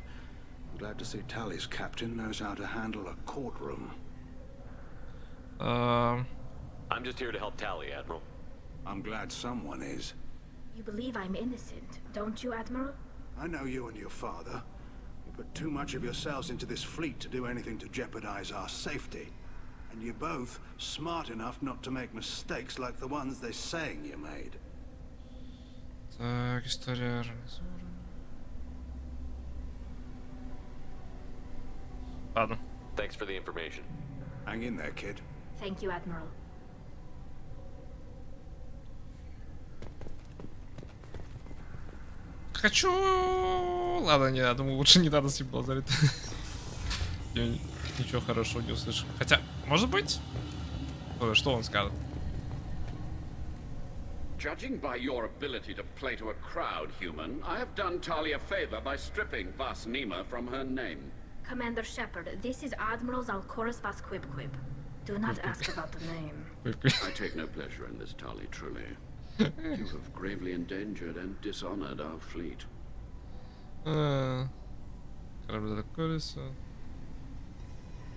I'm glad to see Tali's captain knows how to handle a courtroom. I'm just here to help Tali, Admiral. I'm glad someone is. You believe I'm innocent, don't you, Admiral? I know you and your father. You put too much of yourselves into this fleet to do anything to jeopardize our safety. And you're both smart enough not to make mistakes like the ones they're saying you made. Так, история организована. Ладно. Thanks for the information. Hang in there, kid. Thank you, Admiral. Хочу... Ладно, не, я думаю, лучше не надо с ним базарить. Я ничего хорошего не услышал. Хотя, может быть? Что он скажет? Judging by your ability to play to a crowd, human, I have done Tali a favor by stripping Vas Nima from her name. Commander Shepard, this is Admiral Zalkoris Vas Quib. Do not ask about the name. I take no pleasure in this, Tali, truly. You have gravely endangered and dishonored our fleet.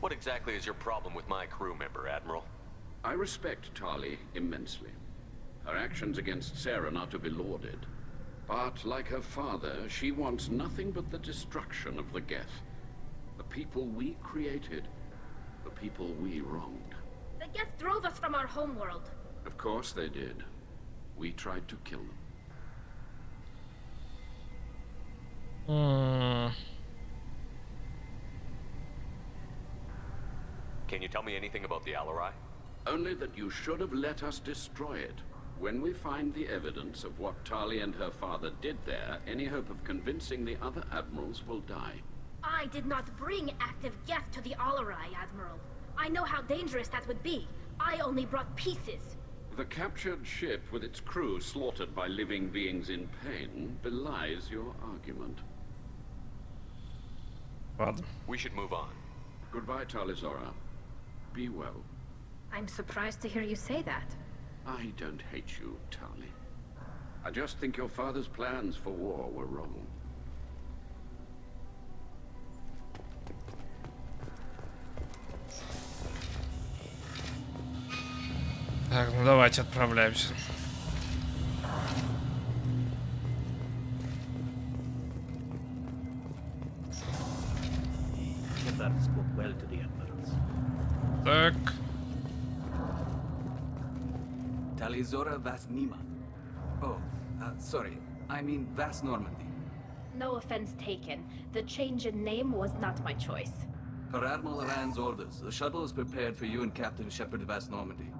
What exactly is your problem with my crew member, Admiral? I respect Tali immensely. Her actions against Saren are to be lauded. But, like her father, she wants nothing but the destruction of the Geth. The people we created. The people we wronged. The Geth drove us from our homeworld. Of course they did. We tried to kill them. Can you tell me anything about the Alarai? Only that you should have let us destroy it. When we find the evidence of what Tali and her father did there, any hope of convincing the other admirals will die. I did not bring active Geth to the Alarai, Admiral. I know how dangerous that would be. I only brought pieces. The captured ship with its crew slaughtered by living beings in pain belies your argument. Ладно. We should move on. Goodbye, Talizora. Be well. I'm surprised to hear you say that. I don't hate you, Tali. I just think your father's plans for war were wrong. Так, ну давайте отправляемся. Так. Talizora Vas Nima. Oh, sorry. I mean Vas Normandy. No offense taken. The change in name was not my choice. Per Admiral Rand's orders, the shuttle is prepared for you and Captain Shepard Vas Normandy.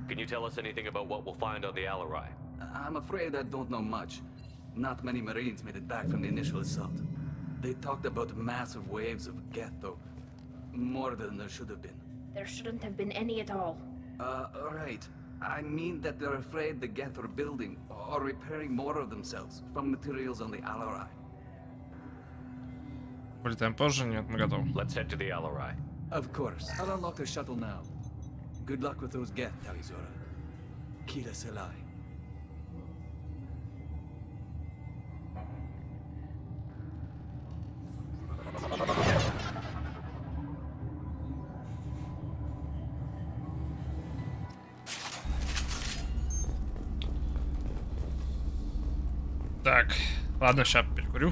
Can you tell us anything about what we'll find on the Alarai? I'm afraid I don't know much. Not many Marines made it back from the initial assault. They talked about massive waves of Geth, though. More than there should have been. There shouldn't have been any at all. Right. I mean that they're afraid the Geth are building or repairing more of themselves from materials on the Alarai. Полетаем позже, нет, мы готовы. Let's head to the Alarai. Of course. I'll unlock the shuttle now. Good luck with those Geth, Talizora. Kila Selai. Так, ладно, сейчас перекурю.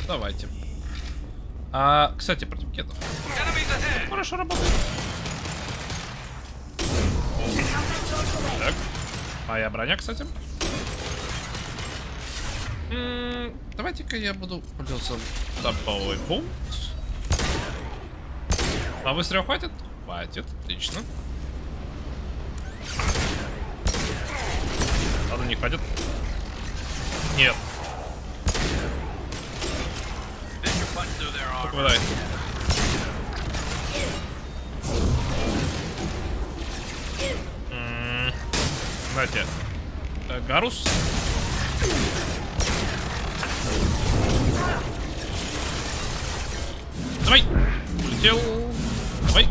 Давайте. Кстати, против кетов. Хорошо работает. Так. Моя броня, кстати. Давайте-ка я буду пользоваться топовой бунт. А выстрела хватит? Хватит, отлично. Ладно, не хватит. Нет. Попадай. Знаете, Гарус. Давай. Улетел. Давай.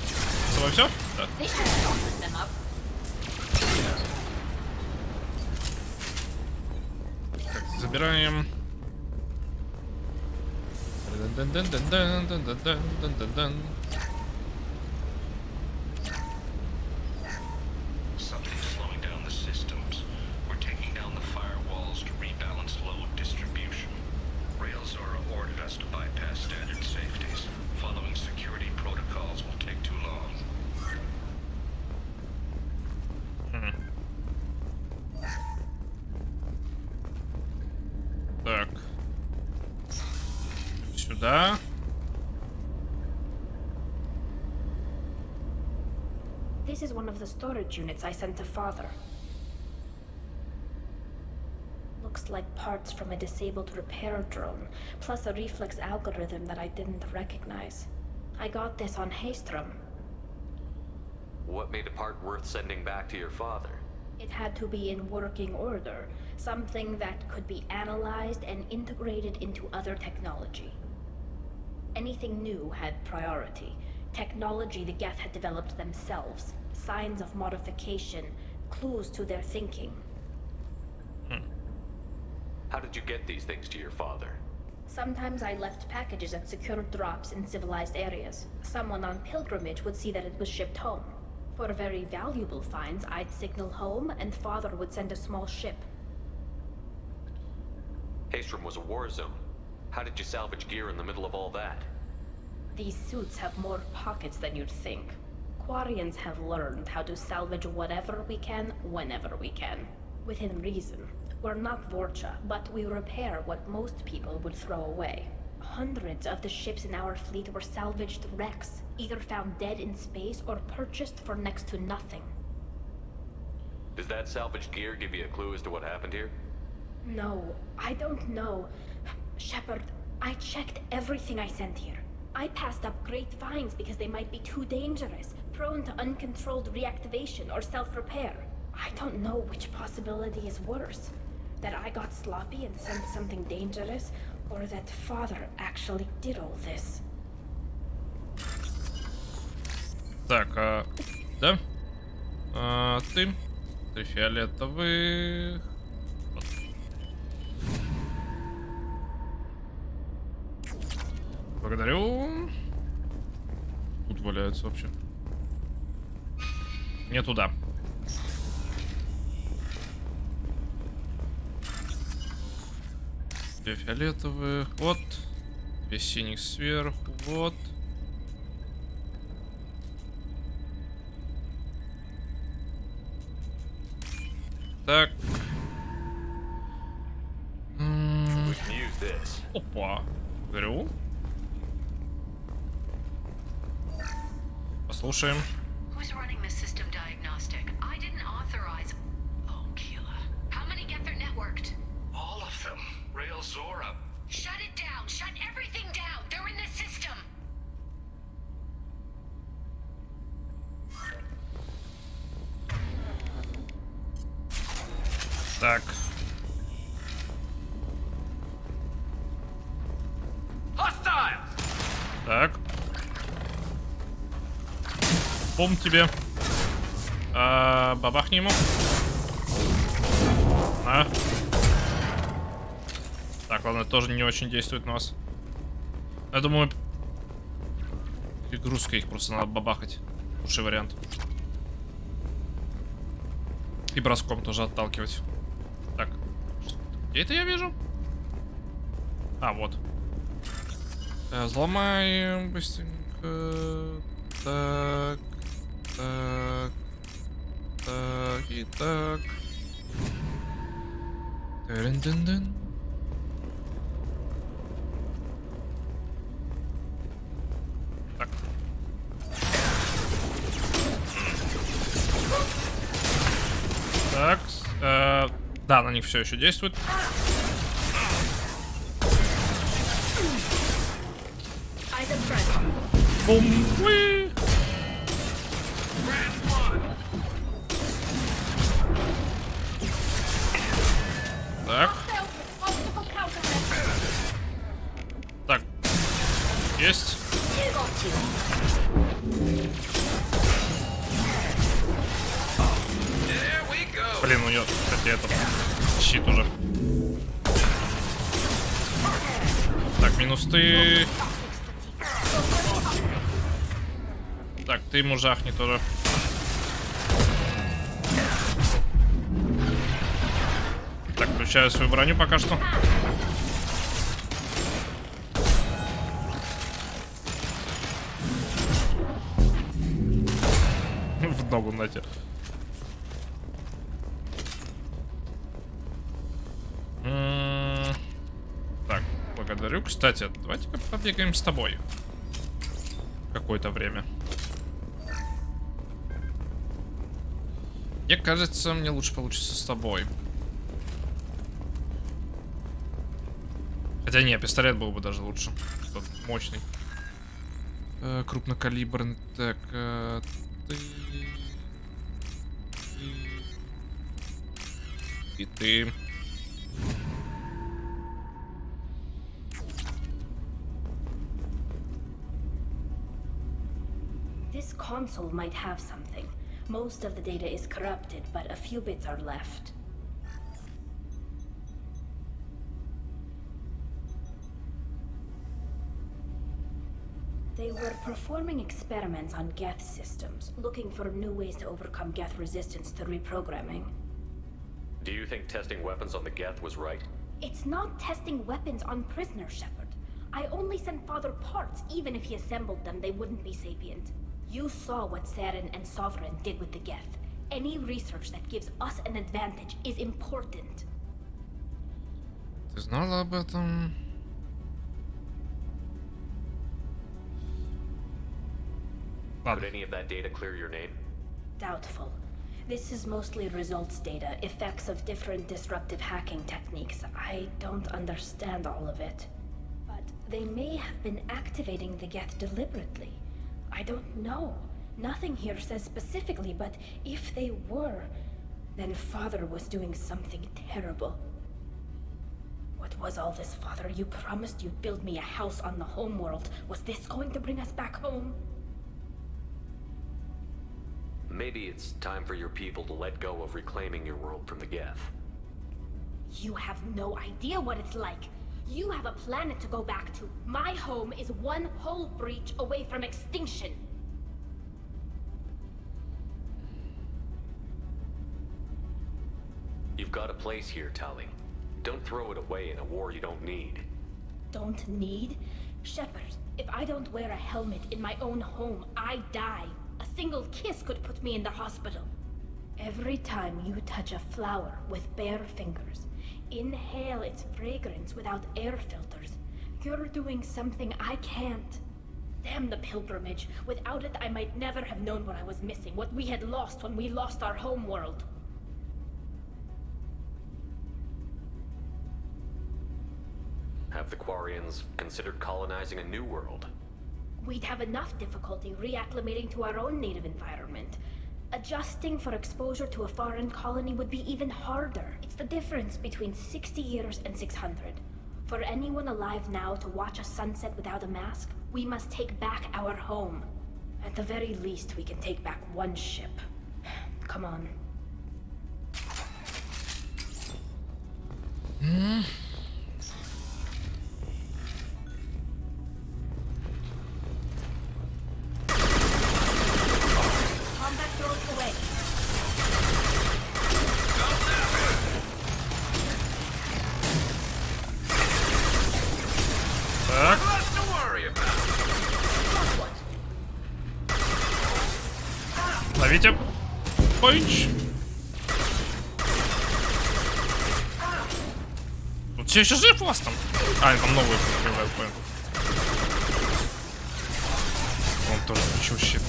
С тобой все? Да. Так, забираем. Something's slowing down the systems. We're taking down the firewalls to rebalance load distribution. Railzora ordered us to bypass standard safeties. Following security protocols will take too long. Так. Сюда. This is one of the storage units I sent to Father. Looks like parts from a disabled repair drone, plus a reflex algorithm that I didn't recognize. I got this on Haystrom. What made a part worth sending back to your father? It had to be in working order, something that could be analyzed and integrated into other technology. Anything new had priority. Technology the Geth had developed themselves, signs of modification, clues to their thinking. How did you get these things to your father? Sometimes I left packages at secure drops in civilized areas. Someone on pilgrimage would see that it was shipped home. For very valuable finds, I'd signal home, and Father would send a small ship. Haystrom was a war zone. How did you salvage gear in the middle of all that? These suits have more pockets than you'd think. Quarians have learned how to salvage whatever we can, whenever we can. Within reason. We're not Vorcha, but we repair what most people would throw away. Hundreds of the ships in our fleet were salvaged wrecks, either found dead in space or purchased for next to nothing. Does that salvaged gear give you a clue as to what happened here? No, I don't know. Shepard, I checked everything I sent here. I passed up great finds because they might be too dangerous, prone to uncontrolled reactivation or self-repair. I don't know which possibility is worse. That I got sloppy and sent something dangerous, or that Father actually did all this. Так, да? Ты фиолетовый. Вот. Благодарю. Тут валяются вообще. Не туда. Две фиолетовых. Вот. Две синих сверху. Вот. Так. Опа. Говорю. Послушаем. Who's running the system diagnostic? I didn't authorize. Oh, killer. How many get their networked? All of them. Railzora. Shut it down. Shut everything down. They're in the system. Так. Так. Бум тебе. Бабахни ему. Так, ладно, тоже не очень действует на вас. Я думаю, перегрузка их просто надо бабахать. Лучший вариант. И броском тоже отталкивать. Так. Где это я вижу? А, вот. Взломаем быстренько. Так. Так. Так. И так. Тын-дын-дын. Так. Так. Да, на них все еще действует. Бум! Уи! Так. Так. Есть. Блин, у нее, кстати, это щит уже. Так, минус ты. Так, ты ему жахни тоже. Так, включаю свою броню пока что. В ногу нате. Так, благодарю. Кстати, давайте-ка побегаем с тобой. Какое-то время. Мне кажется, мне лучше получится с тобой. Хотя не, пистолет был бы даже лучше. Тот мощный. Крупнокалиберный. Так, ты... И ты... This console might have something. Most of the data is corrupted, but a few bits are left. They were performing experiments on Geth systems, looking for new ways to overcome Geth resistance to reprogramming. Do you think testing weapons on the Geth was right? It's not testing weapons on prisoners, Shepard. I only sent Father parts. Even if he assembled them, they wouldn't be sapient. You saw what Saren and Sovereign did with the Geth. Any research that gives us an advantage is important. Ты знала об этом? Could any of that data clear your name? Doubtful. This is mostly results data, effects of different disruptive hacking techniques. I don't understand all of it. But they may have been activating the Geth deliberately. I don't know. Nothing here says specifically, but if they were, then Father was doing something terrible. What was all this, Father? You promised you'd build me a house on the homeworld. Was this going to bring us back home? Maybe it's time for your people to let go of reclaiming your world from the Geth. You have no idea what it's like. You have a planet to go back to. My home is one hull breach away from extinction. You've got a place here, Tali. Don't throw it away in a war you don't need. Don't need? Shepard, if I don't wear a helmet in my own home, I die. A single kiss could put me in the hospital. Every time you touch a flower with bare fingers, inhale its fragrance without air filters, you're doing something I can't. Damn the pilgrimage. Without it, I might never have known what I was missing, what we had lost when we lost our home world. Have the Quarians considered colonizing a new world? We'd have enough difficulty reacclimating to our own native environment. Adjusting for exposure to a foreign colony would be even harder. It's the difference between 60 years and 600. For anyone alive now to watch a sunset without a mask, we must take back our home. At the very least, we can take back one ship. Come on. Combat drones away. Ловите. Пойч. Тут все еще жив у вас там? А, там новые появляют, понял. Он тоже включил щит.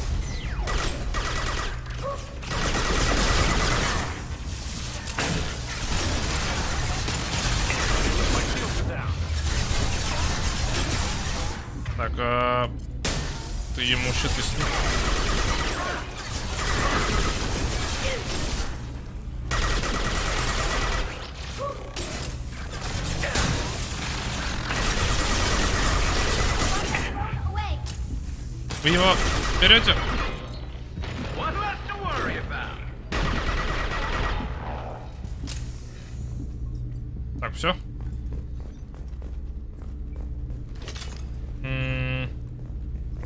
Так, ты ему щиты сними. Вы его берете? Так, все.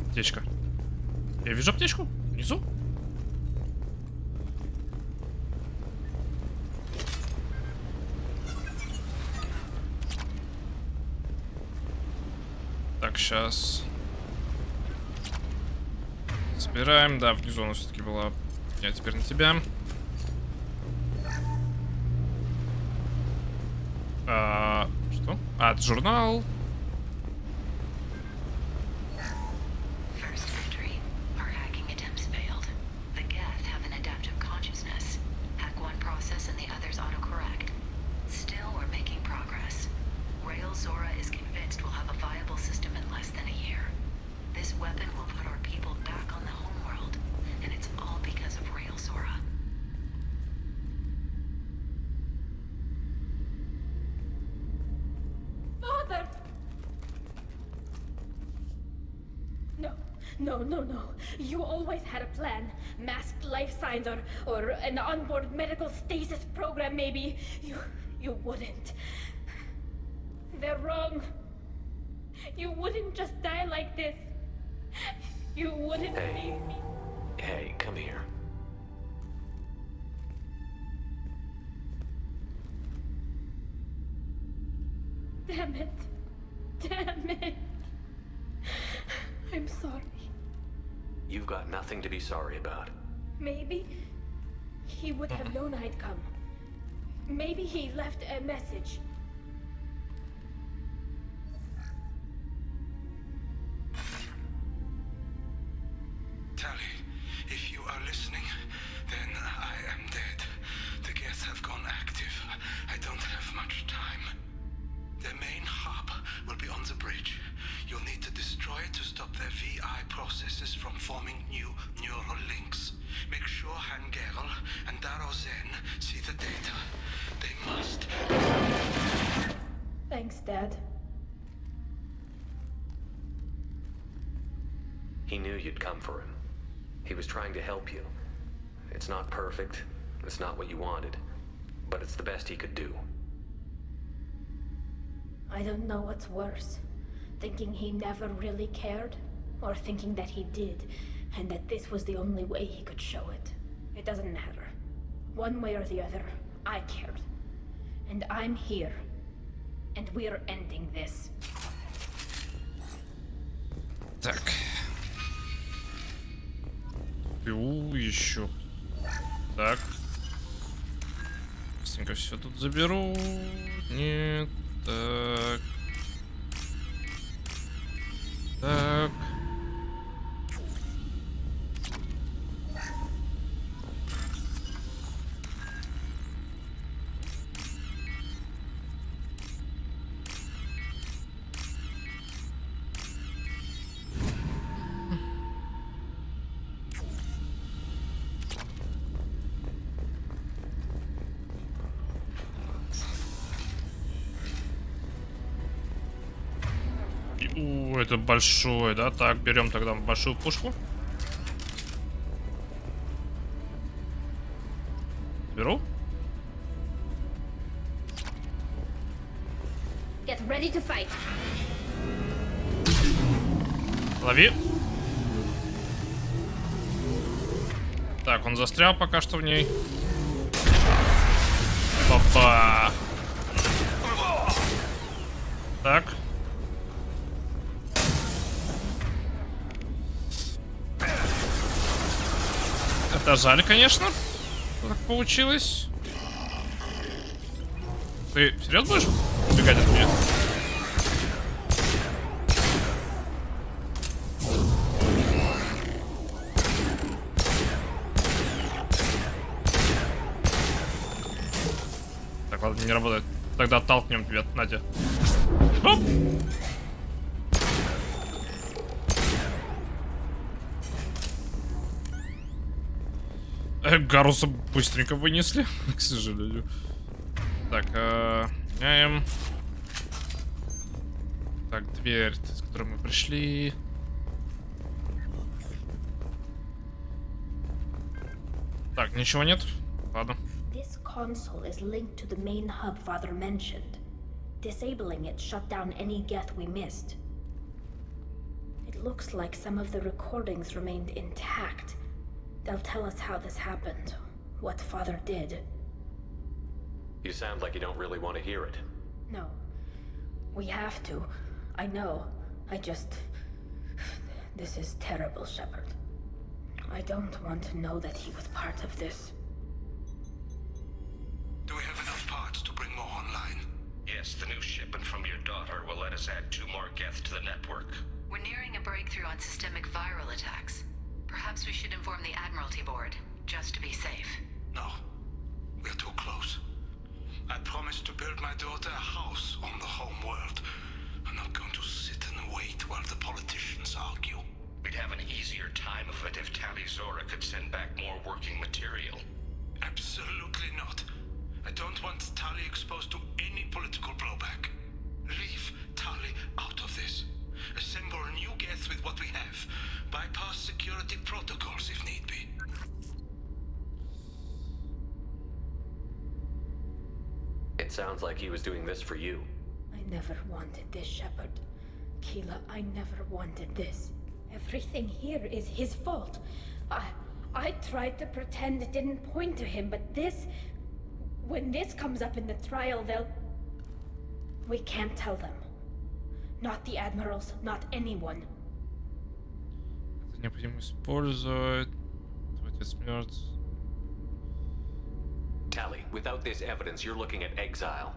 Аптечка. Я вижу аптечку внизу. Так, сейчас. Собираем. Да, внизу она все-таки была. Я теперь на тебя. Что? А, это журнал. No. You always had a plan. Masked life signs or an onboard medical stasis program, maybe. You wouldn't. They're wrong. You wouldn't just die like this. You wouldn't leave me. Hey, come here. Damn it. I'm sorry. You've got nothing to be sorry about. Maybe he would have known I'd come. Maybe he left a message. Tally, if you are listening, then I am dead. The Geth have gone active. I don't have much time. The main hub will be on the bridge. You'll need to destroy it to stop their VI processes from forming new neural links. Make sure Hangerl and Darozen see the data. They must. Thanks, Dad. He knew you'd come for him. He was trying to help you. It's not perfect. It's not what you wanted. But it's the best he could do. I don't know what's worse. Thinking he never really cared, or thinking that he did, and that this was the only way he could show it. It doesn't matter. One way or the other, I cared. And I'm here. And we're ending this. Так. Еще. Так. Быстренько все тут заберу. Нет. Так. Так. Это большой, да? Так, берем тогда большую пушку. Беру. Get ready to fight. Лови. Так, он застрял пока что в ней. Опа. Так. Да жаль, конечно, что так получилось. Ты серьезно будешь убегать от меня? Так, ладно, не работает. Тогда оттолкнем тебя, Надя. Оп! Гаруса быстренько вынесли, к сожалению. Так, меняем. Так, дверь, с которой мы пришли. Так, ничего нет? Ладно. This console is linked to the main hub Father mentioned. Disabling it shut down any geth we missed. It looks like some of the recordings remained intact. They'll tell us how this happened, what Father did. You sound like you don't really want to hear it. No. We have to. I know. I just... This is terrible, Shepard. I don't want to know that he was part of this. Do we have enough parts to bring more online? Yes, the new shipment from your daughter will let us add 2 more geth to the network. We're nearing a breakthrough on systemic viral attacks. Perhaps we should inform the Admiralty Board, just to be safe. No. We're too close. I promised to build my daughter a house on the home world. I'm not going to sit and wait while the politicians argue. We'd have an easier time of it if Tali Zora could send back more working material. Absolutely not. I don't want Tali exposed to any political blowback. Leave Tali out of this. Assemble new geth with what we have. Bypass security protocols if need be. It sounds like he was doing this for you. I never wanted this, Shepard. Keela, I never wanted this. Everything here is his fault. I tried to pretend it didn't point to him, but this... When this comes up in the trial, they'll... We can't tell them. Not the admirals, not anyone. Это необходимо использовать. Твой отец мертв. Tali, without this evidence, you're looking at exile.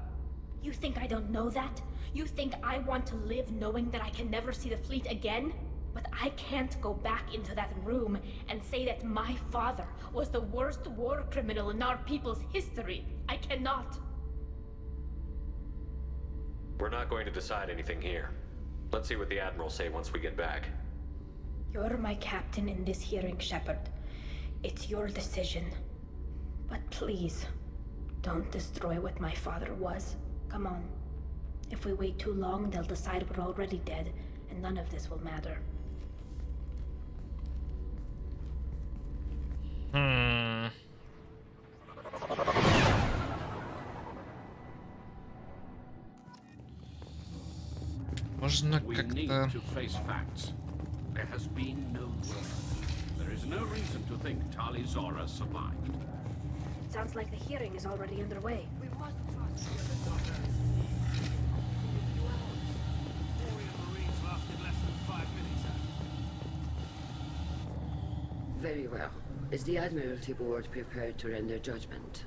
You think I don't know that? You think I want to live knowing that I can never see the fleet again? But I can't go back into that room and say that my father was the worst war criminal in our people's history. I cannot. We're not going to decide anything here. Let's see what the Admirals say once we get back. You're my captain in this hearing, Shepard. It's your decision. But please, don't destroy what my father was. Come on. If we wait too long, they'll decide we're already dead, and none of this will matter. Можно We need как-то... to face facts. There has been no murder. There is no reason to think Tali Zora survived. It sounds like the hearing is already underway. We must trust the other daughters. Marines lasted less than 5 minutes. Very well. Is the Admiralty Board prepared to render judgment?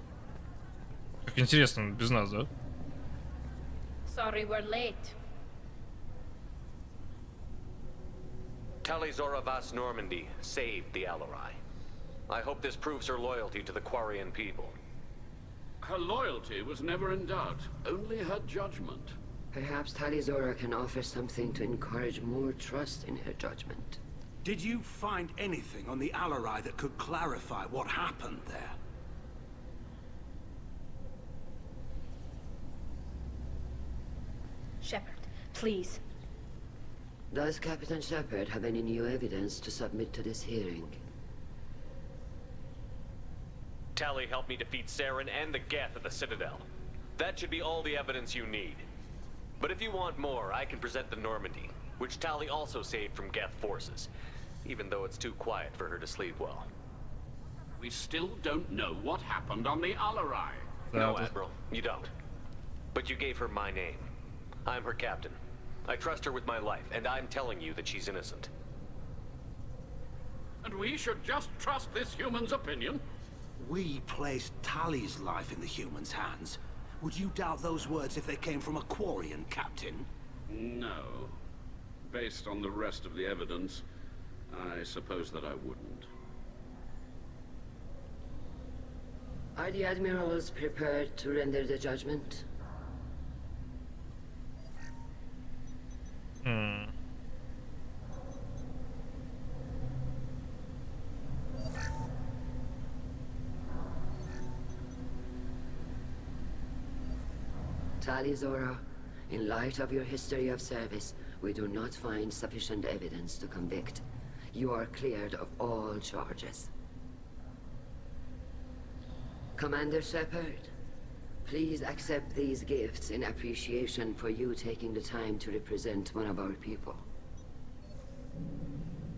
Как интересно, без нас, да? Sorry we're late. Tali Zora Vas Normandy saved the Alarai. I hope this proves her loyalty to the Quarian people. Her loyalty was never in doubt, only her judgment. Perhaps Tali Zora can offer something to encourage more trust in her judgment. Did you find anything on the Alarai that could clarify what happened there? Shepard, please. Does Captain Shepard have any new evidence to submit to this hearing? Tali helped me defeat Saren and the Geth at the Citadel. That should be all the evidence you need. But if you want more, I can present the Normandy, which Tali also saved from Geth forces, even though it's too quiet for her to sleep well. We still don't know what happened on the Alarai. No, Admiral, you don't. But you gave her my name. I'm her captain. I trust her with my life, and I'm telling you that she's innocent. And we should just trust this human's opinion? We placed Tali's life in the human's hands. Would you doubt those words if they came from a Quarian, Captain? No. Based on the rest of the evidence, I suppose that I wouldn't. Are the admirals prepared to render the judgment? Tali Zora, in light of your history of service, we do not find sufficient evidence to convict. You are cleared of all charges. Commander Shepard, please accept these gifts in appreciation for you taking the time to represent one of our people.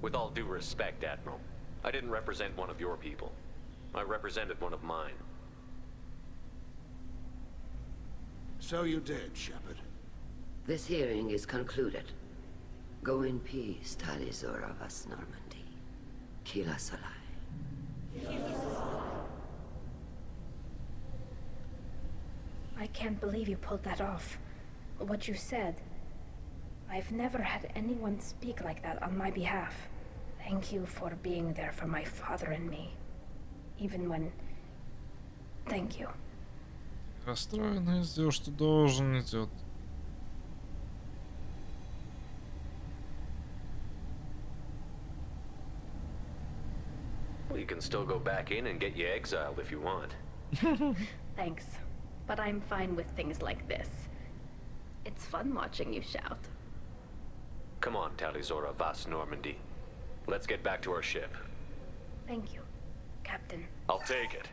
With all due respect, Admiral, I didn't represent one of your people. I represented one of mine. So you did, Shepard. This hearing is concluded. Go in peace, Tali Zora Vas Normandy. Kila Solai. I can't believe you pulled that off. What you said. I've never had anyone speak like that on my behalf. Thank you for being there for my father and me. Even when... Thank you. Расстроенный сделал, что должен, идет. Well, you can still go back in and get you exiled if you want. Thanks. But I'm fine with things like this. It's fun watching you shout. Come on, Tali Zora Vas Normandy. Let's get back to our ship. Thank you, Captain. I'll take it.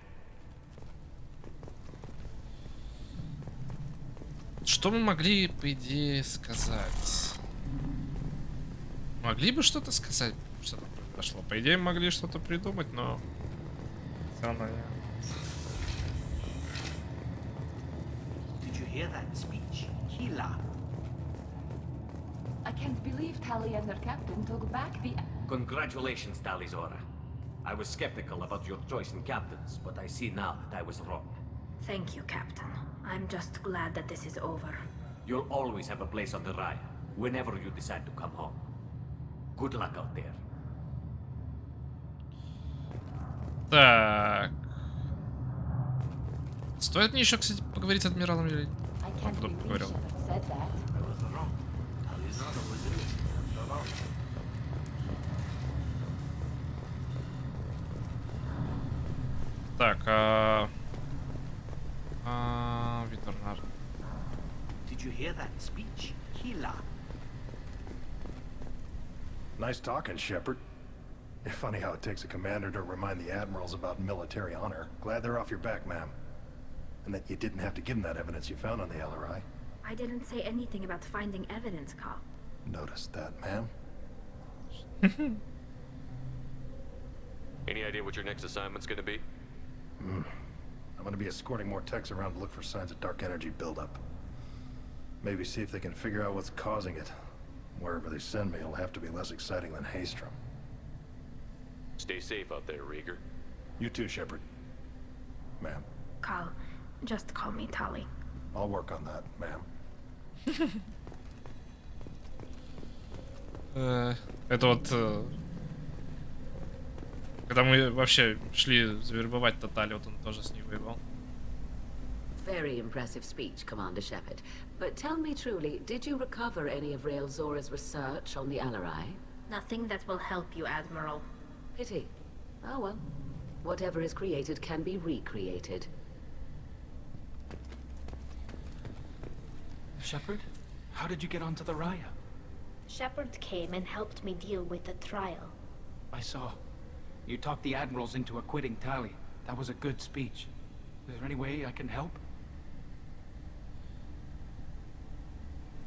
Что мы могли, по идее, сказать? Могли бы что-то сказать, что там произошло. По идее, могли что-то придумать, но... Все равно нет. Did you hear that speech? Kila. I can't believe Tali and their captain took back the... Congratulations, Tali Zora. I was skeptical about your choice in captains, but I see now that I was wrong. Thank you, Captain. I'm just glad that this is over. You'll always have a place on the Raya, whenever you decide to come home. Good luck out there. Так. Стоит мне еще, кстати, поговорить с адмиралом или... Потом поговорил. Так, ветеринар. Did you hear that speech? Kila. Nice talking, Shepard. Funny how it takes a commander to remind the admirals about military honor. Glad they're off your back, ma'am. And that you didn't have to give them that evidence you found on the LRI. I didn't say anything about finding evidence, Carl. Noticed that, ma'am. Any idea what your next assignment's gonna be? I'm gonna be escorting more techs around to look for signs of dark energy buildup. Maybe see if they can figure out what's causing it. Wherever they send me, it'll have to be less exciting than Haystrom. Stay safe out there, Rieger. You too, Shepard. Ma'am. Carl, just call me Tali. I'll work on that, ma'am. Это вот... Когда мы вообще шли завербовать Тотали, вот он тоже с ней воевал. Very impressive speech, Commander Shepard. But tell me truly, did you recover any of Rael Zora's research on the LRI? Nothing that will help you, Admiral. Pity. Oh well. Whatever is created can be recreated. Shepard? How did you get onto the Raya? Shepard came and helped me deal with the trial. I saw. You talked the admirals into acquitting Tali. That was a good speech. Is there any way I can help?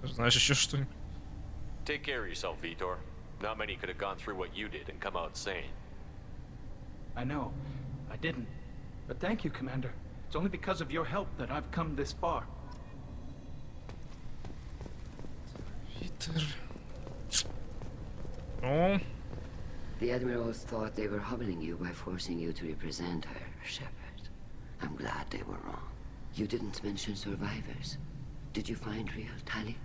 Знаешь еще что-нибудь? Take care of yourself, Vitor. Not many could have gone through what you did and come out sane. I know. I didn't. But thank you, Commander. It's only because of your help that I've come this far. Витер. Ну, The admirals thought they were humbling you by forcing you to represent her, Shepard. I'm glad they were wrong. You didn't mention survivors. Did you find real Tali?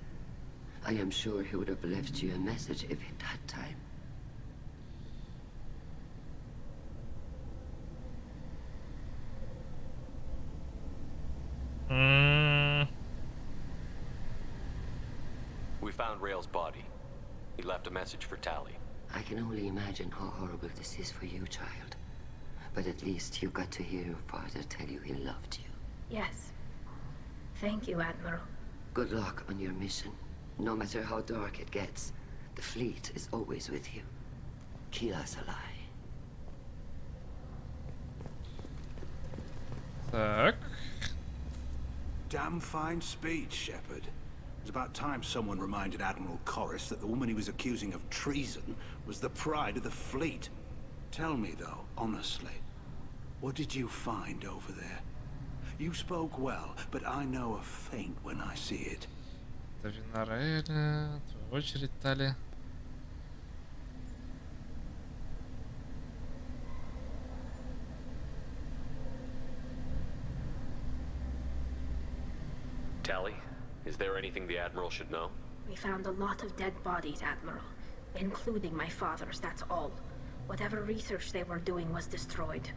I am sure he would have left you a message if he'd had time. We found Rail's body. He left a message for Tali. I can only imagine how horrible this is for you, child. But at least you got to hear your father tell you he loved you. Yes. Thank you, Admiral. Good luck on your mission. No matter how dark it gets, the fleet is always with you. Keep us alive. Так. Damn fine speech, Shepard. It's about time someone reminded Admiral Corris that the woman he was accusing of treason was the pride of the fleet. Tell me, though, honestly, what did you find over there? You spoke well, but I know a feint when I see it. Это вина Раэля. Твоя очередь, Тали. Tali, is there anything the Admiral should know? We found a lot of dead bodies, Admiral. Including my father's, that's all. Whatever research they were doing was destroyed.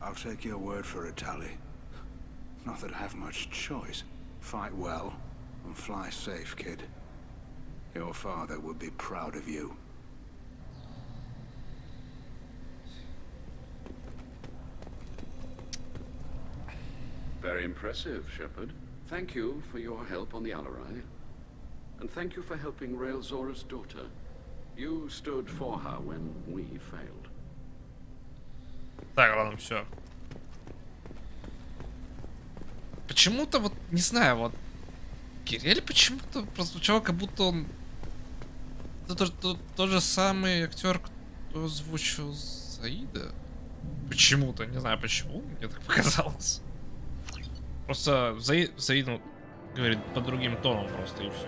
I'll take your word for it, Tali. Not that I have much choice. Fight well, and fly safe, kid. Your father would be proud of you. Very impressive, Shepard. Thank you for your help on the Alarai. And thank you for helping Rail Zora's daughter. You stood for her when we failed. Так, ладно, все. Почему-то вот, не знаю, вот Кирилл почему-то прозвучал, как будто он тот же самый актер, кто озвучил Заида. Почему-то, не знаю почему, мне так показалось. Просто Заид ну, говорит по другим тоном просто и все.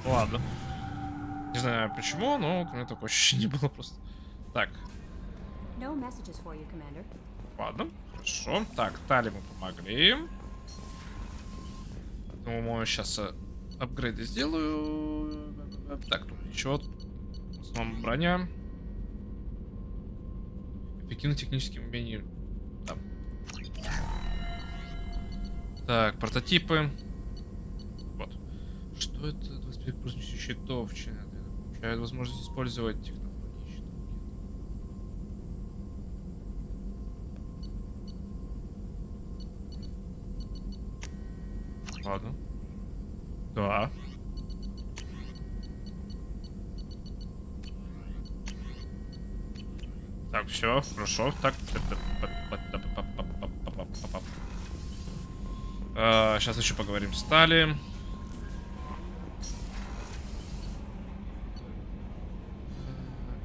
Ладно. Не знаю почему, но у меня такое ощущение было просто. Так. No messages for you, Commander. Ладно, хорошо. Так, Тали мы помогли. Думаю, сейчас апгрейды сделаю. Так, тут ничего. В основном броня. Эффективно технические умения. Да. Так, прототипы. Вот. Что это? 25 прочных щитов. Получает возможность использовать технологии. Ладно. Да. Так, все, хорошо. Так. Сейчас еще поговорим с Тали.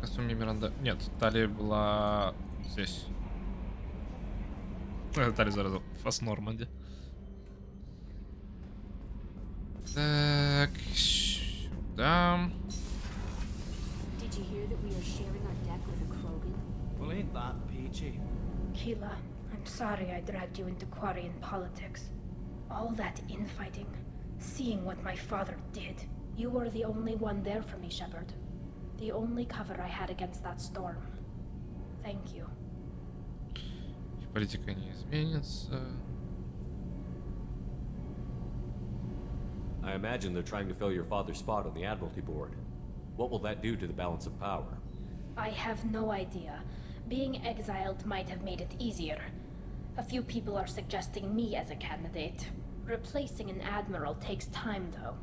Костюм не Миранда. Нет, Тали была здесь. Тали зараз в Норманде. Так, сюда. Did you hear that we are sharing our deck with a Krogan? Well, ain't that peachy? Keela, I'm sorry I dragged you into Quarian politics. All that infighting, seeing what my father did. You were the only one there for me, Shepard. The only cover I had against that storm. Thank you. Политика не изменится. I imagine they're trying to fill your father's spot on the Admiralty Board. What will that do to the balance of power? I have no idea. Being exiled might have made it easier. A few people are suggesting me as a candidate. Replacing an admiral takes time, though.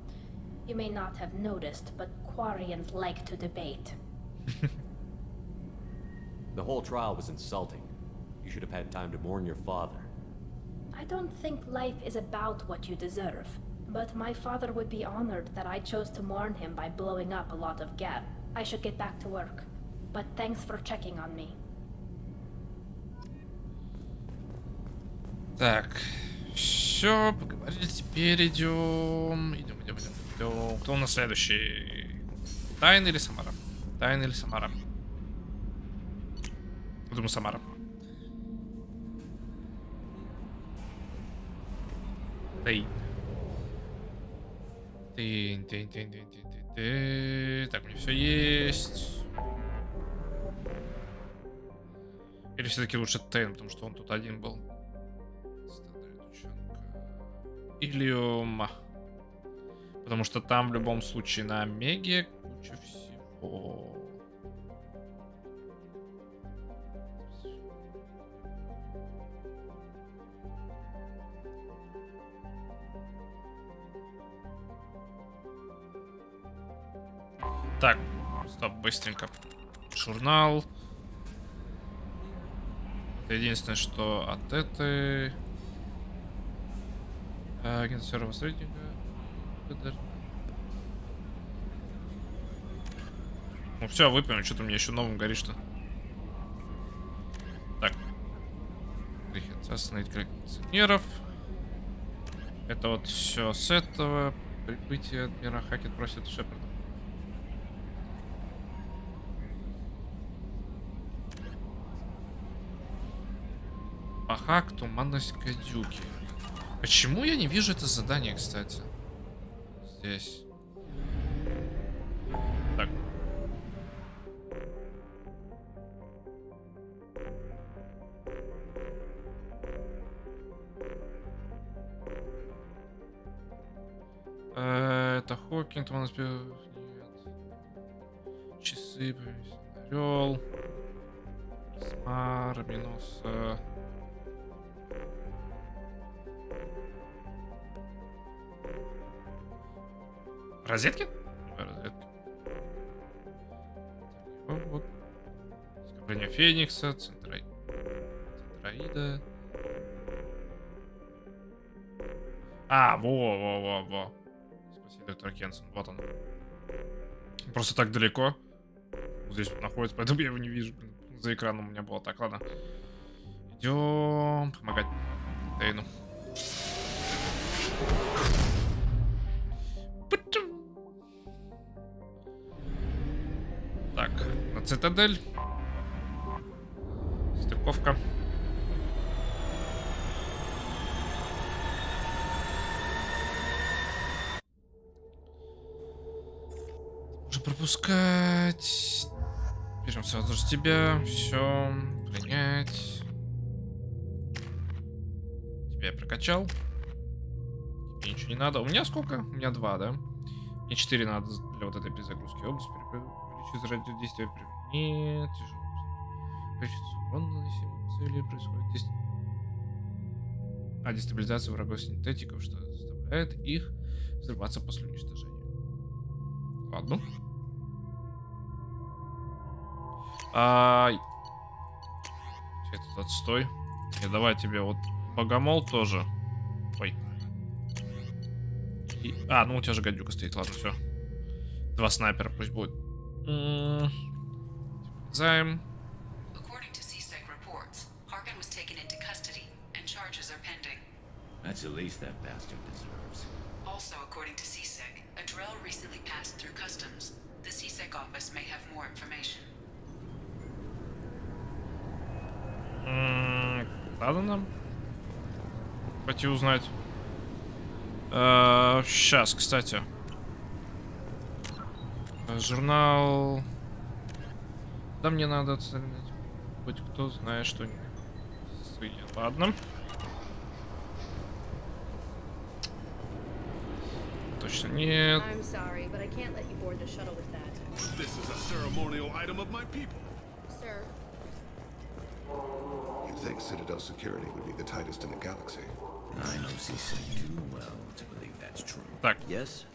You may not have noticed, but Quarians like to debate. The whole trial was insulting. You should have had time to mourn your father. I don't think life is about what you deserve. But my father would be honored that I chose to mourn him by blowing up a lot of gas. I should get back to work. But thanks for checking on me. Так, все, поговорили, теперь идем. Идем. Кто у нас следующий? Тайн или Самара? Тайн или Самара? Думаю, Самара. Тайн. Так, мне все есть. Или все-таки лучше Тайн, потому что он тут один был. Илиум. Потому что там в любом случае на Омеге куча всего. Так, стоп, быстренько. Журнал. Это единственное, что от этой... Агент серого посредника. Ну все, выпьем, что-то у меня еще новым горишь-то. Так. Остановить коллекционеров. Это вот все с этого. Прибытие адмира Хакет просит Шепарда. Ахак, туманность гадюки. Почему я не вижу это задание, кстати? Здесь. Так. Это Хокинг, туманность... Нет. Часы, орел. Смар, минус... Розетки? Розетки. Вот. Скопление Феникса, Центроида. А, во. Спасибо, доктор Кенсон. Вот он. Просто так далеко. Здесь вот находится, поэтому я его не вижу. Блин. За экраном у меня было так, ладно. Идем помогать Тейну. Так, на цитадель. Стыковка. Уже пропускать. Берем сразу же тебя. Все. Принять. Тебя я прокачал. Тебе ничего не надо. У меня сколько? У меня 2, да? Мне 4 надо для вот этой перезагрузки. Область увеличивает радиодействие. Нет, тяжело. Количество урона наносимых целей происходит здесь. Дестабилизация врагов синтетиков, что заставляет их взрываться после уничтожения. Ладно. Этот отстой. Не, давай тебе вот богомол тоже. Ой. Ну у тебя же гадюка стоит, ладно, все. 2 снайпера пусть будет. Займ. That's the least that bastard deserves. Also, according to CSEC, a Drell recently passed through customs. The CSEC office may have more information. Надо нам пойти узнать. Сейчас, кстати. Журнал. Да мне надо оценить. Хоть кто знает что-нибудь. Ладно. Точно нет. I'm sorry, but I can't let you board the shuttle with that. This is a ceremonial item of my people. Sir. You'd think Citadel security would be the tightest in the galaxy. I know CSEC too well to believe that's true. Так. Yes?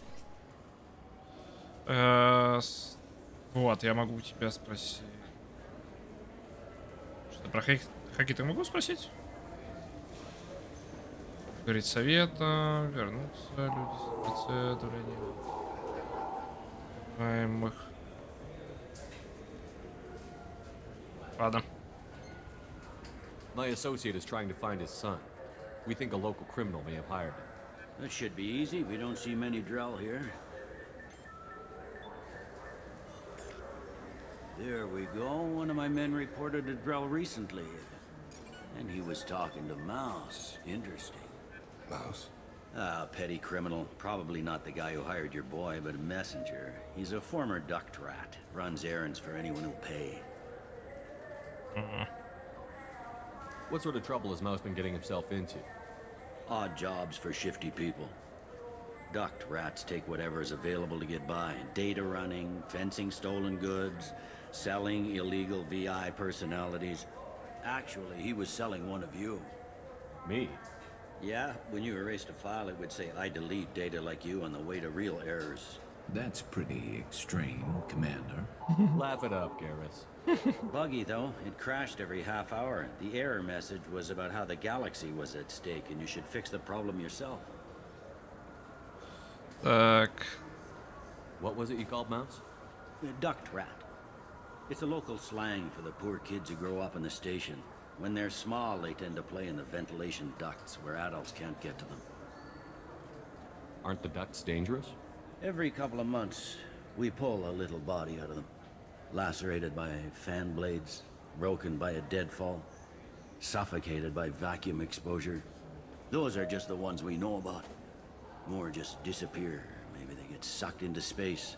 Вот, я могу у тебя спросить. Что про Хакита могу спросить? Говорить совета, вернуться, люди давление. Ладно. My associate is trying to find his son. We think a local criminal may have hired him. That should be easy. We don't see many Drell here. There we go. One of my men reported a Drell recently. And he was talking to Mouse. Interesting. Mouse? Ah, petty criminal. Probably not the guy who hired your boy, but a messenger. He's a former duct rat. Runs errands for anyone who'll pay. What sort of trouble has Mouse been getting himself into? Odd jobs for shifty people. Duct rats take whatever is available to get by. Data running, fencing stolen goods, selling illegal VI personalities. Actually, he was selling one of you. Me? Yeah, when you erased a file, it would say, I delete data like you on the way to real errors. That's pretty extreme, Commander. Laugh it up, Garrus. Buggy, though. It crashed every half hour. The error message was about how the galaxy was at stake, and you should fix the problem yourself. Так. What was it you called Mouse? The duct rat. It's a local slang for the poor kids who grow up in the station. When they're small, they tend to play in the ventilation ducts where adults can't get to them. Aren't the ducts dangerous? Every couple of months, we pull a little body out of them. Lacerated by fan blades, broken by a deadfall, suffocated by vacuum exposure. Those are just the ones we know about. More just disappear. Maybe they get sucked into space.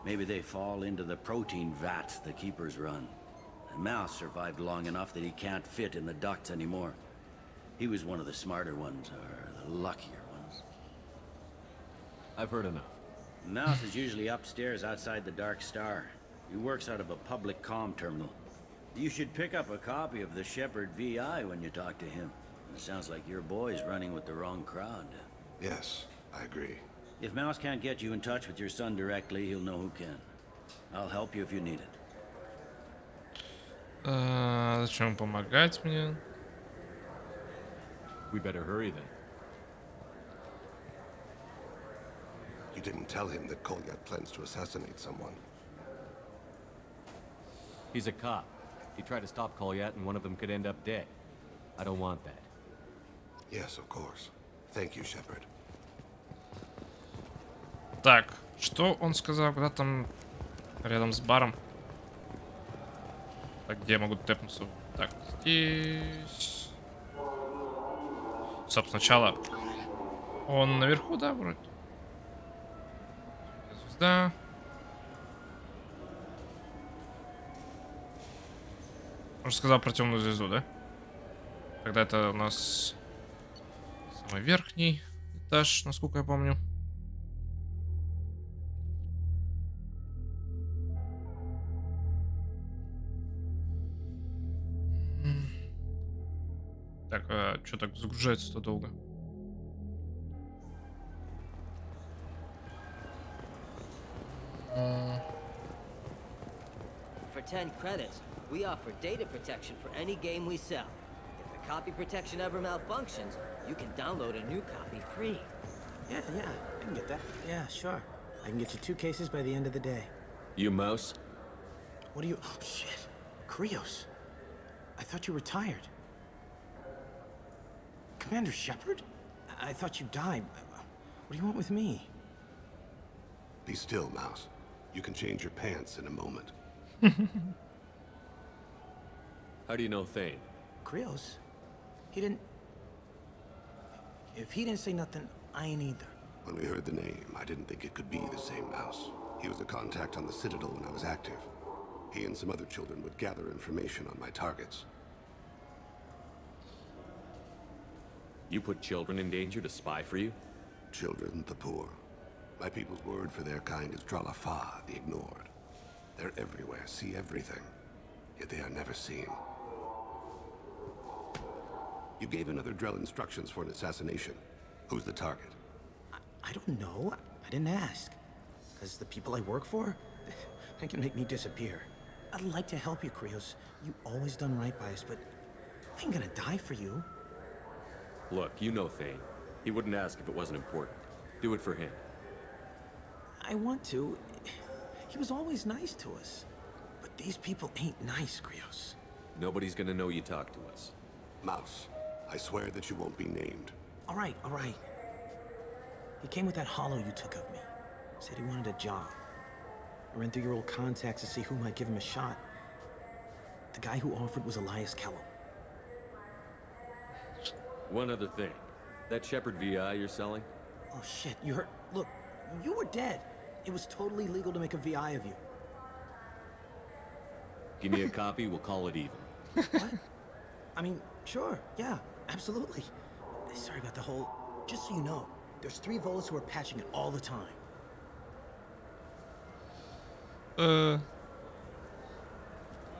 Maybe they fall into the protein vats the keepers run. And Mouse survived long enough that he can't fit in the ducts anymore. He was one of the smarter ones, or the luckier ones. I've heard enough. Mouse is usually upstairs outside the Dark Star. He works out of a public comm terminal. You should pick up a copy of the Shepherd VI when you talk to him. It sounds like your boy's running with the wrong crowd. Yes, I agree. If Mouse can't get you in touch with your son directly, he'll know who can. I'll help you if you need it. Зачем помогать мне? We better hurry then. You didn't tell him that Kolyat plans to assassinate someone. He's a cop. He tried to stop Kolyat and one of them could end up dead. I don't want that. Yes, of course. Thank you, Shepard. Так, что он сказал? Куда там рядом с баром? Так, где я могу тэпнуться? Так, здесь. Стоп, сначала. Он наверху, да, вроде? Звезда. Он же сказал про темную звезду, да? Тогда это у нас самый верхний этаж, насколько я помню. Так, а что так загружается-то долго? For 10 credits, we offer data protection for any game we sell. If the copy protection ever malfunctions, you can download a new copy free. Yeah, I can get that. Yeah, sure. I can get you 2 cases by the end of the day. You Mouse? What are you... Oh, shit. Krios. I thought you retired. Commander Shepard? I thought you died. What do you want with me? Be still, Mouse. You can change your pants in a moment. How do you know Thane? Krios? He didn't... If he didn't say nothing, I ain't either. When we heard the name, I didn't think it could be the same Mouse. He was a contact on the Citadel when I was active. He and some other children would gather information on my targets. You put children in danger to spy for you? Children, the poor. My people's word for their kind is Dralafa, the ignored. They're everywhere, see everything, yet they are never seen. You gave another Drell instructions for an assassination. Who's the target? I don't know. I didn't ask. Because the people I work for, they can make me disappear. I'd like to help you, Krios. You always done right by us, but I ain't gonna die for you. Look, you know Thane. He wouldn't ask if it wasn't important. Do it for him. I want to. He was always nice to us. But these people ain't nice, Krios. Nobody's gonna know you talk to us. Mouse, I swear that you won't be named. All right. He came with that hollow you took of me. Said he wanted a job. I ran through your old contacts to see who might give him a shot. The guy who offered was Elias Kellum. One other thing. That Shepard VI you're selling? Oh shit, you heard? Look, you were dead. It was totally legal to make a VI of you. Give me a copy, we'll call it even. What? I mean, sure, yeah, absolutely. Sorry about the whole... Just so you know, there's 3 Volus who are patching it all the time.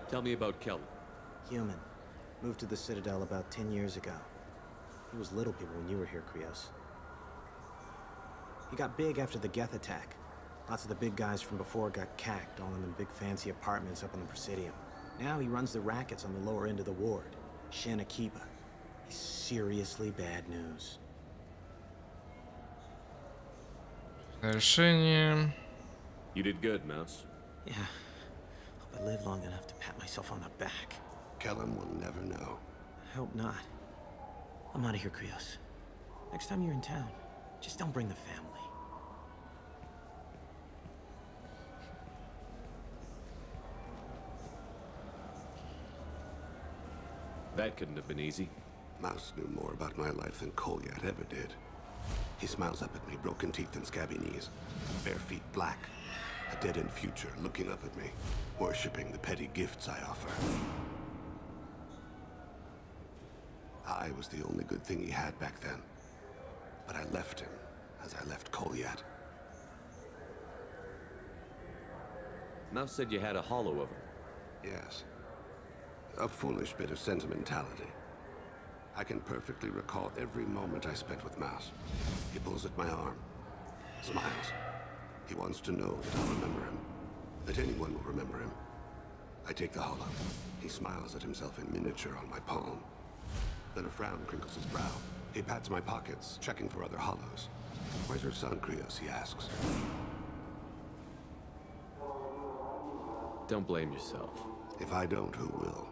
Tell me about Kellum. Human. Moved to the Citadel about 10 years ago. He was little people when you were here, Krios. He got big after the Geth attack. Lots of the big guys from before got cacked, all in them big fancy apartments up on the Presidium. Now he runs the rackets on the lower end of the ward. Shin Akiba. He's seriously bad news. Решение. You did good, Mouse. Yeah. Hope I live long enough to pat myself on the back. Kellum will never know. I hope not. I'm out of here, Krios. Next time you're in town, just don't bring the family. That couldn't have been easy. Mouse knew more about my life than Kolyat ever did. He smiles up at me, broken teeth and scabby knees. Bare feet black. A dead-end future looking up at me, worshipping the petty gifts I offer. I was the only good thing he had back then. But I left him, as I left Kolyat. Mouse said you had a hollow of him. Yes. A foolish bit of sentimentality. I can perfectly recall every moment I spent with Mouse. He pulls at my arm, smiles. He wants to know that I'll remember him, that anyone will remember him. I take the hollow. He smiles at himself in miniature on my palm. Then a frown crinkles his brow. He pats my pockets, checking for other hollows. Where's your son, Krios? He asks. Don't blame yourself. If I don't, who will?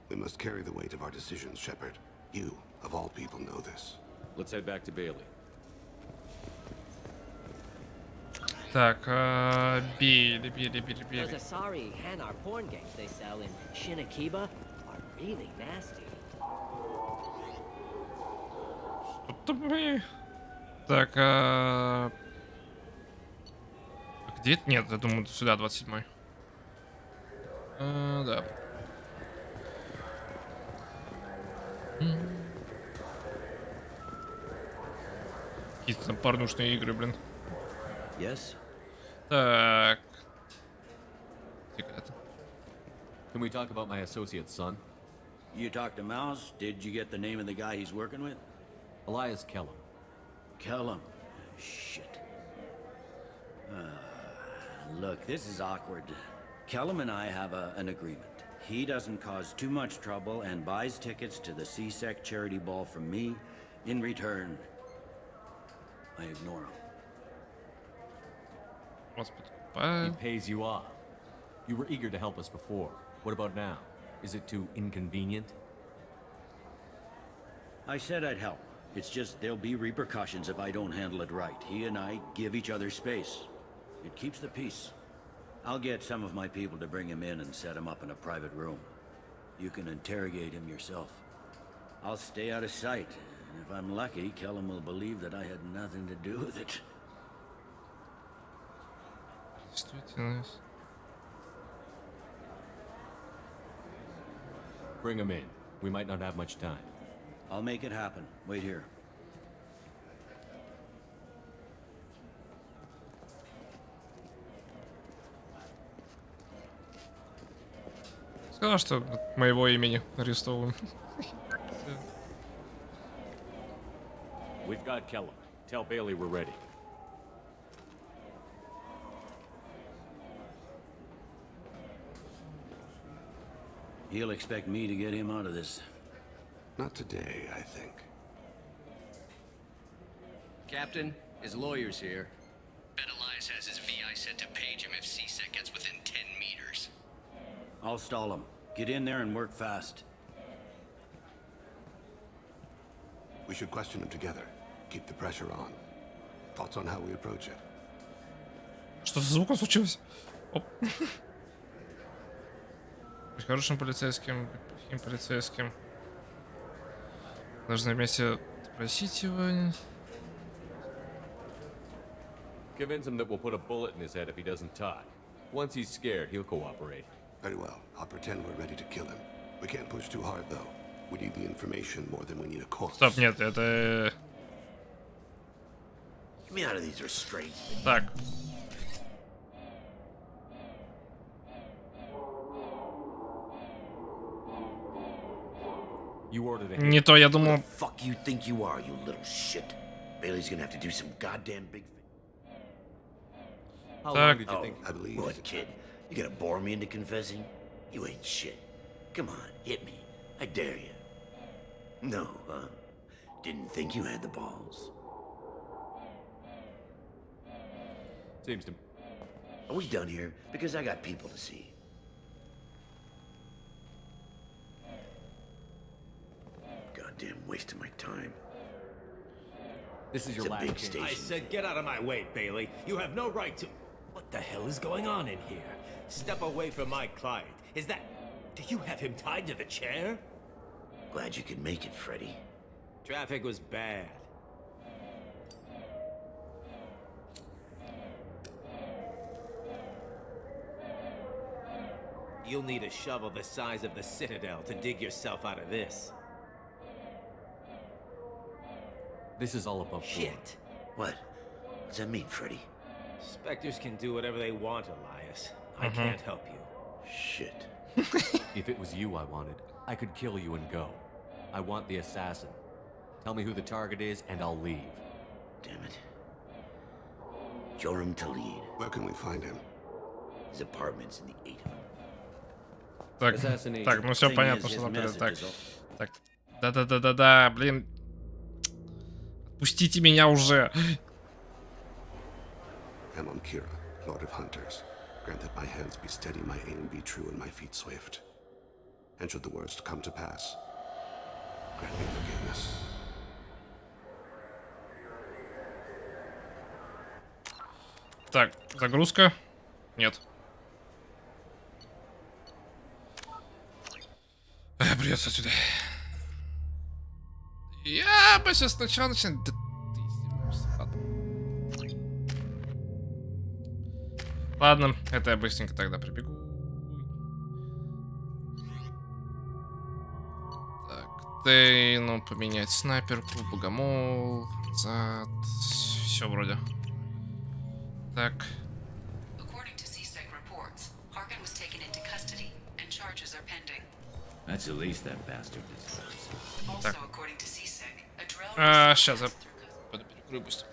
We must carry the weight of our decisions, Shepard. You, of all people, know this. Let's head back to Bailey. Так, Билли. Those Asari Hanar porn games they sell in Shin Akiba are really nasty. Так, где это? Нет, я думаю, сюда, 27-й. Да. Какие-то там порнушные игры, блин. Yes? Так. Тихо-то. Can we talk about my associate's son? You talked to Mouse? Did you get the name of the guy he's working with? Elias Kellum. Kellum. Shit. Look, this is awkward. Kellum and I have an agreement. He doesn't cause too much trouble and buys tickets to the C-Sec charity ball from me. In return, I ignore him. He pays you off. You were eager to help us before. What about now? Is it too inconvenient? I said I'd help. It's just there'll be repercussions if I don't handle it right. He and I give each other space. It keeps the peace. I'll get some of my people to bring him in and set him up in a private room. You can interrogate him yourself. I'll stay out of sight, and if I'm lucky, Kellum will believe that I had nothing to do with it. Bring him in. We might not have much time. I'll make it happen. Wait here. Сказал, что от моего имени арестовываем. We've got Kellum. Tell Bailey we're ready. He'll expect me to get him out of this. Not today, I think. Captain, his lawyer's here. Bet Elias has his VI set to page him if C-Sec gets within 10 meters. I'll stall him. Get in there and work fast. We should question him together. Keep the pressure on. Thoughts on how we approach it? Что за звуком случилось? Оп. Быть хорошим полицейским, быть плохим полицейским. Должны вместе спросить его. Convince him that we'll put a bullet in his head if he doesn't talk. Once he's scared, he'll cooperate. Very well. I'll pretend we're ready to kill him. We can't push too hard, though. We need the information more than we need a corpse. Стоп, нет, это... Get me out of these restraints. Так. Не то, я думал... Fuck you think you are, you little shit. Bailey's gonna have to do some goddamn big thing. How long did you think? I believe. What, kid? You gonna bore me into confessing? You ain't shit. Come on, hit me. I dare you. No, huh? Didn't think you had the balls. Seems to... Are we done here? Because I got people to see. Goddamn waste of my time. This is your It's a last big chance. station. I said get out of my way, Bailey. You have no right to... What the hell is going on in here? Step away from my client. Is that... Do you have him tied to the chair? Glad you could make it, Freddy. Traffic was bad. You'll need a shovel the size of the Citadel to dig yourself out of this. This is all above board. Shit! What? What's that mean, Freddy? Spectres can do whatever they want, Elias. I can't help you. Shit. If it was you I wanted, I could kill you and go. I want the assassin. Tell me who the target is, and I'll leave. Damn it. Joram Talid. Where can we find him? His apartment's in the 800. Так, ну все понятно, что нам придется. Так, да-да-да-да-да, блин. Отпустите меня уже. Amon Kira, Lord of Hunters. Grant that my hands be steady, my aim be true, and my feet swift. And should the worst come to pass, grant me forgiveness. Так, загрузка. Нет. Придется сюда. Я бы сейчас сначала начинаю... Да ты издеваешься. Ладно, это я быстренько тогда прибегу. Так, ты, ну, поменять снайперку, богомол, назад, все вроде. Так. That's the least that bastard deserves. Так. Сейчас я пойду перекурю быстро.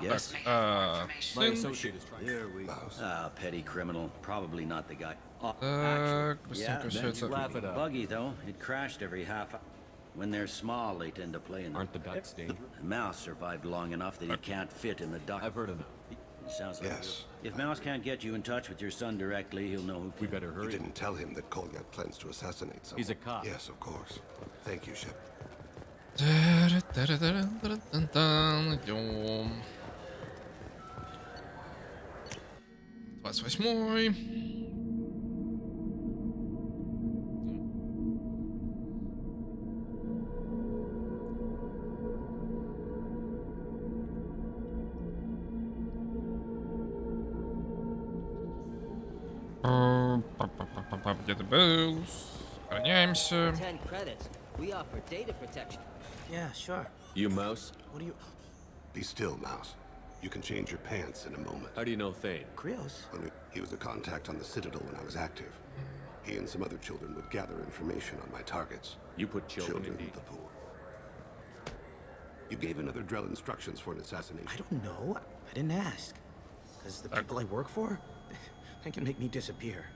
Yes? My associate is trying. There we go. Ah, petty criminal. Probably not the guy. Так, Yeah, быстренько все это. Laugh it up. Buggy, though. It crashed every half hour. When they're small, they tend to play in Aren't the ducks dangerous? Mouse survived long enough that he can't fit in the duck. I've heard enough. Sounds like Yes. If Mouse can't get you in touch with your son directly, he'll know who. We better hurry. You didn't tell him that Kolyak plans to assassinate someone. He's a cop. Yes, of course. Thank you, Shep. Идем. 28-й. Где ты был? Сохраняемся. 10 credits. We offer data protection. Yeah, sure. You Mouse? What do you... Be still, Mouse. You can change your pants in a moment. How do you know Thane? Krios? He was a contact on the Citadel when I was active. He and some other children would gather information on my targets. You put children in of the pool. You gave another Drell instructions for an assassination. I don't know. I didn't ask. Because the people I work for, they can make me disappear.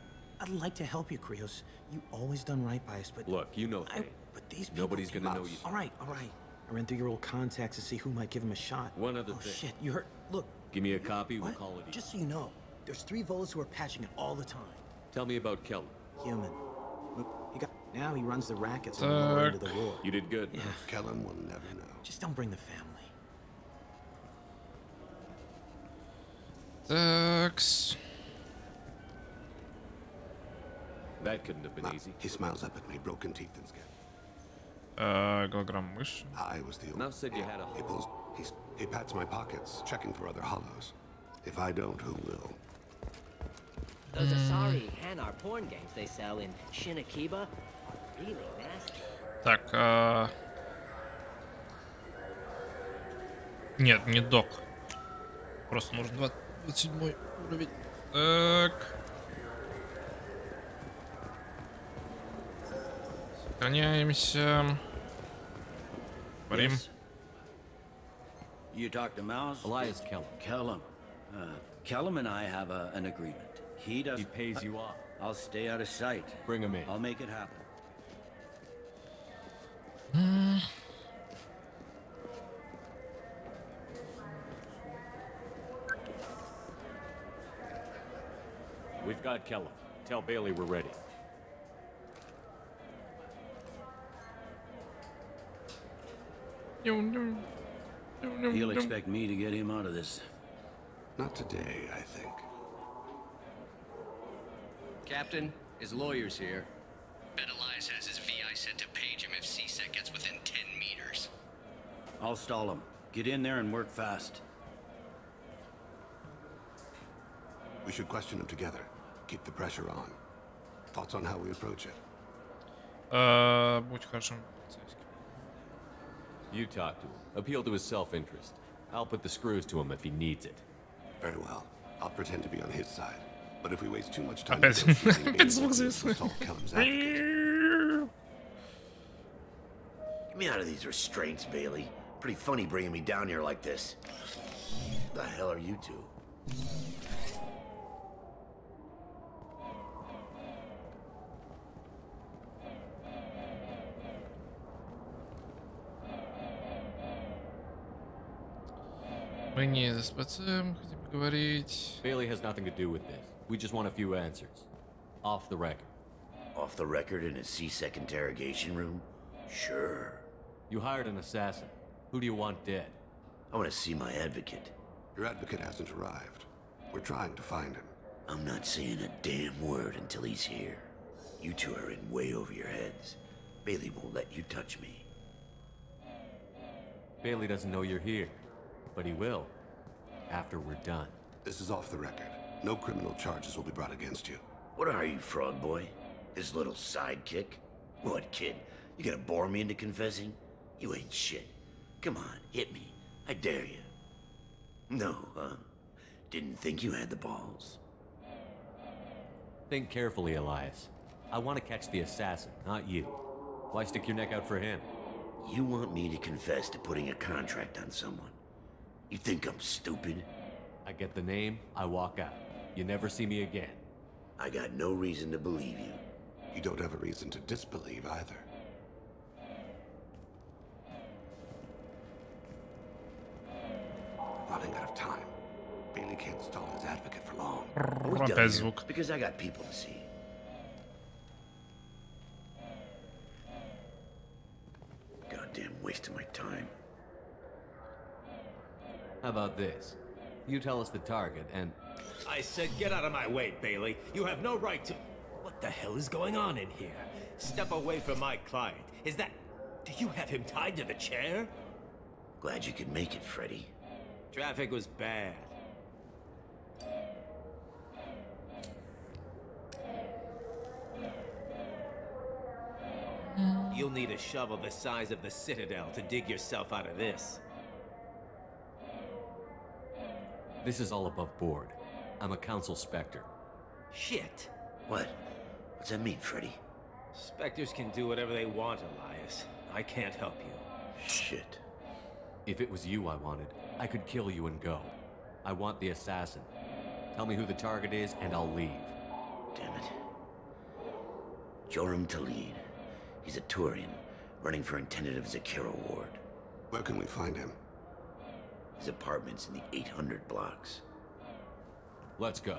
I'd like to help you, Krios. You always done right by us, but... Look, you know Thane. But these people... Nobody's gonna know you. All right, all right. I ran through your old contacts to see who might give him a shot. One other oh, thing. Shit, you heard... Look. Give me a copy, we'll What? call it even. Just so you know, there's 3 Volas who are patching it all the time. Tell me about Kellen. Human. Now he runs the rackets on the lower end of the war. You did good. Yeah. Kellen will never know. Just don't bring the family. Такс. That couldn't have been easy. He smiles up at me, broken teeth and skin. Голограмм мыши. I was the Mouse said you had a He pats my pockets, checking for other hollows. If I don't, who will? Those Asari Hanar porn games they sell in Shinakiba are really nasty. Так, нет, не док. Просто нужен 27 уровень. Так. Сохраняемся. Говорим. Yes. You talk to Mouse? Elias Kellum. Kellum. Kellum and I have an agreement. He does. He pays you off. I'll stay out of sight. Bring him in. I'll make it happen. We've got Kellum. Tell Bailey we're ready. He'll expect me to get him out of this. Not today, I think. Captain, his lawyer's here. Bet Elias has his VI set to page him if CSEC gets within 10 meters. I'll stall him. Get in there and work fast. We should question him together. Keep the pressure on. Thoughts on how we approach it? Будь хорошим полицейским. You talk to him. Appeal to his self-interest. I'll put the screws to him if he needs it. Very well. I'll pretend to be on his side. But if we waste too much time Опять. Опять звук завис. Get me out of these restraints, Bailey. Pretty funny bringing me down here like this. The hell are you two? Мы не с ПЦМ хотим поговорить. Bailey has nothing to do with this. We just want a few answers. Off the record. Off the record in a CSEC interrogation room? Sure. You hired an assassin. Who do you want dead? I want to see my advocate. Your advocate hasn't arrived. We're trying to find him. I'm not saying a damn word until he's here. You two are in way over your heads. Bailey won't let you touch me. Bailey doesn't know you're here. But he will. After we're done. This is off the record. No criminal charges will be brought against you. What are you, frog boy? His little sidekick? What, kid? You gonna bore me into confessing? You ain't shit. Come on, hit me. I dare you. No, huh? Didn't think you had the balls. Think carefully, Elias. I want to catch the assassin, not you. Why stick your neck out for him? You want me to confess to putting a contract on someone? You think I'm stupid? I get the name, I walk out. You never see me again. I got no reason to believe you. You don't have a reason to disbelieve either. Running out of time. Bailey can't stall his advocate for long. We done Опять here звук. because I got people to see. Goddamn waste of my time. How about this? You tell us the target, and... I said get out of my way, Bailey. You have no right to... What the hell is going on in here? Step away from my client. Is that... Do you have him tied to the chair? Glad you could make it, Freddy. Traffic was bad. You'll need a shovel the size of the Citadel to dig yourself out of this. This is all above board. I'm a council specter. Shit. What? What's that mean, Freddy? Spectres can do whatever they want, Elias. I can't help you. Shit. If it was you I wanted, I could kill you and go. I want the assassin. Tell me who the target is, and I'll leave. Damn it. Joram Talid. He's a Turian, running for intendant of Zakira Ward. Where can we find him? His apartment's in the 800 blocks. Let's go.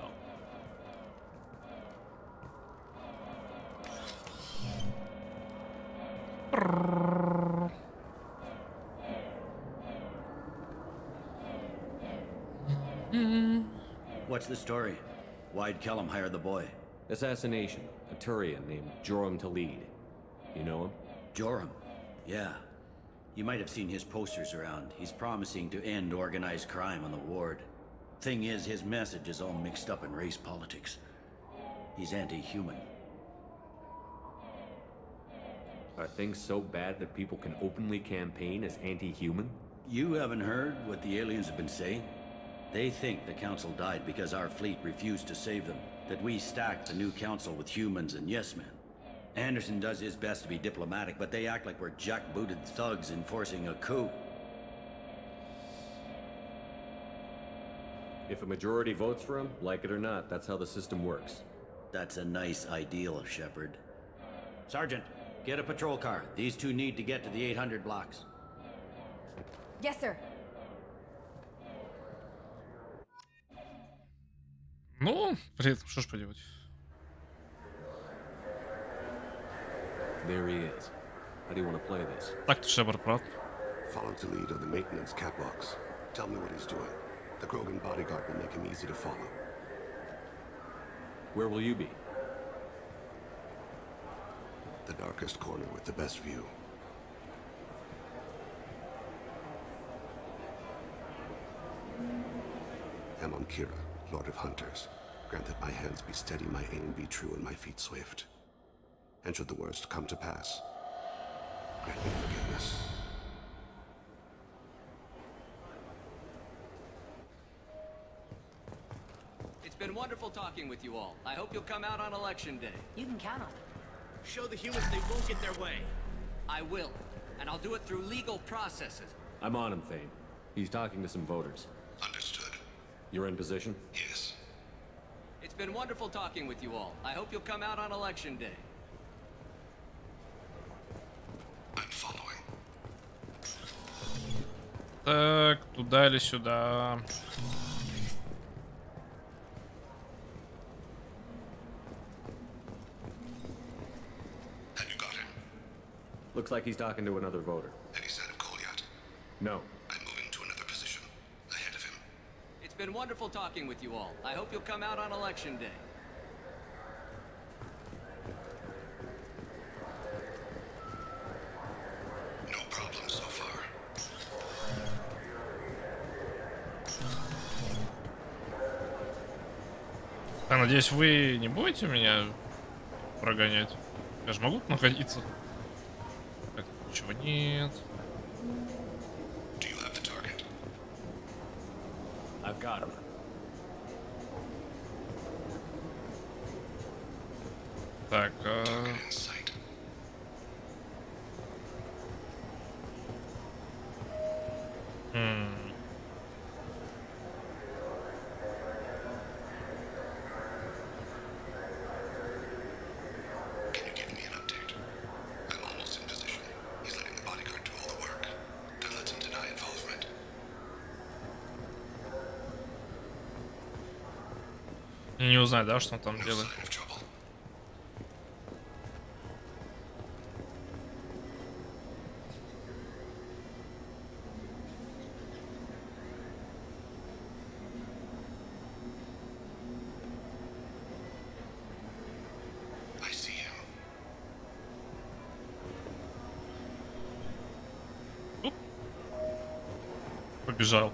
What's the story? Why'd Kellum hire the boy? Assassination. A Turian named Joram Talid. You know him? Joram? Yeah. You might have seen his posters around. He's promising to end organized crime on the ward. Thing is, his message is all mixed up in race politics. He's anti-human. Are things so bad that people can openly campaign as anti-human? You haven't heard what the aliens have been saying? They think the council died because our fleet refused to save them. That we stacked the new council with humans and yes-men. Anderson does his best to be diplomatic, but they act like we're jackbooted thugs enforcing a coup. If a majority votes for him, like it or not, that's how the system works. That's a nice ideal, Shepard. Sergeant, get a patrol car. These two need to get to the 800 blocks. Yes, sir. Ну, при этом, что ж поделать? There he is. How do you want to play this? Так-то Шепард прав. Follow the lead on the maintenance catwalks. Tell me what he's doing. The Krogan bodyguard will make him easy to follow. Where will you be? The darkest corner with the best view. Amon Kira, Lord of Hunters. Grant that my hands be steady, my aim be true, and my feet swift. And should the worst come to pass, grant me forgiveness. It's been wonderful talking with you all. I hope you'll come out on election day. You can count on it. Show the humans they won't get their way. I will, and I'll do it through legal processes. I'm on him, Thane. He's talking to some voters. Understood. You're in position? Yes. It's been wonderful talking with you all. I hope you'll come out on election day. I'm following. Так, туда или сюда? Have you got him? Looks like he's talking to another voter. Any sign of Goliath? No. I'm moving to another position. Ahead of him. It's been wonderful talking with you all. I hope you'll come out on election day. No problem so far. А, надеюсь, вы не будете меня прогонять? Я же могу находиться? Так, ничего нет. Do you have the target? I've got him. Так, Target in sight. И не узнать, да, что он там делает. Побежал.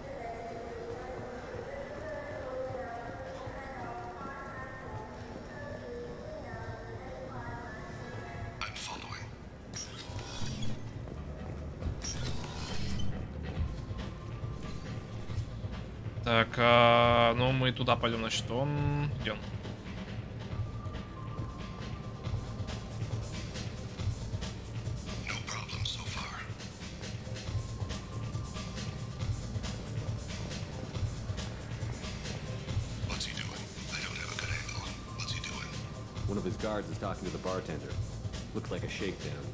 Так, ну мы туда пойдем, значит, он... Где он? One of his guards is talking to the bartender. Looks like a shakedown.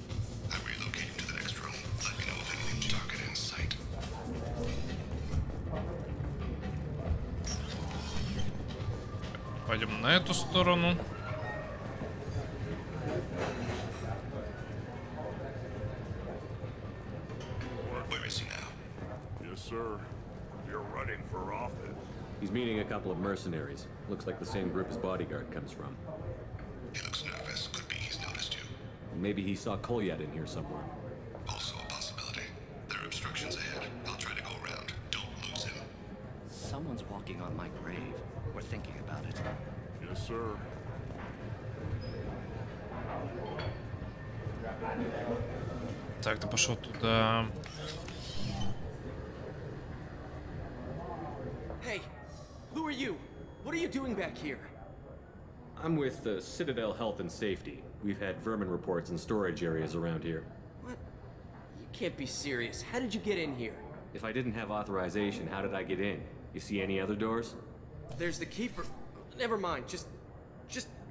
I'm relocating to the next room. Let me know if anything's target in sight. Пойдем на эту сторону. Where is he now? Yes, sir. You're running for office. He's meeting a couple of mercenaries. Looks like the same group his bodyguard comes from. He looks nervous. Could be he's noticed you. Maybe he saw Kolyat in here somewhere. Also a possibility. There are obstructions ahead. I'll try to go around. Don't lose him. Someone's walking on my grave. We're thinking about it. Yes, sir. Так, ты пошел туда. Hey, who are you? What are you doing back here? I'm with the Citadel Health and Safety. We've had vermin reports in storage areas around here. What? You can't be serious. How did you get in here? If I didn't have authorization, how did I get in? You see any other doors? There's the keeper. Never mind. Just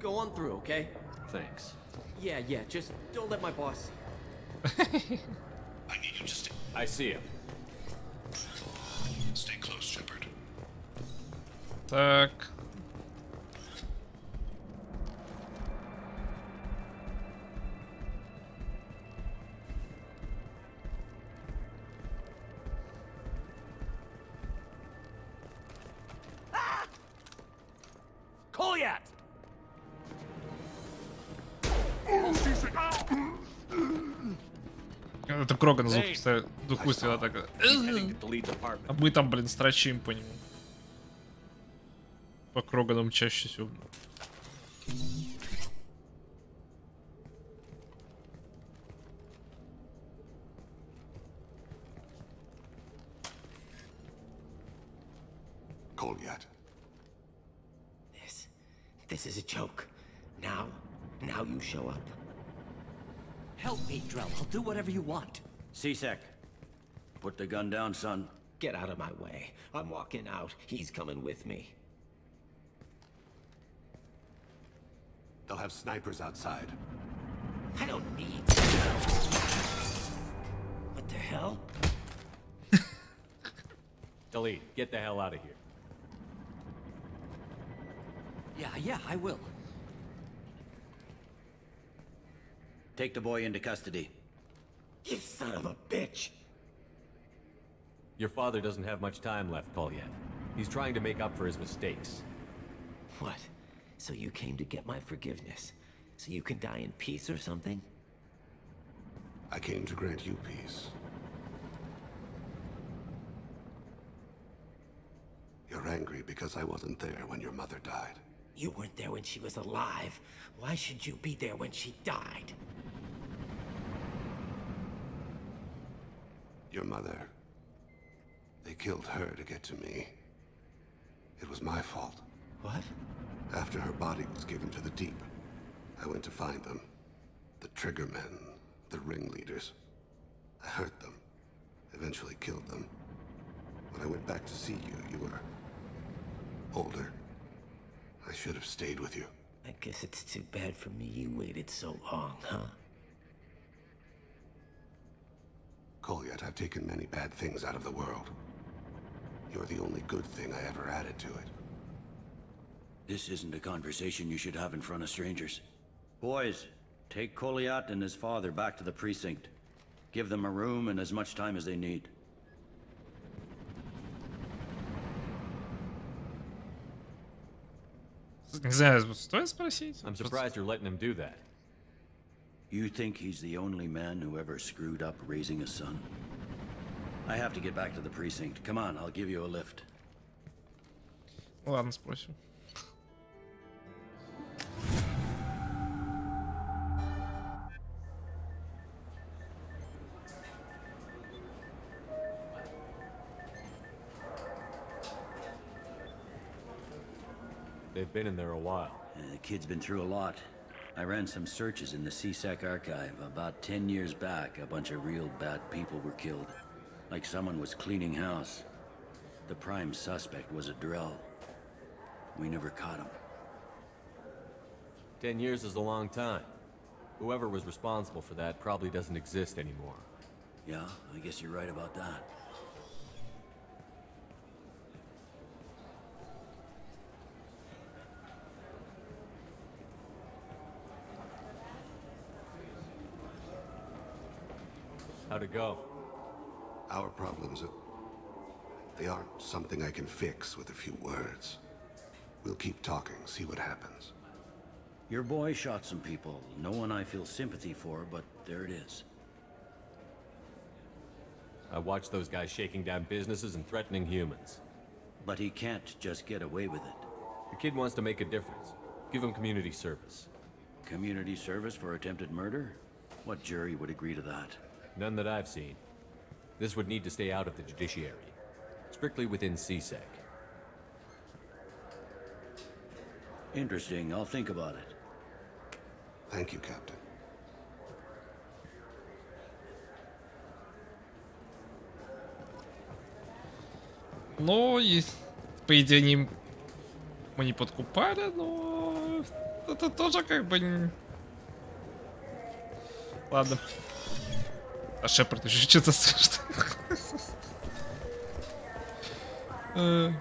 go on through, okay? Thanks. Yeah, just don't let my boss see. I need you to stay. I see him. Stay close, Shepard. Так. Kolyat! Это Кроган звук допустила так. А мы там, блин, строчим по нему. По Кроганам чаще всего. Kolyat. This is a joke. Now you show up. Help me, Drell. I'll do whatever you want. C-Sec, put the gun down, son. Get out of my way. I'm walking out. He's coming with me. They'll have snipers outside. I don't need... What the hell? Delete. Get the hell out of here. Yeah, I will. Take the boy into custody. You son of a bitch! Your father doesn't have much time left, Kolyat. He's trying to make up for his mistakes. What? So you came to get my forgiveness? So you can die in peace or something? I came to grant you peace. You're angry because I wasn't there when your mother died. You weren't there when she was alive. Why should you be there when she died? Your mother... They killed her to get to me. It was my fault. What? After her body was given to the Deep, I went to find them. The Triggermen, the ringleaders. I hurt them. Eventually killed them. When I went back to see you, you were... older. I should have stayed with you. I guess it's too bad for me you waited so long, huh? Kolyat, I've taken many bad things out of the world. You're the only good thing I ever added to it. This isn't a conversation you should have in front of strangers. Boys, take Koliat and his father back to the precinct. Give them a room and as much time as they need. Не знаю, стоит спросить? I'm surprised you're letting him do that. You think he's the only man who ever screwed up raising a son? I have to get back to the precinct. Come on, I'll give you a lift. Ладно, спросим. They've been in there a while. The kid's been through a lot. I ran some searches in the CSEC archive. About 10 years back, a bunch of real bad people were killed. Like someone was cleaning house. The prime suspect was a Drell. We never caught him. 10 years is a long time. Whoever was responsible for that probably doesn't exist anymore. Yeah, I guess you're right about that. How'd it go? Our problems, they aren't something I can fix with a few words. We'll keep talking, see what happens. Your boy shot some people. No one I feel sympathy for, but there it is. I watched those guys shaking down businesses and threatening humans. But he can't just get away with it. The kid wants to make a difference. Give him community service. Community service for attempted murder? What jury would agree to that? None that I've seen. This would need to stay out of the judiciary. Strictly within CSEC. Interesting. I'll think about it. Thank you, Captain. Ну, и, по идее, мы не подкупали, но это тоже как бы... Ладно. А Шепард еще что-то слышит. Ну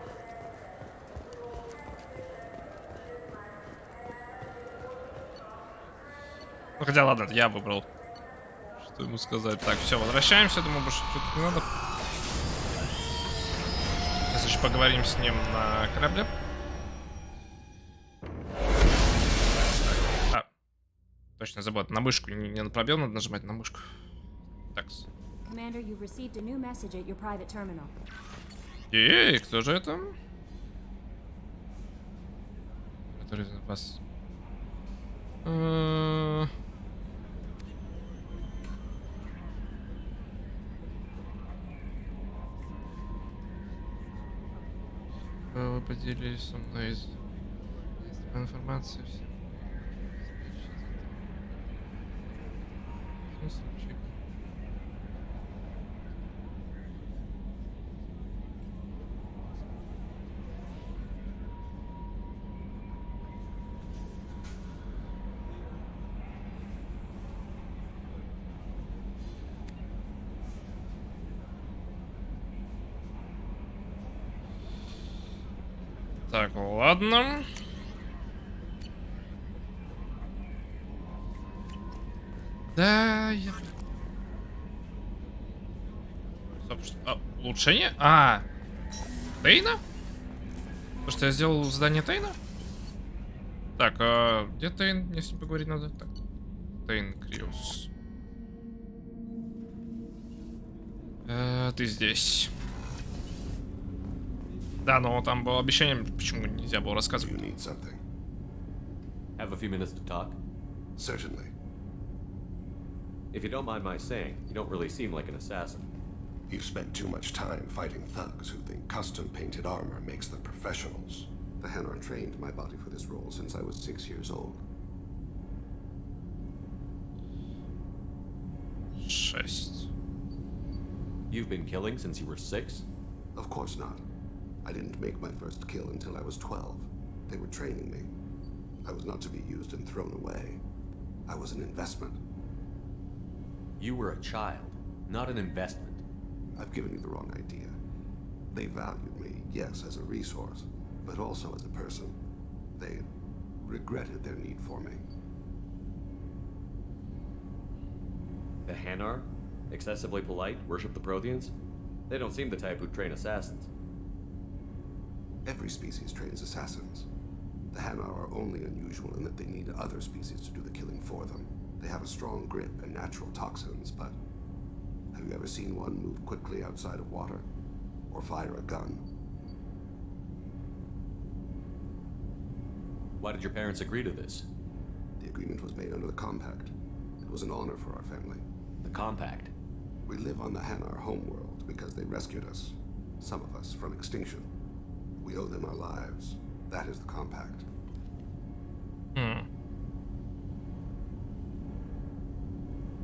хотя ладно, я выбрал, что ему сказать. Так, все, возвращаемся, думаю, больше что-то не надо. Сейчас еще поговорим с ним на корабле. А, точно забыл, на мышку, не на пробел надо нажимать, на мышку. Такс. Commander, you've received a new message at your private terminal. Эй, кто же это? Который из вас... Вы поделились со мной информацией. Так, ладно. Да, я... Стоп, что? А, улучшение? А, Тейна? То, что я сделал задание Тейна? Так, а где Тейн, если поговорить надо? Так, Тейн Криус. Ты здесь. Да, но там было обещание, почему нельзя было рассказывать. You need something? Have a few minutes to talk? Certainly. If you don't mind my saying, you don't really seem like an assassin. You've spent too much time fighting thugs who think custom-painted armor makes them professionals. The Henron trained my body for this role since I was 6 years old. 6. You've been killing since you were 6? Of course not. I didn't make my first kill until I was 12. They were training me. I was not to be used and thrown away. I was an investment. You were a child, not an investment. I've given you the wrong idea. They valued me, yes, as a resource, but also as a person. They regretted their need for me. The Hanar? Excessively polite? Worship the Protheans? They don't seem the type who'd train assassins. Every species trains assassins. The Hanar are only unusual in that they need other species to do the killing for them. They have a strong grip and natural toxins, but have you ever seen one move quickly outside of water? Or fire a gun? Why did your parents agree to this? The agreement was made under the Compact. It was an honor for our family. The Compact? We live on the Hanar homeworld because they rescued us. Some of us from extinction. We owe them our lives. That is the Compact.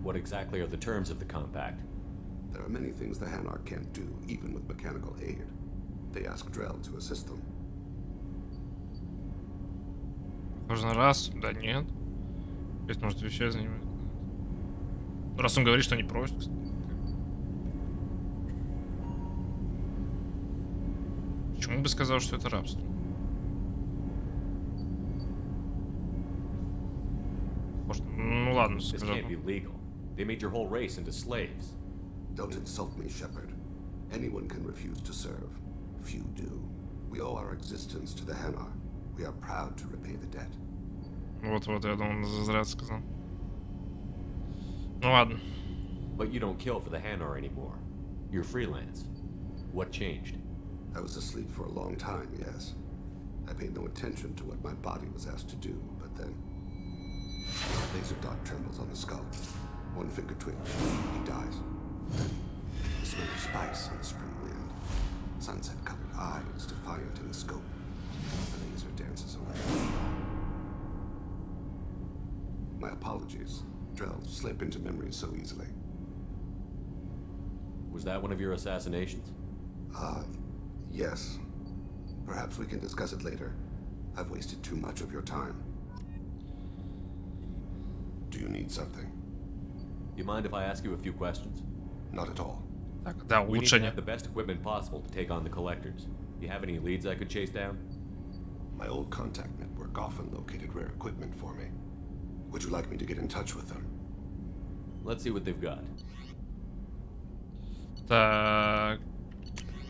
What exactly are the terms of the Compact? There are many things the Hanar can't do, even with mechanical aid. They ask Drell to assist them. Можно раз, да нет. То есть может вещать занимать. Раз он говорит, что не просит, кстати. Почему бы сказал, что это рабство? Может, ну ладно, сказал. They made your whole race into slaves. Don't insult me, Shepard. Anyone can refuse to serve. Few do. We owe our existence to the Hanar. We are proud to repay the debt. Вот-вот, я думал, зря сказал. Ну ладно. But you don't kill for the Hanar anymore. You're freelance. What changed? I was asleep for a long time, yes. I paid no attention to what my body was asked to do, but then... A laser dot trembles on the skull. One finger twitch. He dies. Then, the smell of spice on the spring wind. Sunset-colored eyes defiant in the scope. The laser dances away. My apologies. Drell slip into memory so easily. Was that one of your assassinations? Yes. Perhaps we can discuss it later. I've wasted too much of your time. Do you need something? You mind if I ask you a few questions? Not at all. Так, да, We need to улучшение. have the best equipment possible to take on the collectors. Do you have any leads I could chase down? My old contact network often located rare equipment for me. Would you like me to get in touch with them? Let's see what they've got. Так.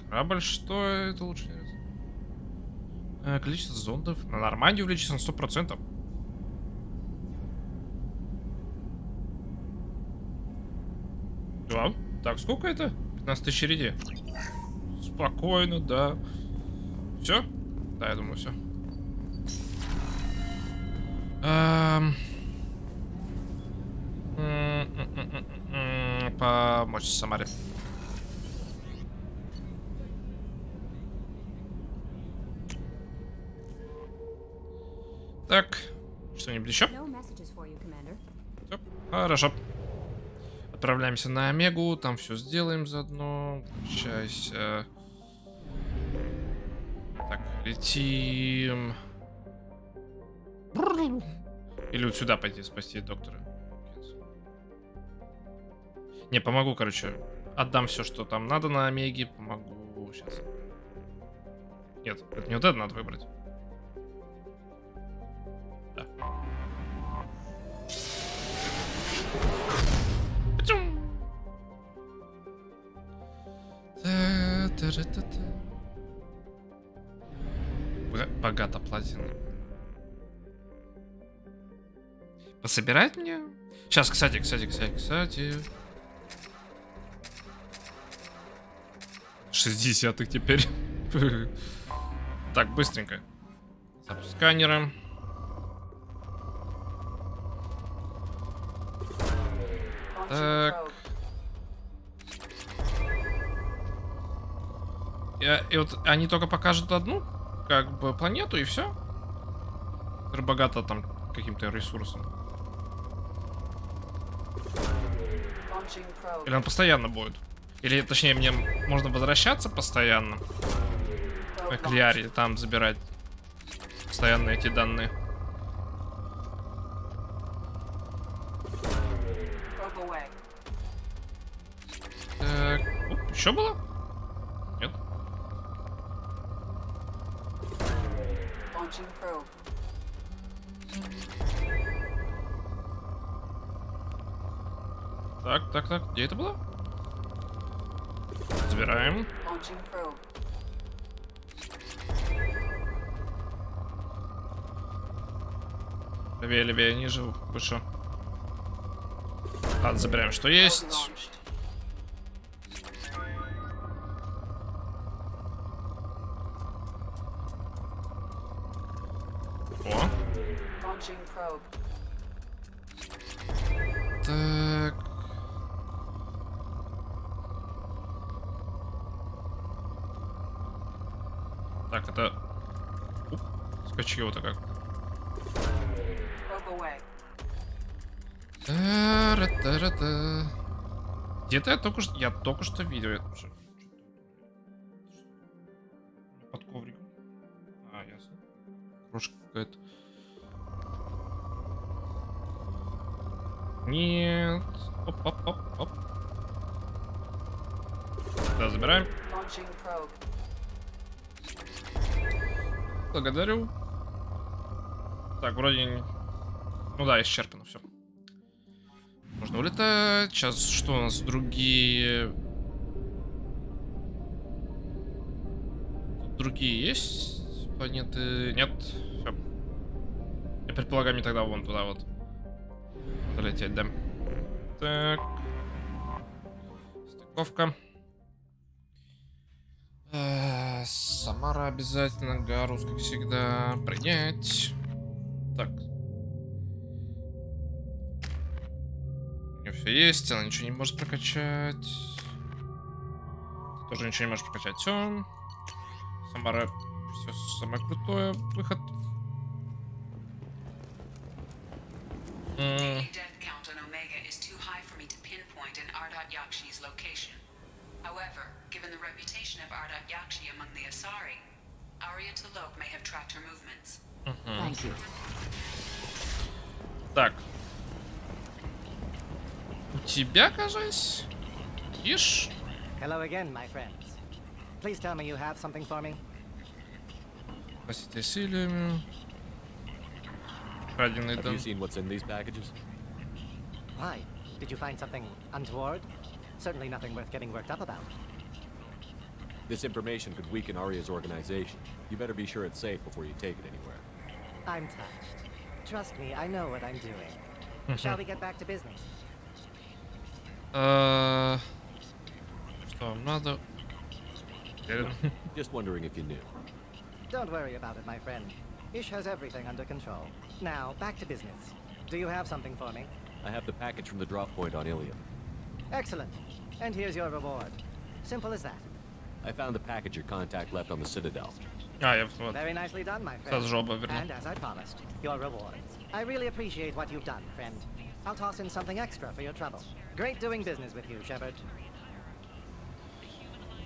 Корабль, что это лучше? Количество зондов. На Нормандию увеличится на 100%. Да. Так, сколько это? 15 тысяч реде. Спокойно, да. Все? Да, я думаю, все. Помочь Самаре. Так, что-нибудь еще? Всё, хорошо. Отправляемся на Омегу, там все сделаем заодно. Включайся. Так, летим. Или вот сюда пойти спасти доктора. Не, помогу, короче. Отдам все, что там надо на Омеге. Помогу сейчас. Нет, это не вот это надо выбрать. Да. Богато платина. Пособирать мне? Сейчас, кстати. 60-х теперь. Так, быстренько. Сканером. Так. И вот они только покажут одну, как бы, планету, и все. Которая богата там каким-то ресурсом. Или он постоянно будет? Или, точнее, мне можно возвращаться постоянно к Лиаре, там забирать постоянно эти данные. Так, еще было? Нет. Так, где это было? Забираем. Левее, левее, ниже, выше. Ладно, забираем, что есть. О. Так. Так, это... Скачки-то как. Та-ра-та-ра-та. Где-то я только что видел это уже. Под ковриком. А, ясно. Крошка какая-то. Нет. Оп. Да, забираем. Благодарю. Так, вроде... Ну да, исчерпано все. Можно улетать. Сейчас что у нас? Другие... Тут другие есть планеты? Нет. Все. Я предполагаю, мне тогда вон туда вот полететь, да. Так. Стыковка. Самара обязательно. Гарус, как всегда. Принять. Так. У нее все есть, она ничего не может прокачать. Ты тоже ничего не можешь прокачать. Все. Самара, все самое крутое. Выход. However, given the reputation of Ardat Yakshi among the Asari, Arya T'Loak may have tracked her movements. Thank you. Так. У тебя, кажется, ишь. Hello again, my friends. Please tell me you have something for me. Спасите силами. Краденый Have you seen what's in these packages? Why? Did you find something untoward? Certainly nothing worth getting worked up about. This information could weaken Arya's organization. You better be sure it's safe before you take it anywhere. I'm touched. Trust me, I know what I'm doing. Shall we get back to business? Что вам надо? Just wondering if you knew. Don't worry about it, my friend. Ish has everything under control. Now, back to business. Do you have something for me? I have the package from the drop point on Ilium. Excellent. And here's your reward. Simple as that. I found the package your contact left on the Citadel. Very nicely done, my friend. And as I promised, your reward. I really appreciate what you've done, friend. I'll toss in something extra for your trouble. Great doing business with you, Shepard.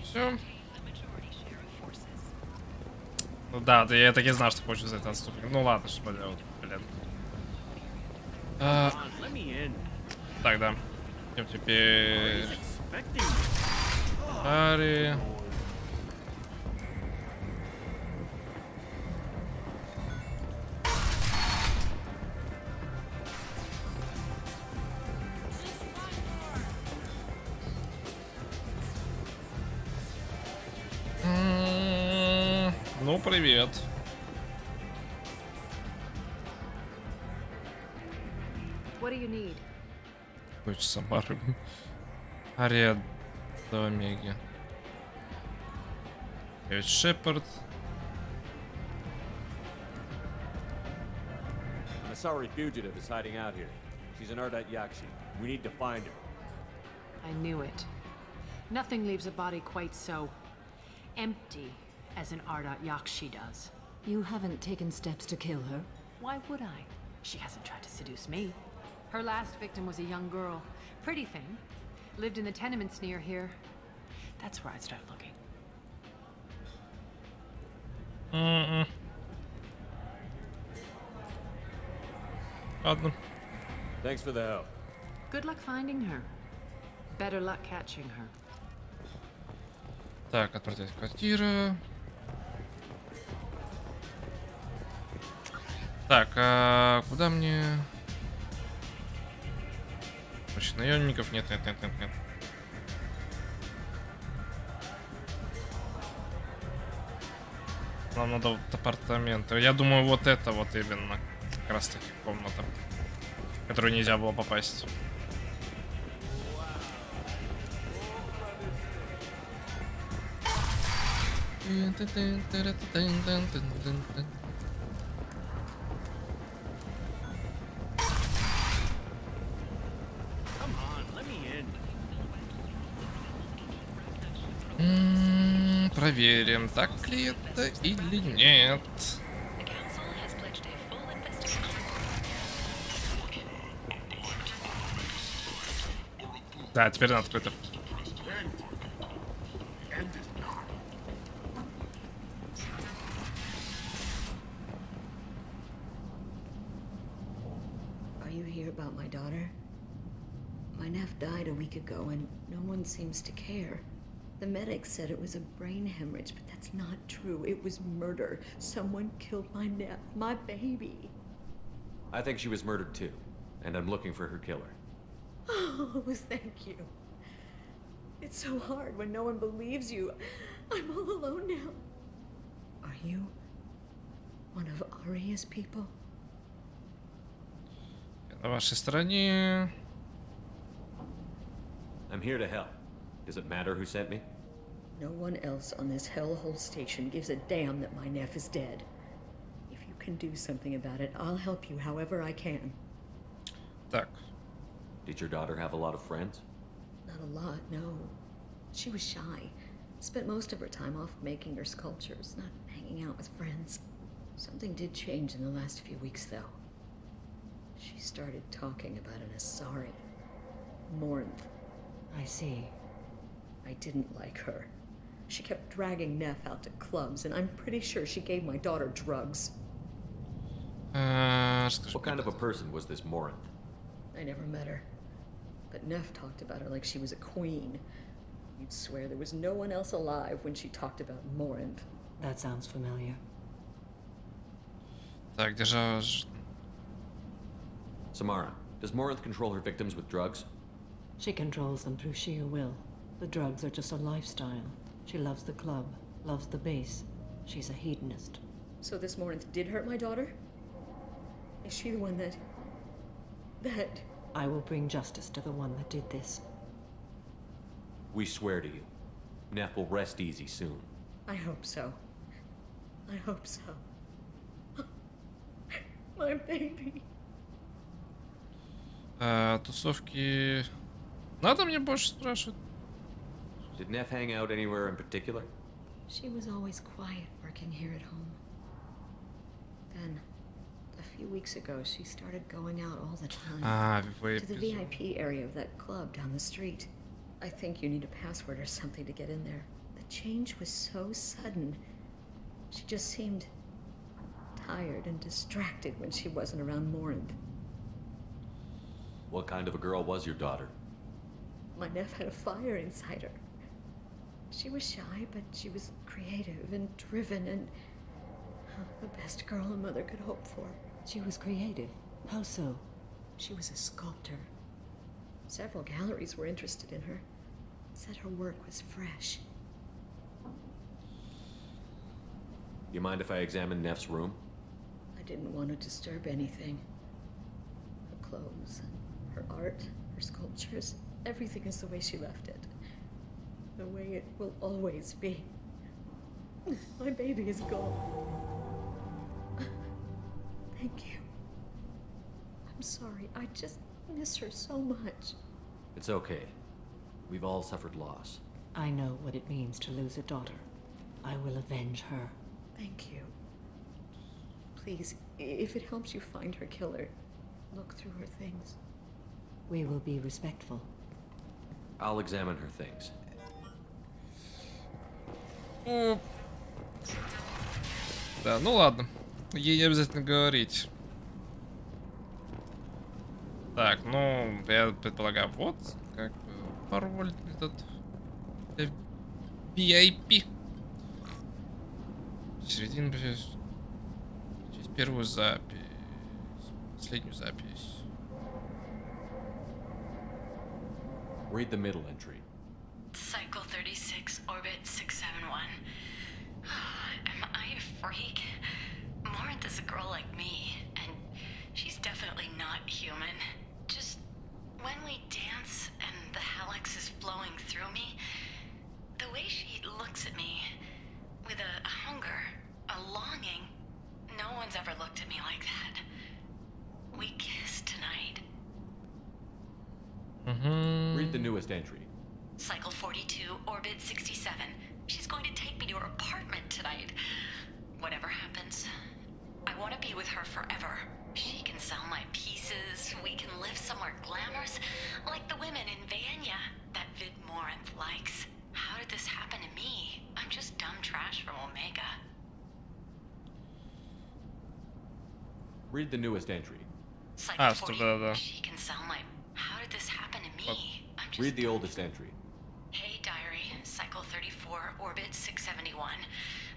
Все. Ну да, я так и знал, что хочешь за это отступник. Ну ладно, что поделать, блин. Так, да. Идем теперь... Хари. Ну, привет. What do you need? Дочь Самары. Ария до Омеги. Ведь Шепард. An Asari fugitive is hiding out here. She's an Ardat Yakshi. We need to find her. I knew it. Nothing leaves a body quite so empty as an Ardat Yakshi does. You haven't taken steps to kill her? Why would I? She hasn't tried to seduce me. Her last victim was a young girl. Pretty thing. Lived in the tenements near here. That's where I'd start looking. Ладно. Thanks for the help. Good luck finding her. Better luck catching her. Так, отправить квартира. Так, а куда мне... Значит, наемников нет. Нам надо вот апартаменты. Я думаю, вот это вот именно. Как раз таки комната, в которую нельзя было попасть. Проверим, так ли это или нет. Да, теперь она открыта. Are you here about my daughter? My nephew died a week ago and no one seems to care. The medics said it was a brain hemorrhage, but that's not true. It was murder. Someone killed my nephew, my baby. I think she was murdered too, and I'm looking for her killer. Oh, thank you. It's so hard when no one believes you. I'm all alone now. Are you one of Aria's people? На вашей стороне. I'm here to help. Does it matter who sent me? No one else on this hellhole station gives a damn that my nephew is dead. If you can do something about it, I'll help you however I can. Так. Did your daughter have a lot of friends? Not a lot, no. She was shy. Spent most of her time off making her sculptures, not hanging out with friends. Something did change in the last few weeks, though. She started talking about an Asari. Morinth. I see. I didn't like her. She kept dragging Neff out to clubs, and I'm pretty sure she gave my daughter drugs. What kind of a person was this Morinth? I never met her. But Neff talked about her like she was a queen. You'd swear there was no one else alive when she talked about Morinth. That sounds familiar. Так, держа... Samara, does Morinth control her victims with drugs? She controls them through sheer will. The drugs are just a lifestyle. She loves the club, loves the base. She's a hedonist. So this Morinth did hurt my daughter? Is she the one that... I will bring justice to the one that did this. We swear to you. Neff will rest easy soon. I hope so. I hope so. My baby. Тусовки... Надо мне больше спрашивать? Did Neff hang out anywhere in particular? She was always quiet working here at home. Then, a few weeks ago, she started going out all the time. To the VIP area of that club down the street. I think you need a password or something to get in there. The change was so sudden. She just seemed tired and distracted when she wasn't around Morinth. What kind of a girl was your daughter? My nephew had a fire inside her. She was shy, but she was creative and driven and the best girl a mother could hope for. She was creative. How so? She was a sculptor. Several galleries were interested in her. Said her work was fresh. You mind if I examine Neff's room? I didn't want to disturb anything. Her clothes, her art, her sculptures, everything is the way she left it. The way it will always be. My baby is gone. Thank you. I'm sorry, I just miss her so much. It's okay. We've all suffered loss. I know what it means to lose a daughter. I will avenge her. Thank you. Please, if it helps you find her killer, look through her things. We will be respectful. I'll examine her things. Да, ну ладно. Ей не обязательно говорить. Так, ну, я предполагаю, вот как пароль этот VIP. Середина через первую запись. последнюю запись. Read the middle entry. Cycle 36, orbit 671. Am I a freak? Morinth is a girl like me, and she's definitely not human. Just when we dance and the Hallex is flowing through me, the way she looks at me with a hunger, a longing, no one's ever looked at me like that. We kiss tonight. Read the newest entry. Cycle 42, orbit 67. She's going to take me to her apartment tonight. Whatever happens, I want to be with her forever. She can sell my pieces. We can live somewhere glamorous, like the women in Vanya that Vid Morinth likes. How did this happen to me? I'm just dumb trash from Omega. Read the newest entry. Cycle 40. She can sell my... How did this happen to me? I'm just... Read the oldest entry. Hey, diary. Cycle 34, orbit 671.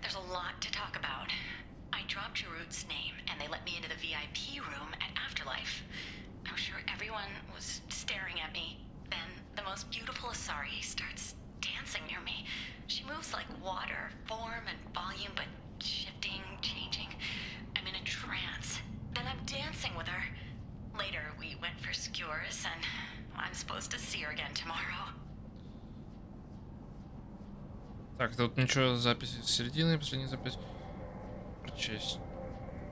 There's a lot to talk about. I dropped Jarut's name, and they let me into the VIP room at Afterlife. I'm sure everyone was staring at me. Then the most beautiful Asari starts dancing near me. She moves like water, form and volume, but shifting, changing. I'm in a trance. Then I'm dancing with her. Later, we went for skewers, and I'm supposed to see her again tomorrow. Так, тут ничего, записи с середины, последняя запись. Прочесть.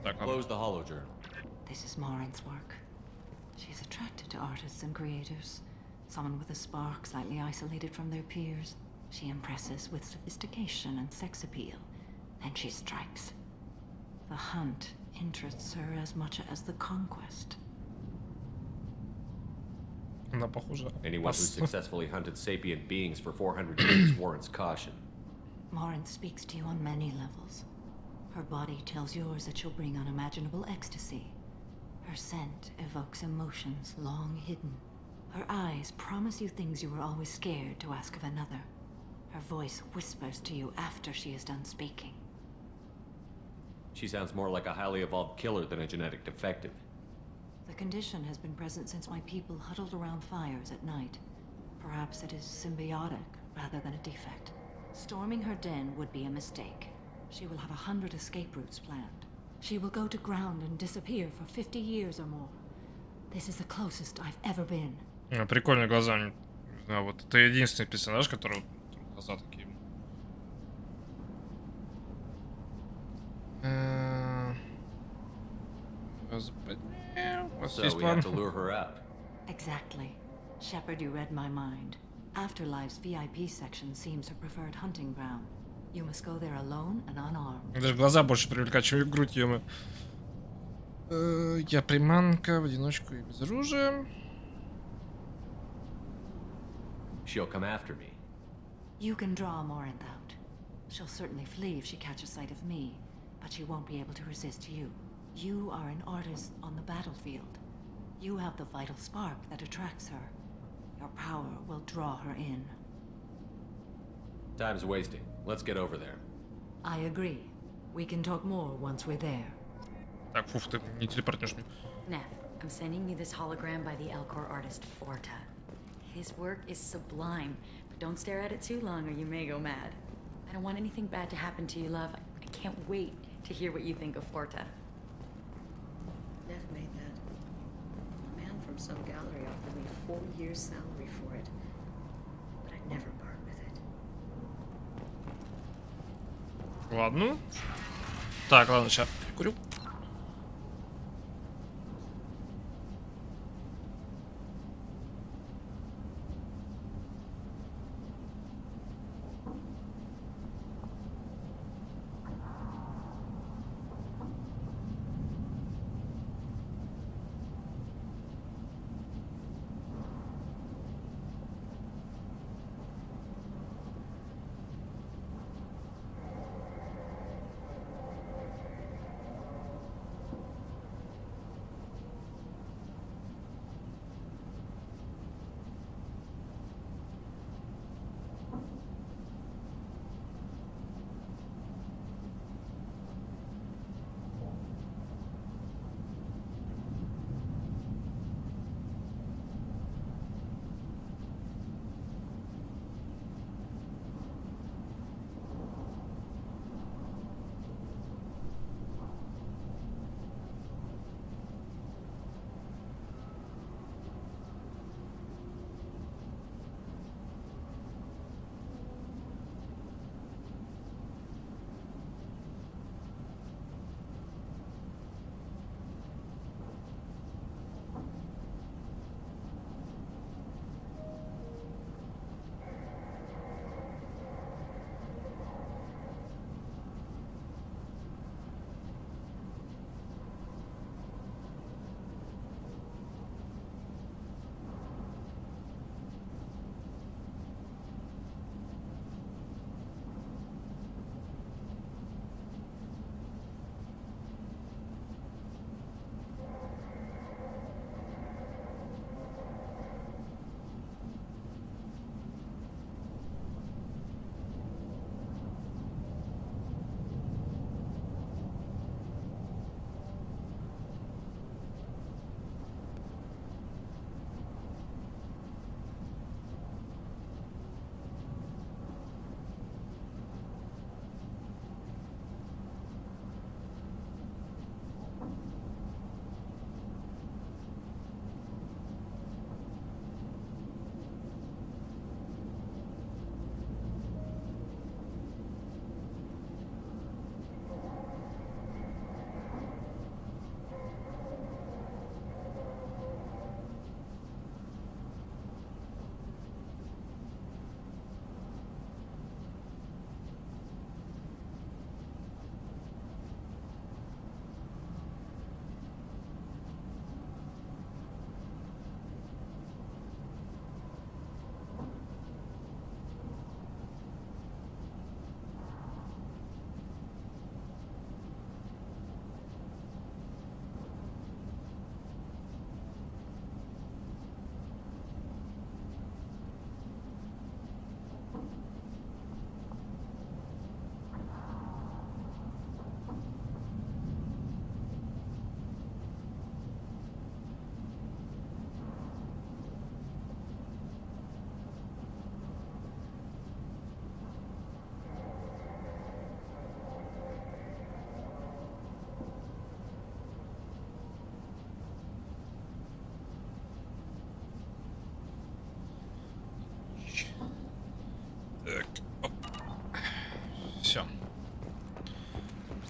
Так, Close the hollow journal. This is Morinth's work. She's attracted to artists and creators. Someone with a spark slightly isolated from their peers. She impresses with sophistication and sex appeal. Then she strikes. The hunt interests her as much as the conquest. Она похожа. Anyone who successfully hunted sapient beings for 400 years warrants caution. Morinth speaks to you on many levels. Her body tells yours that she'll bring unimaginable ecstasy. Her scent evokes emotions long hidden. Her eyes promise you things you were always scared to ask of another. Her voice whispers to you after she is done speaking. She sounds more like a highly evolved killer than a genetic defective. The condition has been present since my people huddled around fires at night. Perhaps it is symbiotic rather than a defect. Storming her den would be a mistake. She will have 100 escape routes planned. She will go to ground and disappear for 50 years or more. This is the closest I've ever been. Прикольные глаза. Не знаю, вот это единственный персонаж, который глаза такие. So we have to lure her out. Exactly. Shepard, you read my mind. Afterlife's VIP section seems her preferred hunting ground. You must go there alone and unarmed. Даже глаза больше привлекают, чем грудь, ё-моё. Я приманка в одиночку и без оружия. She'll come after me. You can draw Morinth out. She'll certainly flee if she catches sight of me, but she won't be able to resist you. You are an artist on the battlefield. You have the vital spark that attracts her. Your power will draw her in. Time's wasting. Let's get over there. I agree. We can talk more once we're there. Так, фуф, ты не телепортнешь меня. Neff, I'm sending you this hologram by the Elcor artist Forta. His work is sublime, but don't stare at it too long or you may go mad. I don't want anything bad to happen to you, love. I can't wait to hear what you think of Forta. Neff made that. A man from some gallery offered me 4 years' salary for it. But I'd never part with it. Ладно. Так, ладно, сейчас курю.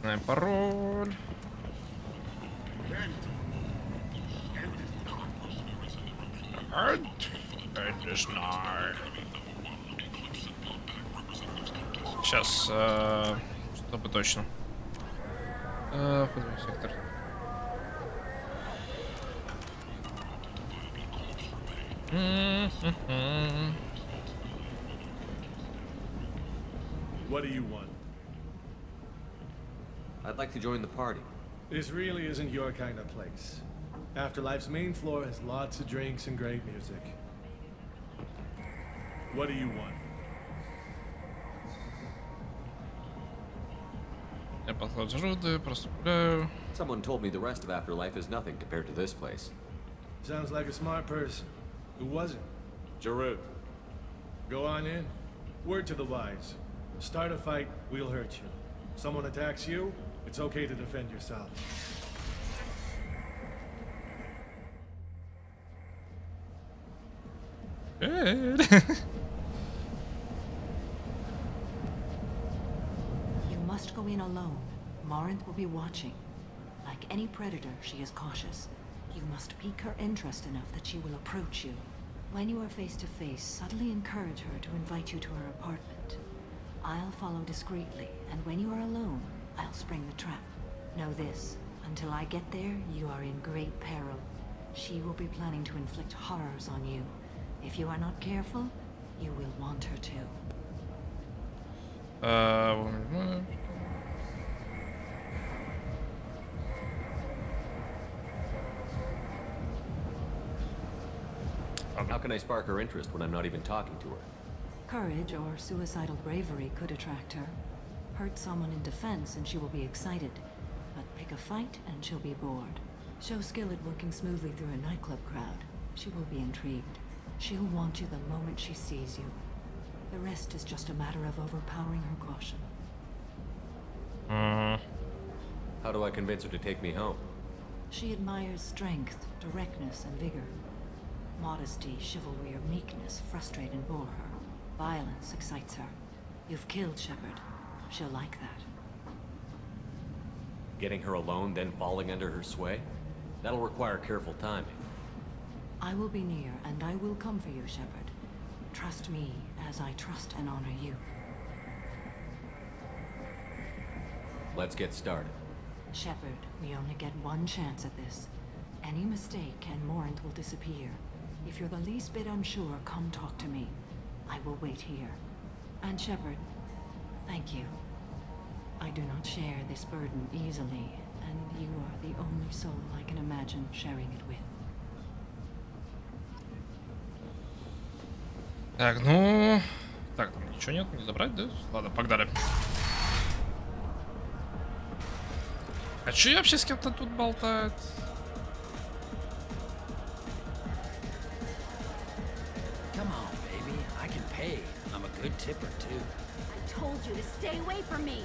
Знаем пароль. Сейчас, чтобы точно. Входной сектор. What do you want? I'd like to join the party. This really isn't your kind of place. Afterlife's main floor has lots of drinks and great music. What do you want? Я подхожу, да, просто гуляю. Someone told me the rest of Afterlife is nothing compared to this place. Sounds like a smart person. Who wasn't? Giroud. Go on in. Word to the wise. Start a fight, we'll hurt you. Someone attacks you, it's okay to defend yourself. Good. You must go in alone. Morinth will be watching. Like any predator, she is cautious. You must pique her interest enough that she will approach you. When you are face to face, subtly encourage her to invite you to her apartment. I'll follow discreetly, and when you are alone, I'll spring the trap. Know this, until I get there, you are in great peril. She will be planning to inflict horrors on you. If you are not careful, you will want her to. How can I spark her interest when I'm not even talking to her? Courage or suicidal bravery could attract her. Hurt someone in defense and she will be excited. But pick a fight and she'll be bored. Show skill at working smoothly through a nightclub crowd. She will be intrigued. She'll want you the moment she sees you. The rest is just a matter of overpowering her caution. How do I convince her to take me home? She admires strength, directness, and vigor. Modesty, chivalry, or meekness frustrate and bore her. Violence excites her. You've killed Shepard. She'll like that. Getting her alone, then falling under her sway? That'll require careful timing. I will be near, and I will come for you, Shepard. Trust me, as I trust and honor you. Let's get started. Shepard, we only get one chance at this. Any mistake and Morinth will disappear. If you're the least bit unsure, come talk to me. I will wait here. And Shepard, thank you. I do not share this burden easily, and you are the only soul I can imagine sharing it with. Так, ну... Так, там ничего нет, не забрать, да? Ладно, погнали. А чё я вообще с кем-то тут болтать? Come on, baby. I can pay. I'm a good tipper, too. I told you to stay away from me.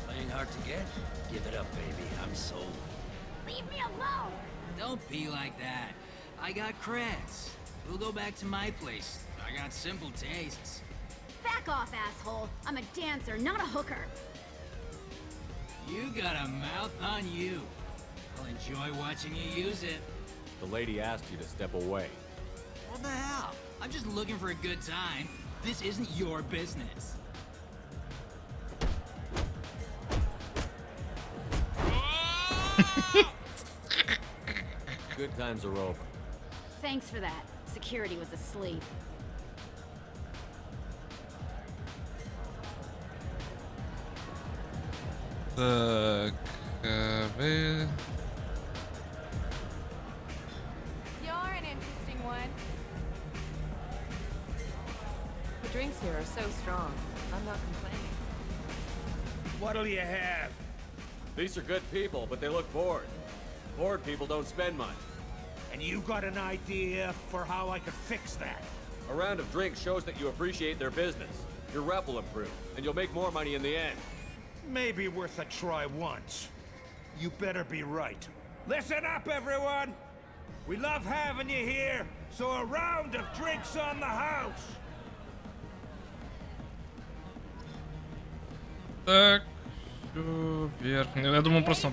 Playing hard to get? Give it up, baby. I'm sold. Leave me alone. Don't be like that. I got creds. We'll go back to my place. I got simple tastes. Back off, asshole. I'm a dancer, not a hooker. You got a mouth on you. I'll enjoy watching you use it. The lady asked you to step away. What the hell? I'm just looking for a good time. This isn't your business. Good times are over. Thanks for that. Security was asleep. Так, вы... You're an interesting one. The drinks here are so strong. I'm not complaining. What'll you have? These are good people, but they look bored. Bored people don't spend much. And you got an idea for how I could fix that? A round of drinks shows that you appreciate their business. Your rep will improve, and you'll make more money in the end. Maybe worth a try once. You better be right. Listen up, everyone! We love having you here, so a round of drinks on the house! Так, Все вверх. Я думаю, просто...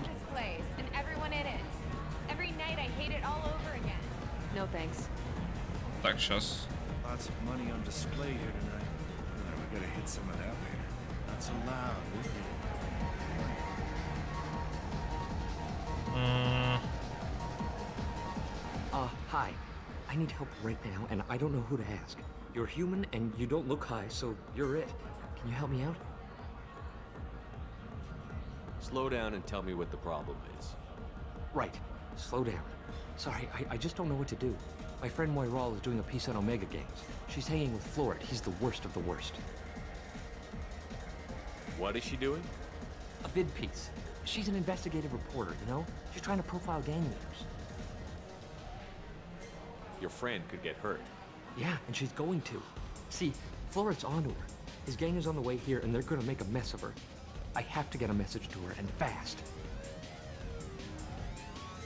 No thanks. Так, сейчас. Lots of money on display here tonight. We gotta hit some of that later. Not so loud, will you? Hi. I need help right now, and I don't know who to ask. You're human, and you don't look high, so you're it. Can you help me out? Slow down and tell me what the problem is. Right. Slow down. Sorry, I just don't know what to do. My friend Moiral is doing a piece on Omega Games. She's hanging with Florid. He's the worst of the worst. What is she doing? A vid piece. She's an investigative reporter, you know? She's trying to profile gang leaders. Your friend could get hurt. Yeah, and she's going to. See, Florid's onto her. His gang is on the way here, and they're gonna make a mess of her. I have to get a message to her, and fast.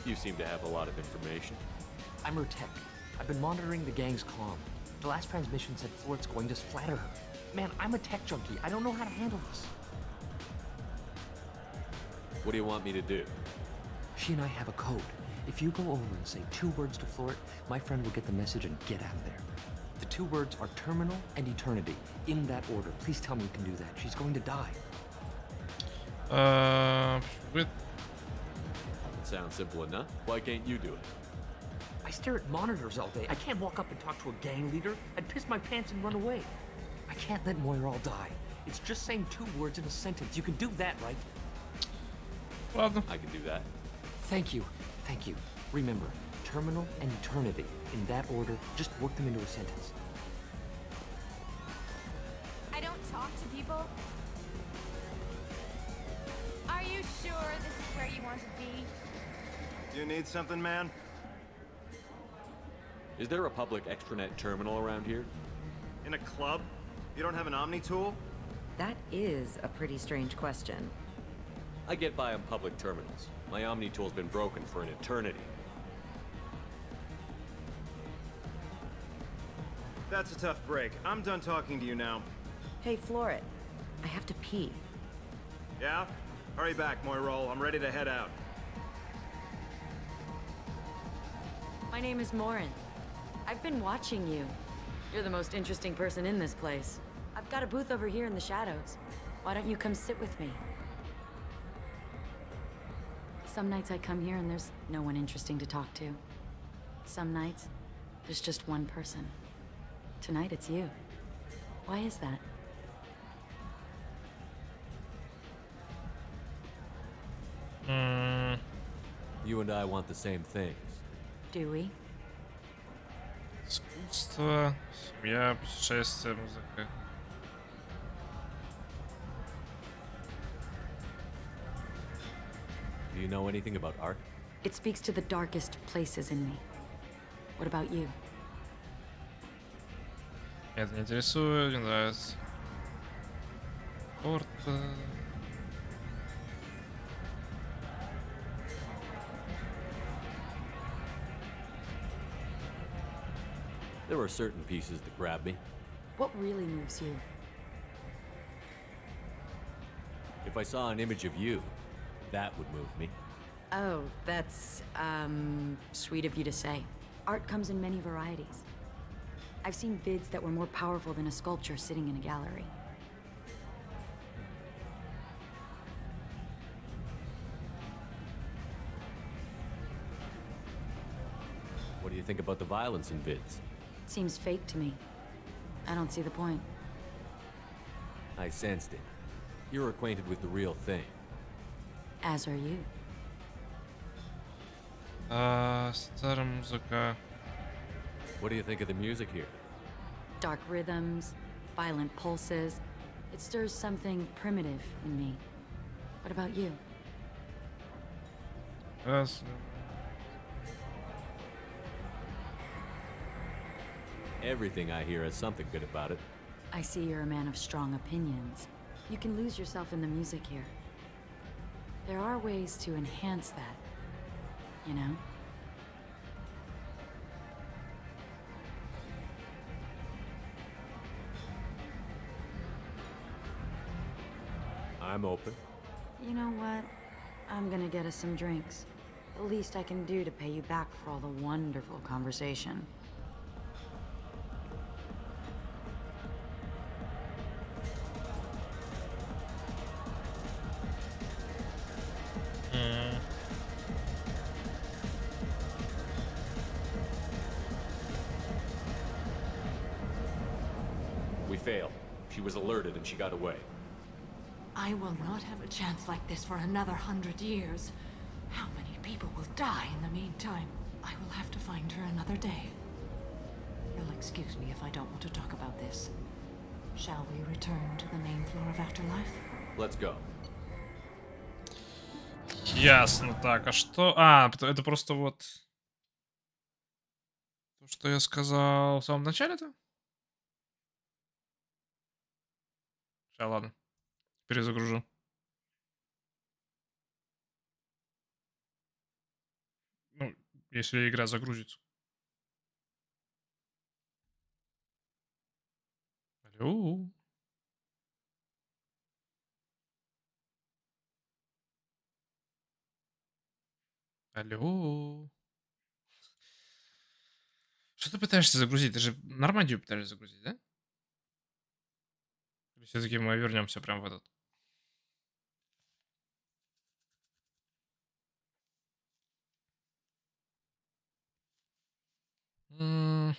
You seem to have a lot of information. I'm her tech. I've been monitoring the gang's comm. The last transmission said Florid's going to splatter her. Man, I'm a tech junkie. I don't know how to handle this. What do you want me to do? She and I have a code. If you go over and say 2 words to Florid, my friend will get the message and get out of there. The 2 words are terminal and eternity. In that order. Please tell me you can do that. She's going to die. With... Sounds simple enough. Why can't you do it? I stare at monitors all day. I can't walk up and talk to a gang leader. I'd piss my pants and run away. I can't let Moiral die. It's just saying 2 words in a sentence. You can do that, right? Ладно. I can do that. Thank you. Thank you. Remember, terminal and eternity. In that order, just work them into a sentence. I don't talk to people. Are you sure this is where you want to be? Do you need something, man? Is there a public extranet terminal around here? In a club? You don't have an Omni tool? That is a pretty strange question. I get by on public terminals. My Omni tool's been broken for an eternity. That's a tough break. I'm done talking to you now. Hey, Florid. I have to pee. Yeah? Hurry back, Moiral. I'm ready to head out. My name is Morin. I've been watching you. You're the most interesting person in this place. I've got a booth over here in the shadows. Why don't you come sit with me? Some nights I come here and there's no one interesting to talk to. Some nights, there's just one person. Tonight it's you. Why is that? You and I want the same things. Do we? Искусство, семья, путешествия, музыка. Do you know anything about art? It speaks to the darkest places in me. What about you? Это не интересует, мне нравится. Спорт. There are certain pieces that grab me. What really moves you? If I saw an image of you, that would move me. Oh, that's, sweet of you to say. Art comes in many varieties. I've seen vids that were more powerful than a sculpture sitting in a gallery. What do you think about the violence in vids? It seems fake to me. I don't see the point. I sensed it. You're acquainted with the real thing. As are you. Старая музыка. What do you think of the music here? Dark rhythms, violent pulses. It stirs something primitive in me. What about you? Everything I hear has something good about it. I see you're a man of strong opinions. You can lose yourself in the music here. There are ways to enhance that, you know? I'm open. You know what? I'm gonna get us some drinks. The least I can do to pay you back for all the wonderful conversation. We failed. She was alerted and she got away. I will not have a chance like this for another 100 years. How many people will die in the meantime? I will have to find her another day. You'll excuse me if I don't want to talk about this. Shall we return to the main floor of Afterlife? Let's go. Ясно. Так, а что... А, это просто вот... То, что я сказал в самом начале-то? Сейчас, ладно. Перезагружу. Ну, если игра загрузится. Алло. Алло. Что ты пытаешься загрузить? Ты же Нормандию пытаешься загрузить, да? Или все-таки мы вернемся прямо в этот? Ой.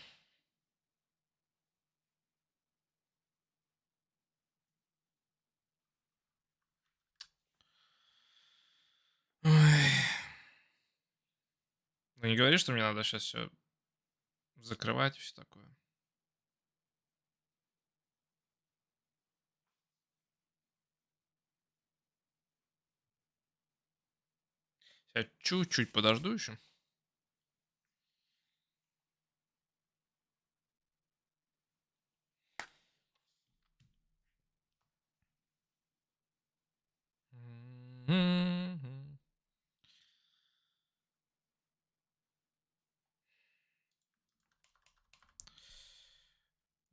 Ну не говори, что мне надо сейчас все закрывать и все такое. Я чуть-чуть подожду еще.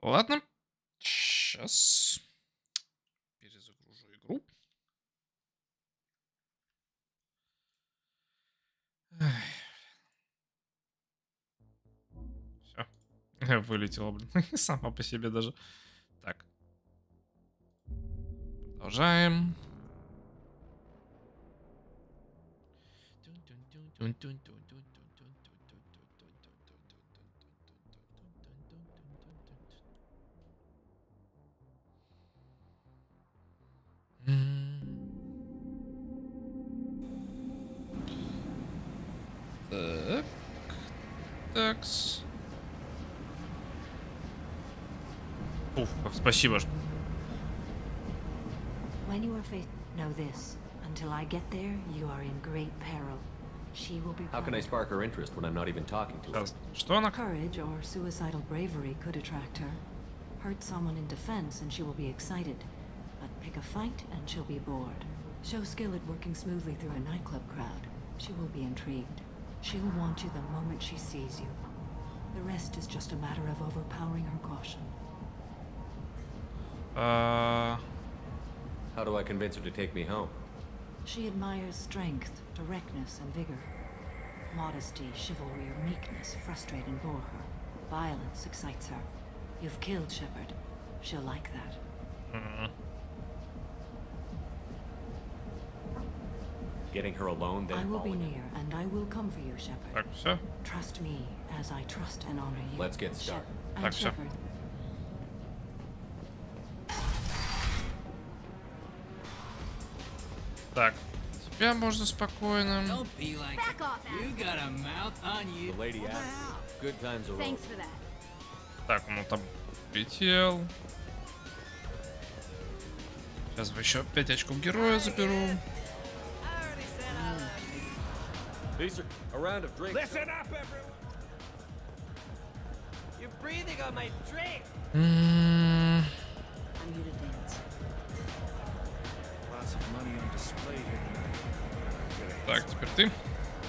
Ладно. Сейчас перезагружу игру. Все. Вылетела, блин. Сама по себе даже. Так. Продолжаем. Так. Такс. Уф, спасибо. When you are faced, know this. Until I get there, you are in great peril. She will be. How can I spark her interest when I'm not even talking to her? Что она? Courage or suicidal bravery could attract her. Hurt someone in defense and she will be excited. But pick a fight and she'll be bored. Show skill at working smoothly through a nightclub crowd. She will be intrigued. She'll want you the moment she sees you. The rest is just a matter of overpowering her caution. How do I convince her to take me home? She admires strength, directness, and vigor. Modesty, chivalry, or meekness frustrate and bore her. Violence excites her. You've killed Shepard. She'll like that. Getting her alone, then I will be falling in. near, and I will come for you, Shepard. Так, все. Trust me, as I trust and honor you. Let's get started. And Так, всё. Shepard. Так. Тебя можно спокойно. Don't be like Back off, you got a mouth on you. The lady asked. Good times are over. Thanks for that. Так, он там летел. Сейчас бы еще 5 очков героя заберу. These are a round of drinks. Listen up, everyone! You're breathing on my drink. I'm here to dance. Lots of money on display here tonight. Так, теперь ты.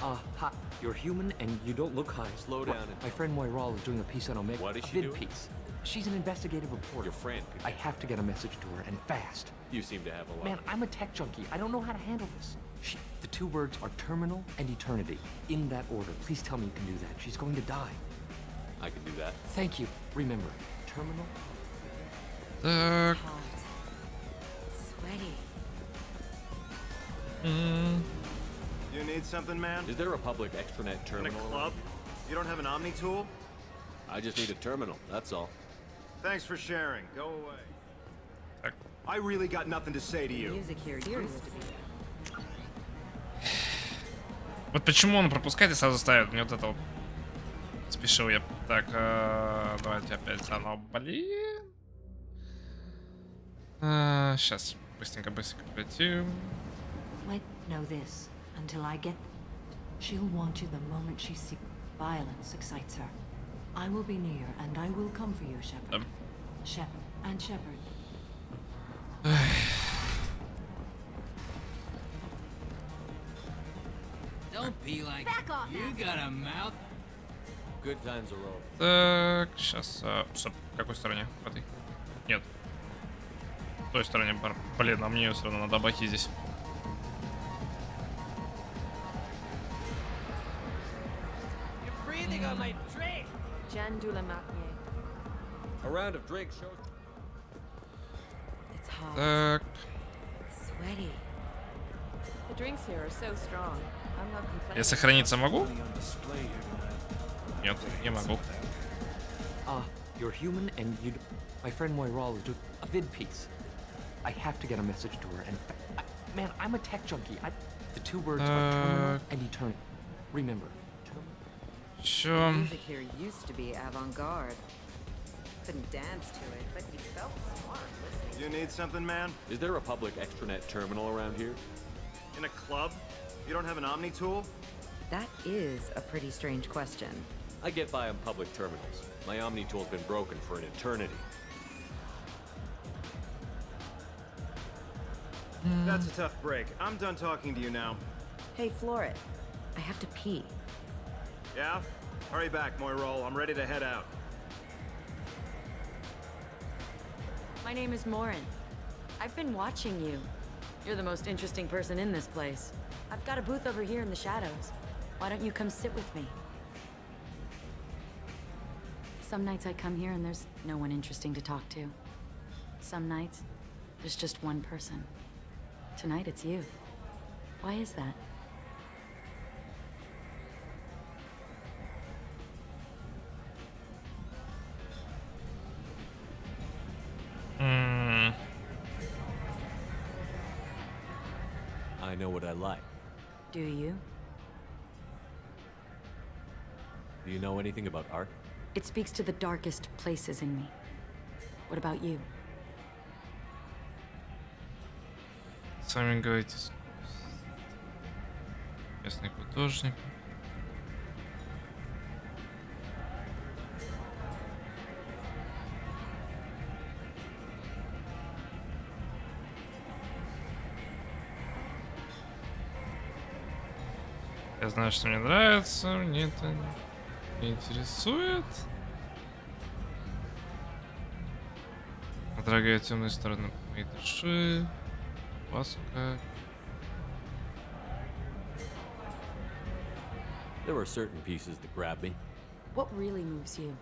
Hi. You're human and you don't look high. Slow down. My friend Moiral is doing a piece on Omega. What is a she vid doing? piece. She's an investigative reporter. Your friend. I have to get a message to her, and fast. You seem to have a lot. Man, I'm a tech junkie. I don't know how to handle this. The two words are terminal and eternity. In that order. Please tell me you can do that. She's going to die. I can do that. Thank you. Remember, terminal. Hot. Sweaty. You need something, man? Is there a public extranet terminal? In a club? You don't have an Omni tool? I just need a terminal, that's all. Thanks for sharing. Go away. I really got nothing to say to you. Music here used to be. Вот почему он пропускает и сразу ставит. Мне вот это вот спешил я. Так, давайте опять заново. Блин. Сейчас. Быстренько пройти. Wait, know this. Until I get... She'll want you the moment she sees violence excites her. I will be near, and I will come for you, Shepard. Shepard. Don't be like... Back off, You got a mouth. Good times are over. Так, сейчас. Стоп, в какой стороне? В этой? Нет. В той стороне. Блин, а мне все равно надо обойти здесь. You're breathing on my drink. Jeanne Dulamarnier. A round of drinks shows... It's hot. Так. Sweaty. The drinks here are so strong. I'm not complaining. Я сохраниться могу? Нет, не могу. You're human and you... My friend Moiral is doing a vid piece. I have to get a message to her, and... Man, I'm a tech junkie. The two words are terminal and eternity. Remember. Чё? Music here used to be avant-garde. Couldn't dance to it, but he felt smart listening. You need something, man? Is there a public extranet terminal around here? In a club? You don't have an Omni tool? That is a pretty strange question. I get by on public terminals. My Omni tool's been broken for an eternity. That's a tough break. I'm done talking to you now. Hey, Floret. I have to pee. Yeah? Hurry back, Moiral. I'm ready to head out. My name is Morin. I've been watching you. You're the most interesting person in this place. I've got a booth over here in the shadows. Why don't you come sit with me? Some nights I come here and there's no one interesting to talk to. Some nights, there's just one person. Tonight it's you. Why is that? I know what I like. Do you? Do you know anything about art? It speaks to the darkest places in me. What about you? Сами говорите. Местный художник. Я знаю, что мне нравится, мне это не интересует. Дорогая темная сторона моей души. Вас как? There were certain pieces that grabbed me. What really moves you?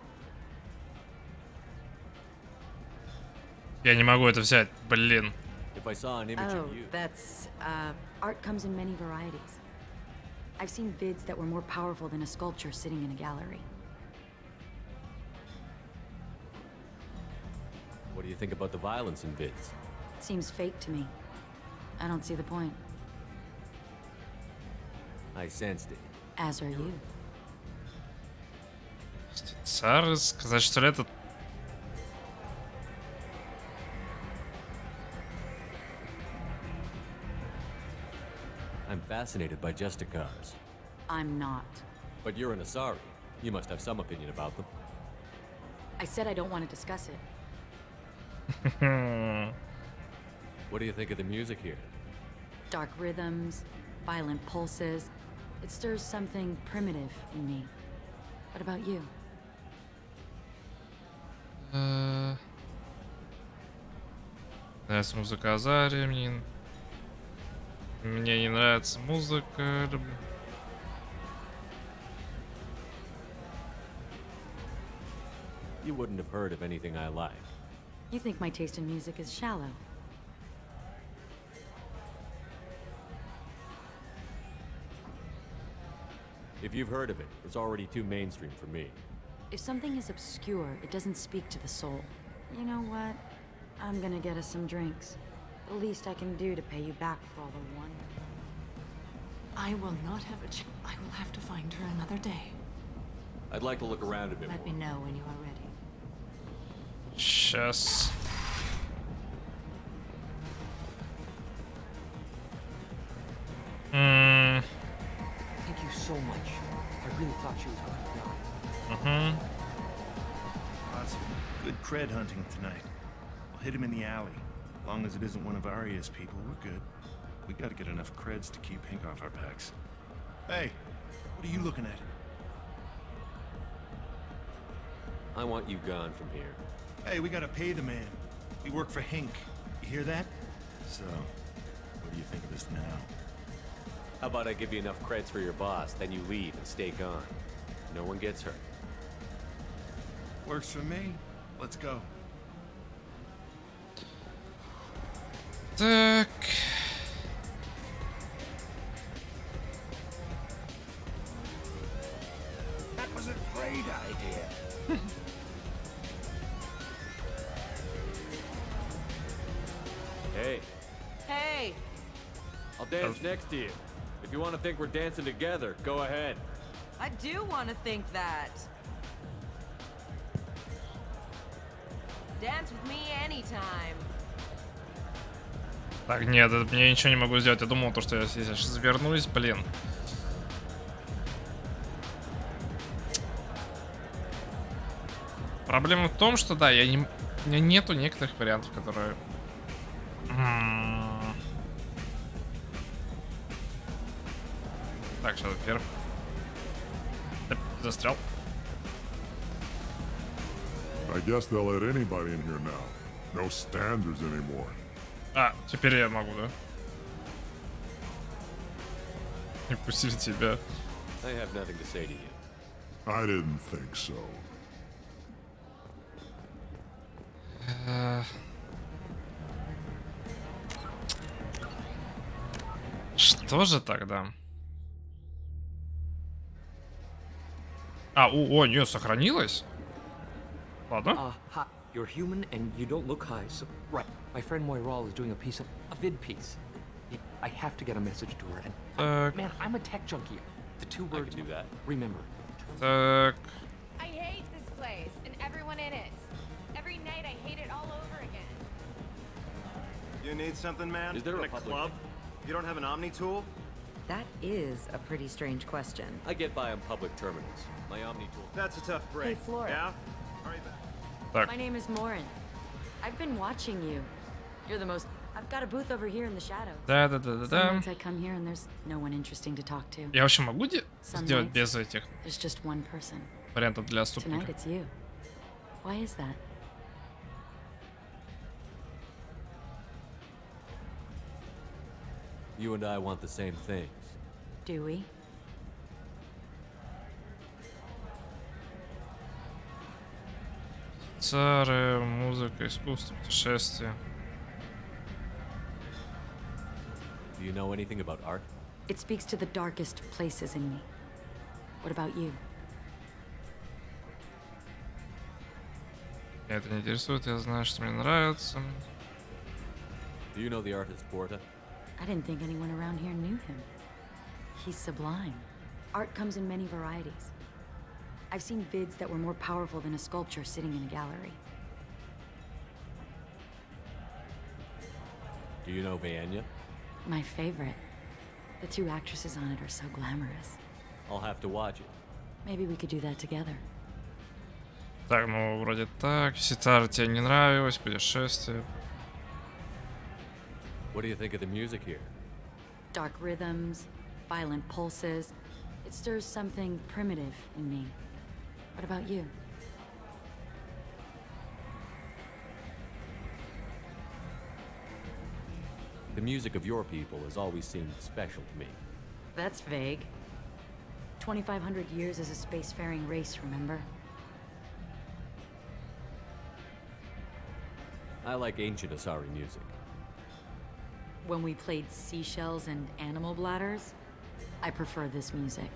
Я не могу это взять, блин. If I saw an image Oh, of you... that's, art comes in many varieties. I've seen vids that were more powerful than a sculpture sitting in a gallery. What do you think about the violence in vids? It seems fake to me. I don't see the point. I sensed it. As are you. Царь, сказать, что ли, этот... I'm fascinated by Justicars. I'm not. But you're an Asari. You must have some opinion about them. I said I don't want to discuss it. What do you think of the music here? Dark rhythms, violent pulses. It stirs something primitive in me. What about you? Нравится музыка Азари, мне не нравится музыка. You wouldn't have heard of anything I like. You think my taste in music is shallow. If you've heard of it, it's already too mainstream for me. If something is obscure, it doesn't speak to the soul. You know what? I'm gonna get us some drinks. The least I can do to pay you back for all the wonder. I will not have I will have to find her another day. I'd like to look around a bit Let more. me know when you are ready. Сейчас. Thank you so much. I really thought she was going to die. Lots of good cred hunting tonight. We'll hit him in the alley. As long as it isn't one of Arya's people, we're good. We gotta get enough creds to keep Hank off our backs. Hey, what are you looking at? I want you gone from here. Hey, we gotta pay the man. We work for Hink. You hear that? So, what do you think of this now? How about I give you enough creds for your boss, then you leave and stay gone. No one gets hurt. Works for me. Let's go. Так. That was a great idea. Hey, Hey! I'll dance next to you. If you want to think we're dancing together, go ahead. I do want to think that. Dance with me anytime. Так, нет, я ничего не могу сделать. Я думал, что я сейчас вернусь, блин. Проблема в том, что да, у меня нету некоторых вариантов, которые... Так, сейчас вверх. Застрял. I guess they'll let anybody in here now. No standards anymore. А, теперь я могу, да? Не пустили тебя. I have nothing to say to you. I didn't think so. Что же тогда? А, о, нет, сохранилось? Ладно. Hi, you're human and you don't look high, so... Right, my friend Moiral is doing a vid piece. I have to get a message to her, and... man, I'm a tech junkie. The two words... I can do that. Remember. Так. I hate this place and everyone in it. Every night I hate it all over again. You need something, man? Is there in a a public- club? You don't have an Omni tool? That is a pretty strange question. I get by on public terminals. My Omni tool. That's a tough break. Hey, Flora. Yeah? All right, Так. My name is Morin. I've been watching you. You're the most... I've got a booth over here in the shadows. Да. Some nights I come here and there's no one interesting to talk to. Я вообще могу Some сделать nights, без этих there's just one person. вариантов для Tonight ступника? it's you. Why is that? You and I want the same things. Do we? Цары, музыка, искусство, путешествия. Do you know anything about art? It speaks to the darkest places in me. What about you? Меня это не интересует, я знаю, что мне нравится. Do you know the artist Porta? I didn't think anyone around here knew him. He's sublime. Art comes in many varieties. I've seen vids that were more powerful than a sculpture sitting in a gallery. Do you know Vianya? My favorite. The two actresses on it are so glamorous. I'll have to watch it. Maybe we could do that together. Так, ну вроде так. Ситара тебе не нравилось, путешествие. What do you think of the music here? Dark rhythms, violent pulses, It stirs something primitive in me. What about you? The music of your people has always seemed special to me. That's vague. 2,500 years as a spacefaring race, remember? I like ancient Asari music. When we played seashells and animal bladders, I prefer this music.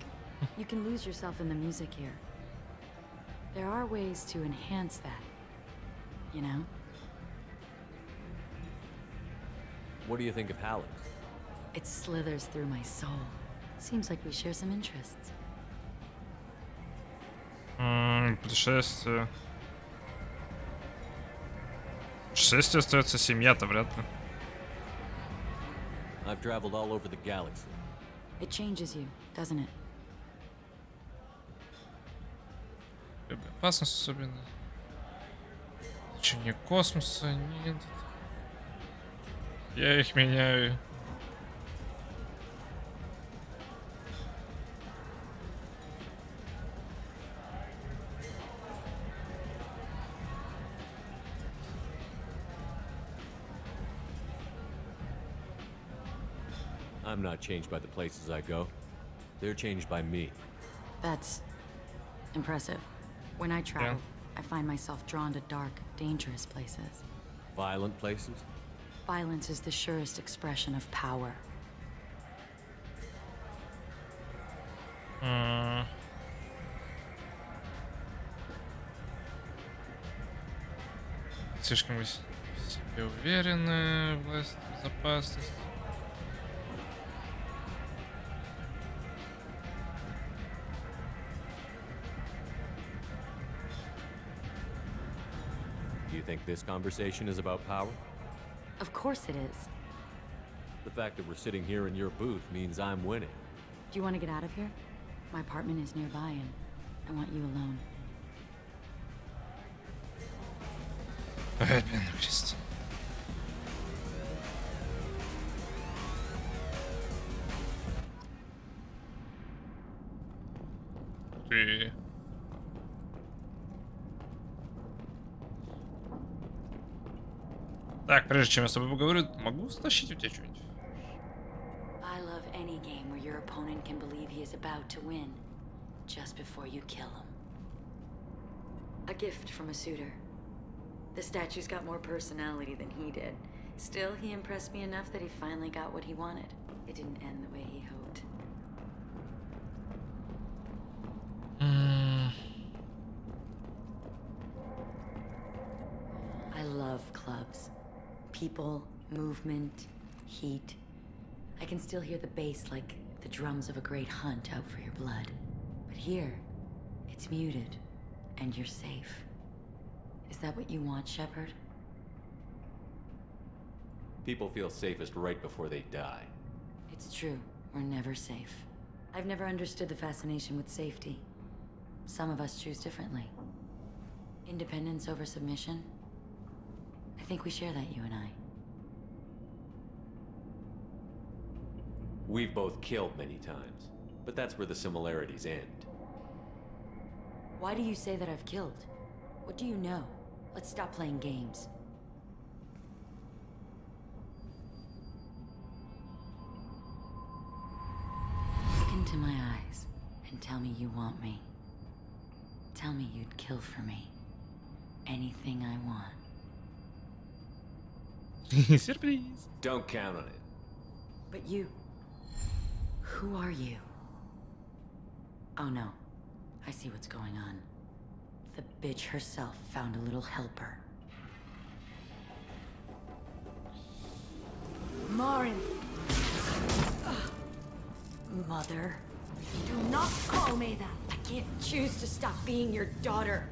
You can lose yourself in the music here. There are ways to enhance that, you know? What do you think of Halleck? It slithers through my soul. Seems like we share some interests. Путешествие. Путешествие остается, семья-то вряд ли. I've traveled all over the galaxy. It changes you, doesn't it? Опасность особенно. Течение космоса, нет. Я их меняю. I'm not changed by the places I go. They're changed by me. That's impressive. When I travel, I find myself drawn to dark, dangerous places. Violent places? Violence is the surest expression of power. Слишком вы в себе уверены, власть, безопасность. Do you think this conversation is about power? Of course it is. The fact that we're sitting here in your booth means I'm winning. Do you want to get out of here? My apartment is nearby and I want you alone. Опять ненависть. Ты... Так, прежде чем я с тобой поговорю, могу стащить у тебя что-нибудь? I love any game where your opponent can believe he is about to win, just before you kill him. A gift from a suitor. The statue's got more personality than he did. Still, he impressed me enough that he finally got what he wanted. It didn't end the way he hoped. I love clubs. People, movement, heat. I can still hear the bass like the drums of a great hunt out for your blood. But here, it's muted, and you're safe. Is that what you want, Shepard? People feel safest right before they die. It's true. We're never safe. I've never understood the fascination with safety. Some of us choose differently. Independence over submission? I think we share that, you and I. We've both killed many times, but that's where the similarities end. Why do you say that I've killed? What do you know? Let's stop playing games. Look into my eyes and tell me you want me. Tell me you'd kill for me. Anything I want. Сюрприз. Don't count on it. But you... Who are you? Oh no. I see what's going on. The bitch herself found a little helper. Marin! Mother. Do not call me that! I can't choose to stop being your daughter,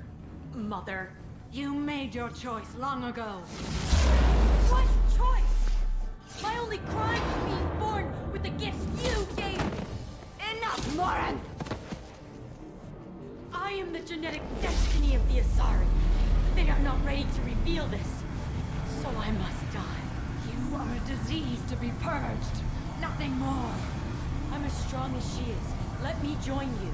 Mother. You made your choice long ago. What choice? My only crime was being born with the gifts you gave me! Enough, Marin! I am the genetic destiny of the Asari. They are not ready to reveal this. So I must die. You are a disease to be purged. Nothing more. I'm as strong as she is, Let me join you.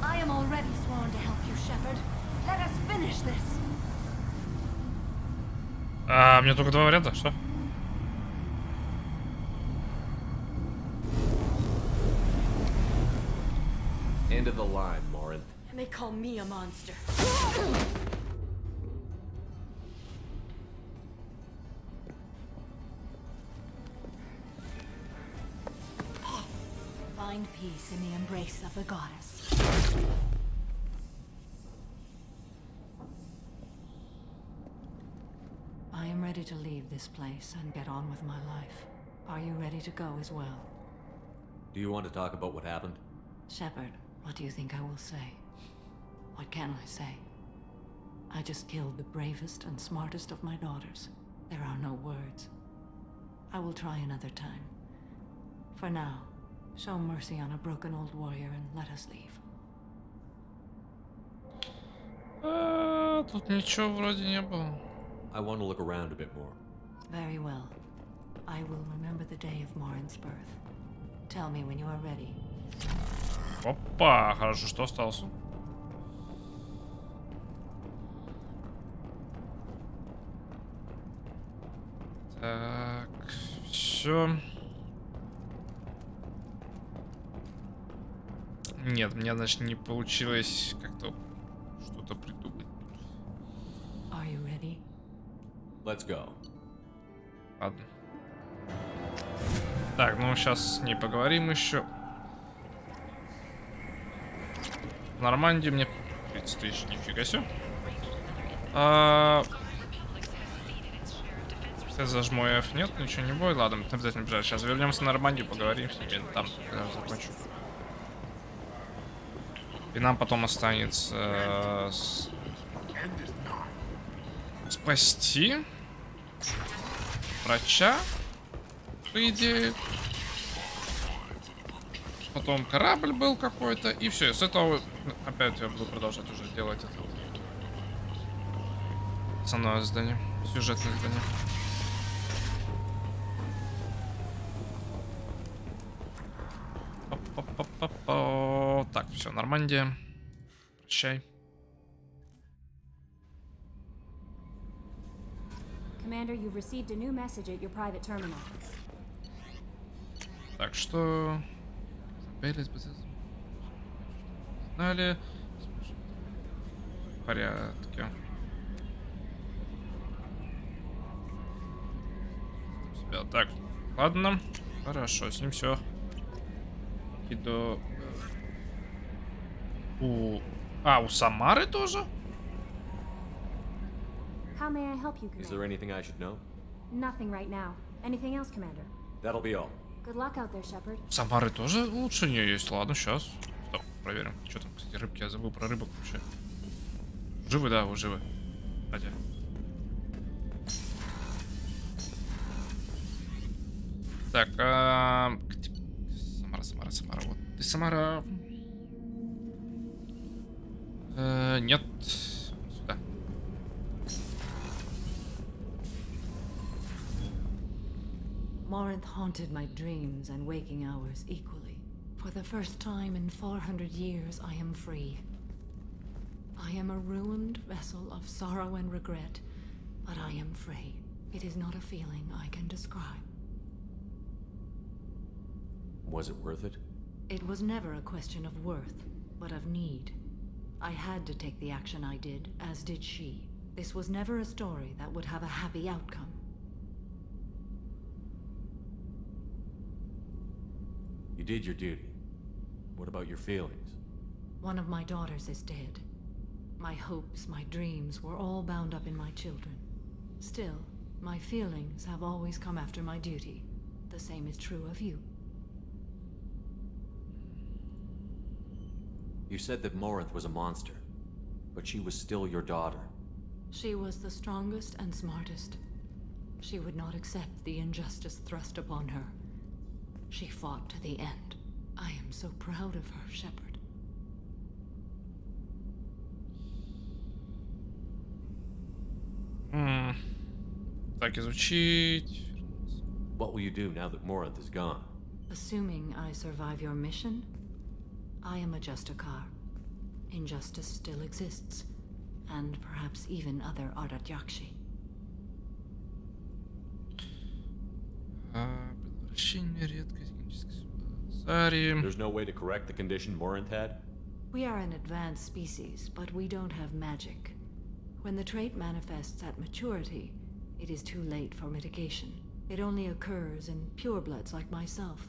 I am already sworn to help you, Shepard. Let us finish this. Мне только два варианта, что? End of the line, Morin. And they call me a monster. Find peace in the embrace of the goddess. I am ready to leave this place and get on with my life. Are you ready to go as well? Do you want to talk about what happened? Shepard, what do you think I will say? What can I say? I just killed the bravest and smartest of my daughters. There are no words. I will try another time. For now, show mercy on a broken old warrior and let us leave. Тут ничего вроде не было. I want to look around a bit more. Very well. I will remember the day of Morin's birth. Tell me when you are ready. Опа, хорошо, что остался. Так, все. Нет, мне, значит, не получилось как-то что-то придумать. Are you ready? Let's go. Ладно. Так, ну сейчас с ней поговорим еще. В Нормандии мне 30 тысяч, нифига себе. Я зажму F, нет, ничего не будет. Ладно, обязательно бежать. Сейчас вернемся на Нормандию, поговорим с ними там, когда закончу. И нам потом останется спасти врача, по идее. Потом корабль был какой-то, и все. С этого опять я буду продолжать уже делать это основное здание, сюжетное здание. Так, все, Нормандия. Прощай. Commander, you've received a new message at your private terminal. Так что... Знали. В порядке. Так, ладно. Хорошо, с ним все. Иду. У Самары тоже? How may I help you, Commander? Is there anything I should know? Nothing right now. Anything else, Commander? That'll be all. Good luck out there, Shepard. Самары тоже улучшение есть. Ладно, сейчас. Стоп, проверим. Что там, кстати, рыбки? Я забыл про рыбок вообще. Живы, да, вы живы. Хотя. Так, Самара. Вот ты, Самара. Нет. Сюда. Morinth haunted my dreams and waking hours equally. For the first time in 400 years, I am free. I am a ruined vessel of sorrow and regret, but I am free. It is not a feeling I can describe. Was it worth it? It was never a question of worth, but of need. I had to take the action I did, as did she. This was never a story that would have a happy outcome. You did your duty. What about your feelings? One of my daughters is dead. My hopes, my dreams were all bound up in my children. Still, my feelings have always come after my duty. The same is true of you. You said that Morinth was a monster, but she was still your daughter. She was the strongest and smartest. She would not accept the injustice thrust upon her. She fought to the end. I am so proud of her, Shepard. Так, изучить. What will you do now that Morinth is gone? Assuming I survive your mission, I am a Justicar. Injustice still exists, and perhaps even other Ardat Yakshi. There's no way to correct the condition Morinth had? We are an advanced species, but we don't have magic. When the trait manifests at maturity, it is too late for mitigation. It only occurs in purebloods like myself.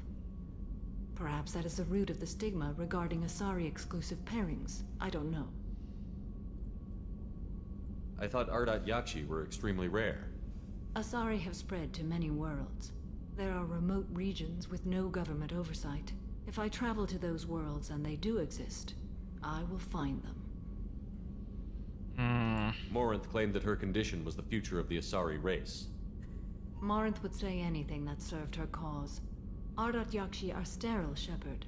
Perhaps that is the root of the stigma regarding Asari-exclusive pairings. I don't know. I thought Ardat Yakshi were extremely rare. Asari have spread to many worlds. There are remote regions with no government oversight. If I travel to those worlds and they do exist, I will find them. Morinth claimed that her condition was the future of the Asari race. Morinth would say anything that served her cause. Ardat Yakshi are sterile, Shepard.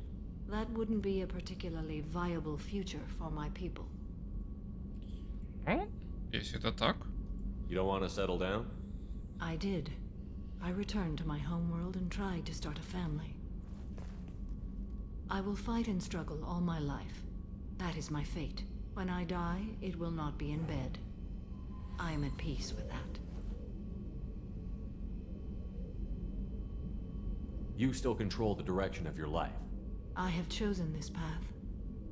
That wouldn't be a particularly viable future for my people. Если это так. You don't want to settle down? I did. I returned to my homeworld and tried to start a family. I will fight and struggle all my life. That is my fate. When I die, it will not be in bed. I am at peace with that. You still control the direction of your life. I have chosen this path.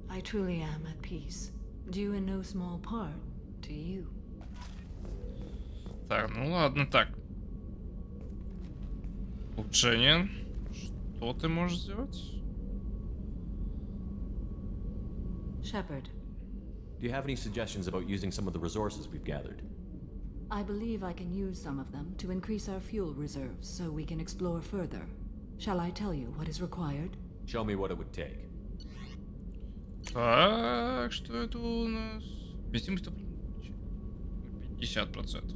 I truly am at peace. Due in no small part to you. Так, ну ладно, так. Улучшение. Что ты можешь сделать? Shepard. Do you have any suggestions about using some of the resources we've gathered? I believe I can use some of them to increase our fuel reserves so we can explore further. Shall I tell you what is required? Show me what it would take. Так, что это у нас? 50%.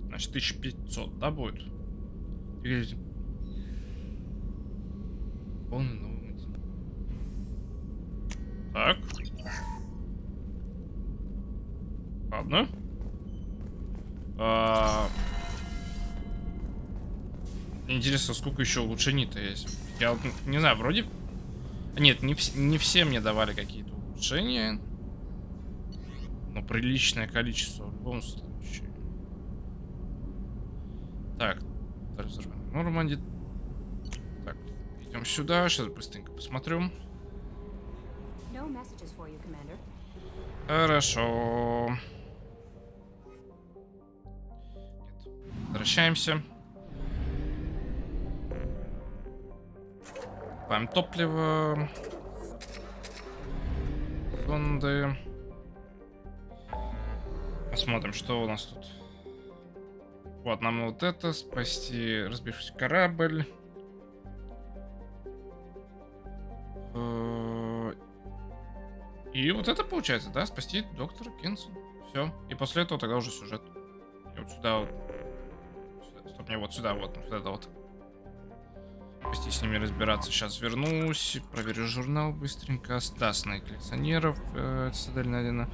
Значит, 1500, да, будет? Полный новый. Так. Ладно. Интересно, сколько еще улучшений-то есть? Я вот не знаю, вроде... Нет, не все мне давали какие-то улучшения. Но приличное количество в любом случае. Так. Норманди. Так, идем сюда. Сейчас быстренько посмотрю. Хорошо. Нет. Возвращаемся. Покупаем топливо. Зонды. Посмотрим, что у нас тут. Вот, нам вот это. Спасти разбившийся корабль. И вот это получается, да? Спасти доктора Кинсон. Все. И после этого тогда уже сюжет. И вот сюда вот. Стоп, не вот сюда, вот это вот. Спасти с ними разбираться. Сейчас вернусь. Проверю журнал быстренько. Стасные коллекционеров. Цитадель найдена.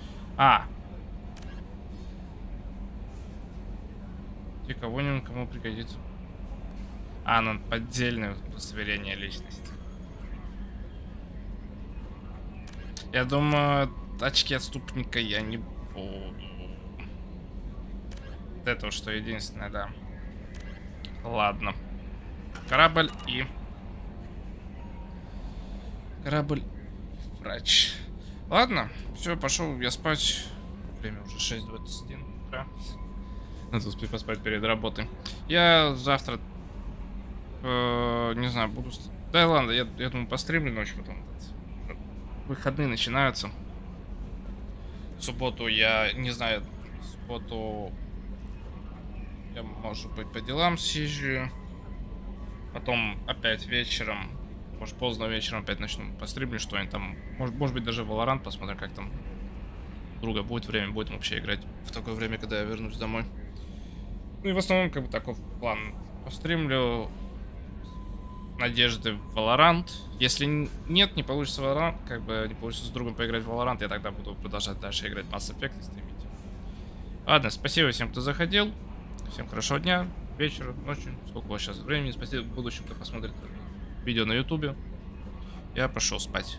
И кого-нибудь, кому пригодится. Ну поддельное удостоверение личности. Я думаю, очки отступника я не буду. Вот это что единственное, да. Ладно. Корабль и... Врач. Ладно, все, пошел я спать. Время уже 6:21 утра. Надо успеть поспать перед работой. Я завтра... не знаю, буду... Да ладно, я думаю, постримлю ночью потом. Выходные начинаются. В субботу я, не знаю, в субботу я, может быть, по делам съезжу. Потом опять вечером, может, поздно вечером опять начну постримлю что-нибудь там. Может быть, даже Valorant посмотрим, как там у друга будет время, будем вообще играть в такое время, когда я вернусь домой. Ну и в основном, как бы, такой план. Постримлю надежды в Valorant. Если нет, не получится Valorant, как бы не получится с другом поиграть в Valorant, я тогда буду продолжать дальше играть в Mass Effect и стримить. Ладно, спасибо всем, кто заходил. Всем хорошего дня, вечера, ночи, сколько у вас сейчас времени. Спасибо будущим, кто посмотрит видео на YouTube. Я пошел спать.